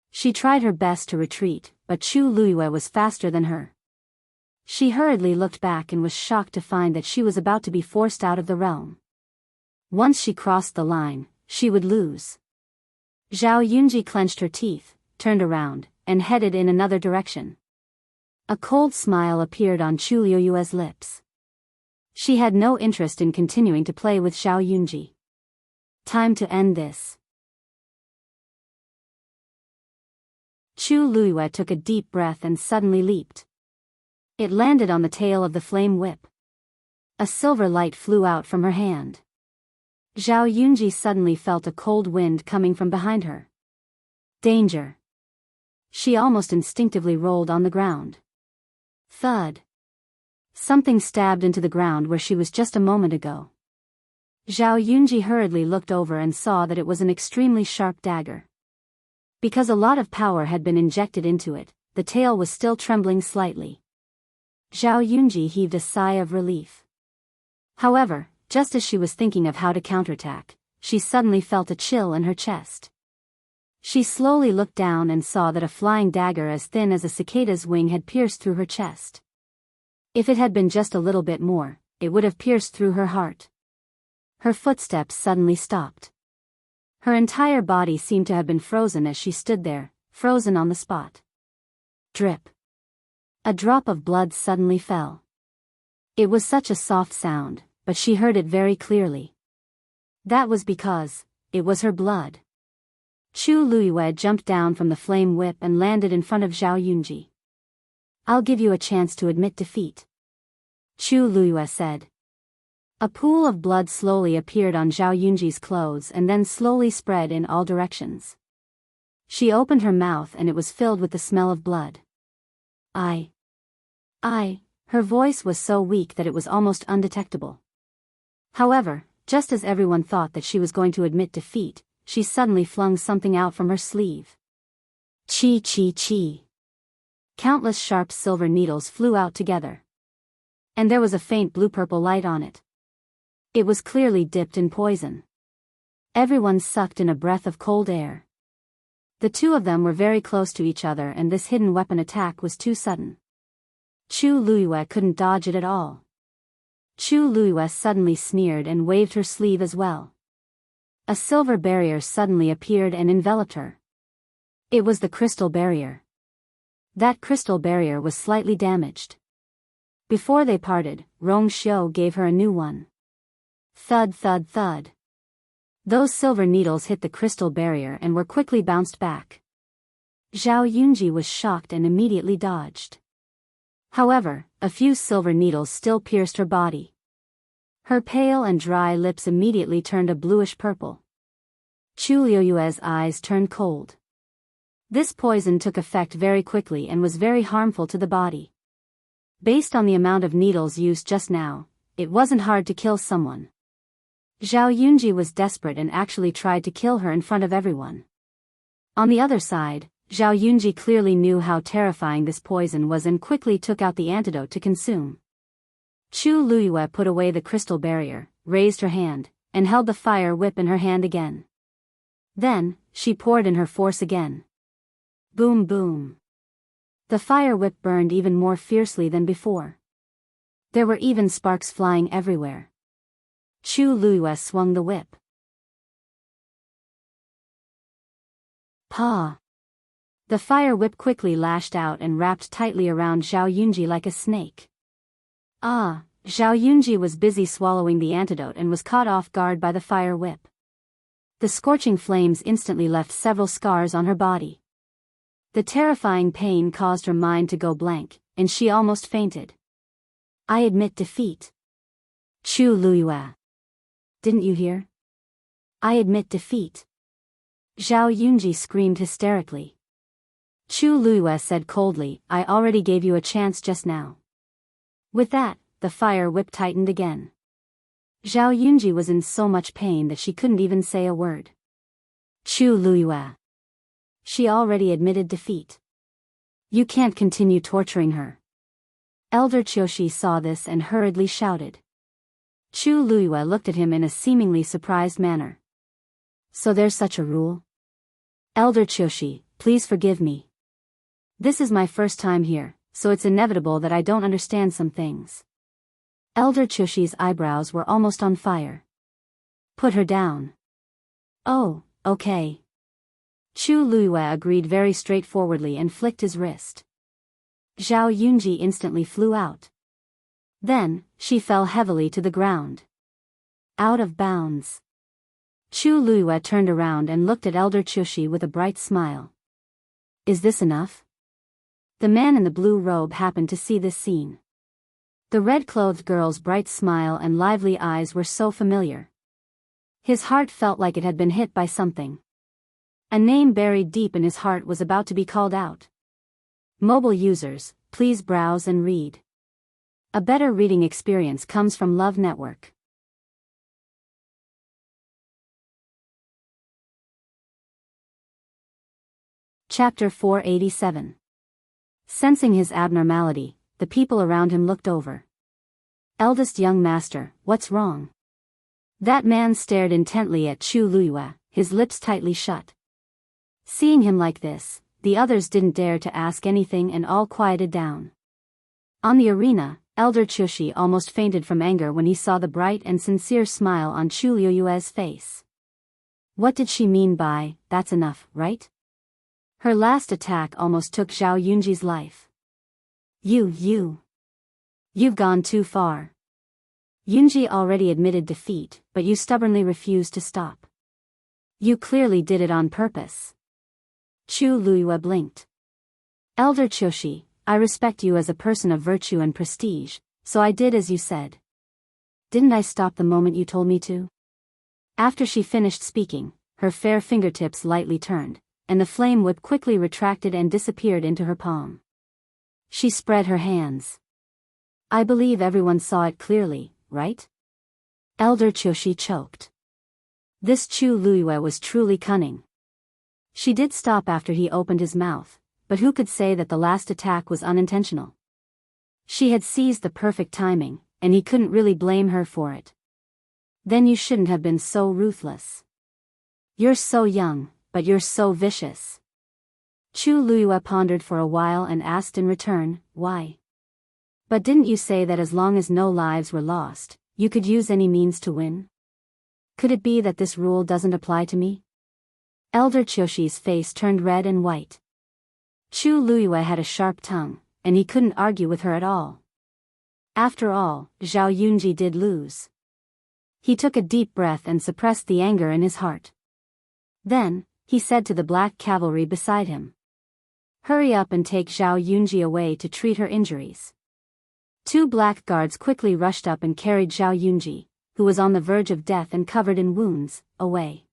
She tried her best to retreat, but Chu Liyue was faster than her. She hurriedly looked back and was shocked to find that she was about to be forced out of the realm. Once she crossed the line, she would lose. Zhao Yunji clenched her teeth, turned around, and headed in another direction. A cold smile appeared on Chu Liyue's lips. She had no interest in continuing to play with Zhao Yunji. Time to end this. Chu Liyue took a deep breath and suddenly leaped. It landed on the tail of the flame whip. A silver light flew out from her hand. Zhao Yunji suddenly felt a cold wind coming from behind her. Danger. She almost instinctively rolled on the ground. Thud. Something stabbed into the ground where she was just a moment ago. Zhao Yunji hurriedly looked over and saw that it was an extremely sharp dagger. Because a lot of power had been injected into it, the tail was still trembling slightly. Zhao Yunji heaved a sigh of relief. However, just as she was thinking of how to counterattack, she suddenly felt a chill in her chest. She slowly looked down and saw that a flying dagger as thin as a cicada's wing had pierced through her chest. If it had been just a little bit more, it would have pierced through her heart. Her footsteps suddenly stopped. Her entire body seemed to have been frozen as she stood there, frozen on the spot. Drip. A drop of blood suddenly fell. It was such a soft sound, but she heard it very clearly. That was because it was her blood. Chu Liyue jumped down from the flame whip and landed in front of Zhao Yunji. I'll give you a chance to admit defeat, Chu Liyue said. A pool of blood slowly appeared on Zhao Yunji's clothes and then slowly spread in all directions. She opened her mouth and it was filled with the smell of blood. Her voice was so weak that it was almost undetectable. However, just as everyone thought that she was going to admit defeat, she suddenly flung something out from her sleeve. Chi chi chi. Countless sharp silver needles flew out together. And there was a faint blue-purple light on it. It was clearly dipped in poison. Everyone sucked in a breath of cold air. The two of them were very close to each other and this hidden weapon attack was too sudden. Chu Liyue couldn't dodge it at all. Chu Liyue suddenly sneered and waved her sleeve as well. A silver barrier suddenly appeared and enveloped her. It was the crystal barrier. That crystal barrier was slightly damaged. Before they parted, Rong Xiu gave her a new one. Thud thud thud. Those silver needles hit the crystal barrier and were quickly bounced back. Zhao Yunji was shocked and immediately dodged. However, a few silver needles still pierced her body. Her pale and dry lips immediately turned a bluish purple. Chu Liuyue's eyes turned cold. This poison took effect very quickly and was very harmful to the body. Based on the amount of needles used just now, it wasn't hard to kill someone. Zhao Yunji was desperate and actually tried to kill her in front of everyone. On the other side, Zhao Yunji clearly knew how terrifying this poison was and quickly took out the antidote to consume. Chu Luyue put away the crystal barrier, raised her hand, and held the fire whip in her hand again. Then, she poured in her force again. Boom boom. The fire whip burned even more fiercely than before. There were even sparks flying everywhere. Chu Luyue swung the whip. Pa! The fire whip quickly lashed out and wrapped tightly around Zhao Yunji like a snake. Ah! Zhao Yunji was busy swallowing the antidote and was caught off guard by the fire whip. The scorching flames instantly left several scars on her body. The terrifying pain caused her mind to go blank, and she almost fainted. I admit defeat. Chu Luyue. Didn't you hear? I admit defeat. Zhao Yunji screamed hysterically. Chu Luyue said coldly, I already gave you a chance just now. With that, the fire whip tightened again. Zhao Yunji was in so much pain that she couldn't even say a word. Chu Luyue. She already admitted defeat. You can't continue torturing her. Elder Qiushi saw this and hurriedly shouted. Chu Luyue looked at him in a seemingly surprised manner. So there's such a rule? Elder Qiushi, please forgive me. This is my first time here, so it's inevitable that I don't understand some things. Elder Qiushi's eyebrows were almost on fire. Put her down. Oh, okay. Chu Luyue agreed very straightforwardly and flicked his wrist. Zhao Yunji instantly flew out. Then, she fell heavily to the ground. Out of bounds. Chu Luyue turned around and looked at Elder Qiushi with a bright smile. Is this enough? The man in the blue robe happened to see this scene. The red-clothed girl's bright smile and lively eyes were so familiar. His heart felt like it had been hit by something. A name buried deep in his heart was about to be called out. Mobile users, please browse and read. A better reading experience comes from Love Network. Chapter 487. Sensing his abnormality, the people around him looked over. Eldest young master, what's wrong? That man stared intently at Chu Luyue, his lips tightly shut. Seeing him like this, the others didn't dare to ask anything and all quieted down. On the arena, Elder Qiushi almost fainted from anger when he saw the bright and sincere smile on Chu Liyue's face. What did she mean by, that's enough, right? Her last attack almost took Zhao Yunji's life. You've gone too far. Yunji already admitted defeat, but you stubbornly refused to stop. You clearly did it on purpose. Chu Luyue blinked. Elder Qiushi, I respect you as a person of virtue and prestige, so I did as you said. Didn't I stop the moment you told me to? After she finished speaking, her fair fingertips lightly turned, and the flame whip quickly retracted and disappeared into her palm. She spread her hands. I believe everyone saw it clearly, right? Elder Qiushi choked. This Chu Luyue was truly cunning. She did stop after he opened his mouth, but who could say that the last attack was unintentional? She had seized the perfect timing, and he couldn't really blame her for it. Then you shouldn't have been so ruthless. You're so young, but you're so vicious. Chu Luyue pondered for a while and asked in return, why? But didn't you say that as long as no lives were lost, you could use any means to win? Could it be that this rule doesn't apply to me? Elder Qiushi's face turned red and white. Chu Luyue had a sharp tongue, and he couldn't argue with her at all. After all, Zhao Yunji did lose. He took a deep breath and suppressed the anger in his heart. Then, he said to the black cavalry beside him, "Hurry up and take Zhao Yunji away to treat her injuries." 2 black guards quickly rushed up and carried Zhao Yunji, who was on the verge of death and covered in wounds, away.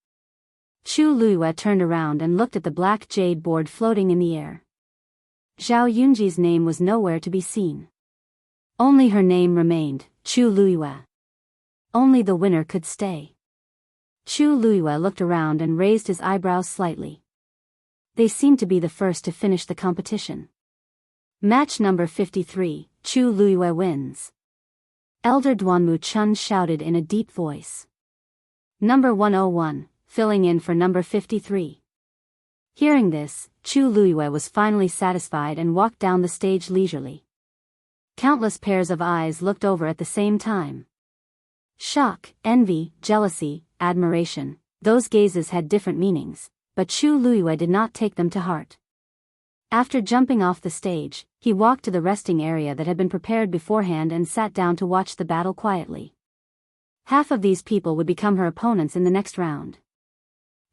Chu Luiyue turned around and looked at the black jade board floating in the air. Zhao Yunji's name was nowhere to be seen. Only her name remained, Chu Luiyue. Only the winner could stay. Chu Luiyue looked around and raised his eyebrows slightly. They seemed to be the first to finish the competition. Match number 53, Chu Luiyue wins. Elder Duanmu Chun shouted in a deep voice. Number 101, filling in for number 53. Hearing this, Chu Luiyue was finally satisfied and walked down the stage leisurely. Countless pairs of eyes looked over at the same time. Shock, envy, jealousy, admiration, those gazes had different meanings, but Chu Luiyue did not take them to heart. After jumping off the stage, he walked to the resting area that had been prepared beforehand and sat down to watch the battle quietly. Half of these people would become her opponents in the next round.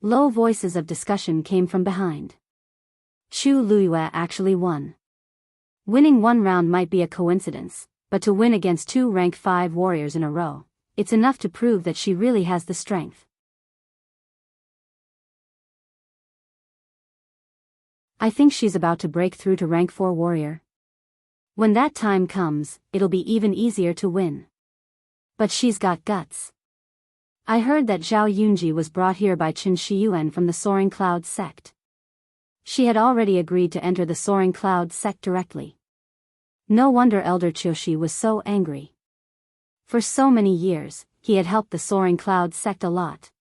Low voices of discussion came from behind. Chu Luiyue actually won. Winning one round might be a coincidence, but to win against 2 rank 5 warriors in a row, it's enough to prove that she really has the strength. I think she's about to break through to rank 4 warrior. When that time comes, it'll be even easier to win. But she's got guts. I heard that Zhao Yunji was brought here by Chen Shiyuan from the Soaring Cloud sect. She had already agreed to enter the Soaring Cloud sect directly. No wonder Elder Qiushi was so angry. For so many years, he had helped the Soaring Cloud sect a lot.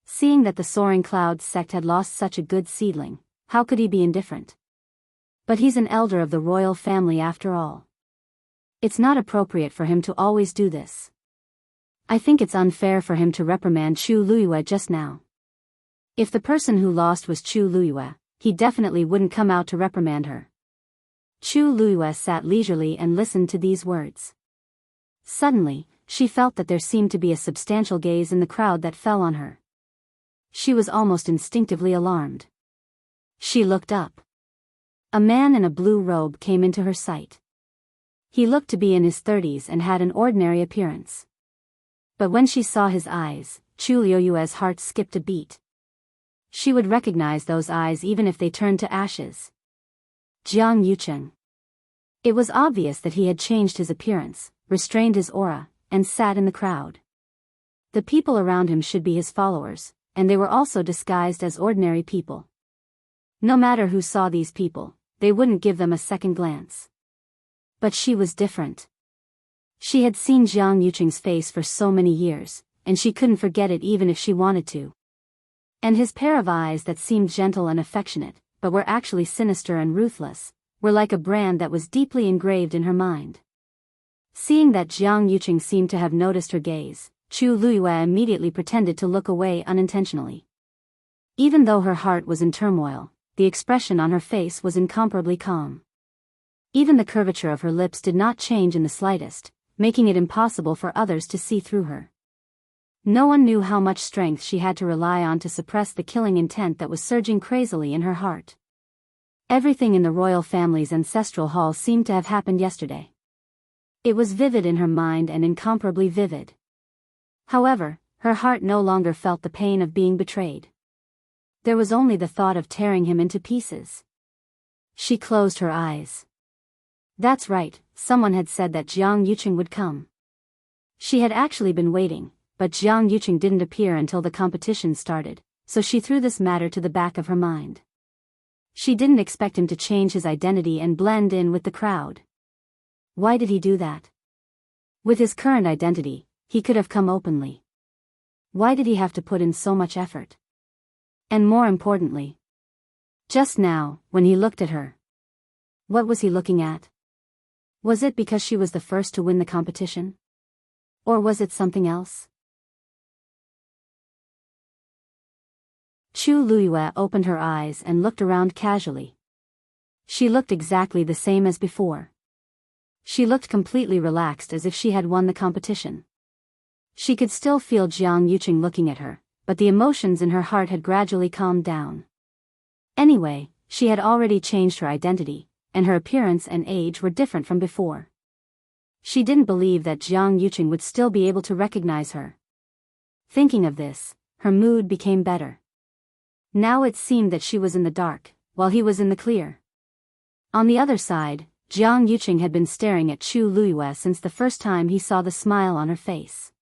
Seeing that the Soaring Cloud sect had lost such a good seedling, how could he be indifferent? But he's an elder of the royal family after all. It's not appropriate for him to always do this. I think it's unfair for him to reprimand Chu Luiyue just now. If the person who lost was Chu Luiyue, he definitely wouldn't come out to reprimand her. Chu Luiyue sat leisurely and listened to these words. Suddenly, she felt that there seemed to be a substantial gaze in the crowd that fell on her. She was almost instinctively alarmed. She looked up. A man in a blue robe came into her sight. He looked to be in his 30s and had an ordinary appearance. But when she saw his eyes, Chu Luiyue's heart skipped a beat. She would recognize those eyes even if they turned to ashes. Jiang Yucheng. It was obvious that he had changed his appearance, restrained his aura, and sat in the crowd. The people around him should be his followers, and they were also disguised as ordinary people. No matter who saw these people, they wouldn't give them a second glance. But she was different. She had seen Jiang Yucheng's face for so many years, and she couldn't forget it even if she wanted to. And his pair of eyes that seemed gentle and affectionate, but were actually sinister and ruthless, were like a brand that was deeply engraved in her mind. Seeing that Jiang Yucheng seemed to have noticed her gaze, Chu Luiyue immediately pretended to look away unintentionally. Even though her heart was in turmoil, the expression on her face was incomparably calm. Even the curvature of her lips did not change in the slightest, making it impossible for others to see through her. No one knew how much strength she had to rely on to suppress the killing intent that was surging crazily in her heart. Everything in the royal family's ancestral hall seemed to have happened yesterday. It was vivid in her mind and incomparably vivid. However, her heart no longer felt the pain of being betrayed. There was only the thought of tearing him into pieces. She closed her eyes. That's right, someone had said that Jiang Yucheng would come. She had actually been waiting, but Jiang Yucheng didn't appear until the competition started, so she threw this matter to the back of her mind. She didn't expect him to change his identity and blend in with the crowd. Why did he do that? With his current identity, he could have come openly. Why did he have to put in so much effort? And more importantly, just now, when he looked at her, what was he looking at? Was it because she was the first to win the competition? Or was it something else? Chu Luiyue opened her eyes and looked around casually. She looked exactly the same as before. She looked completely relaxed as if she had won the competition. She could still feel Jiang Yuqing looking at her, but the emotions in her heart had gradually calmed down. Anyway, she had already changed her identity, and her appearance and age were different from before. She didn't believe that Jiang Yuqing would still be able to recognize her. Thinking of this, her mood became better. Now it seemed that she was in the dark, while he was in the clear. On the other side, Jiang Yuqing had been staring at Chu Luyue since the first time he saw the smile on her face.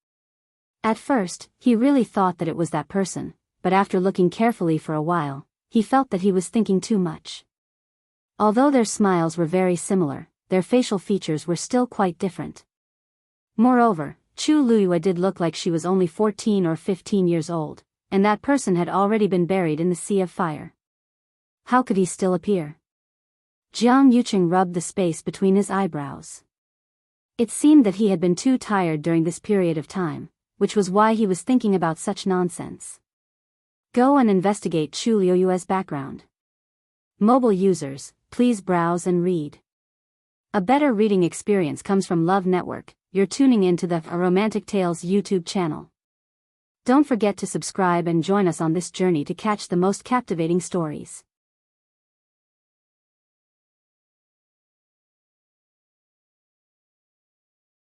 At first, he really thought that it was that person, but after looking carefully for a while, he felt that he was thinking too much. Although their smiles were very similar, their facial features were still quite different. Moreover, Chu Luyue did look like she was only 14 or 15 years old, and that person had already been buried in the sea of fire. How could he still appear? Jiang Yuqing rubbed the space between his eyebrows. It seemed that he had been too tired during this period of time, which was why he was thinking about such nonsense. Go and investigate Chu Luyue's background. Mobile users, please browse and read. A better reading experience comes from Love Network. You're tuning in to the Romantic Tales YouTube channel. Don't forget to subscribe and join us on this journey to catch the most captivating stories.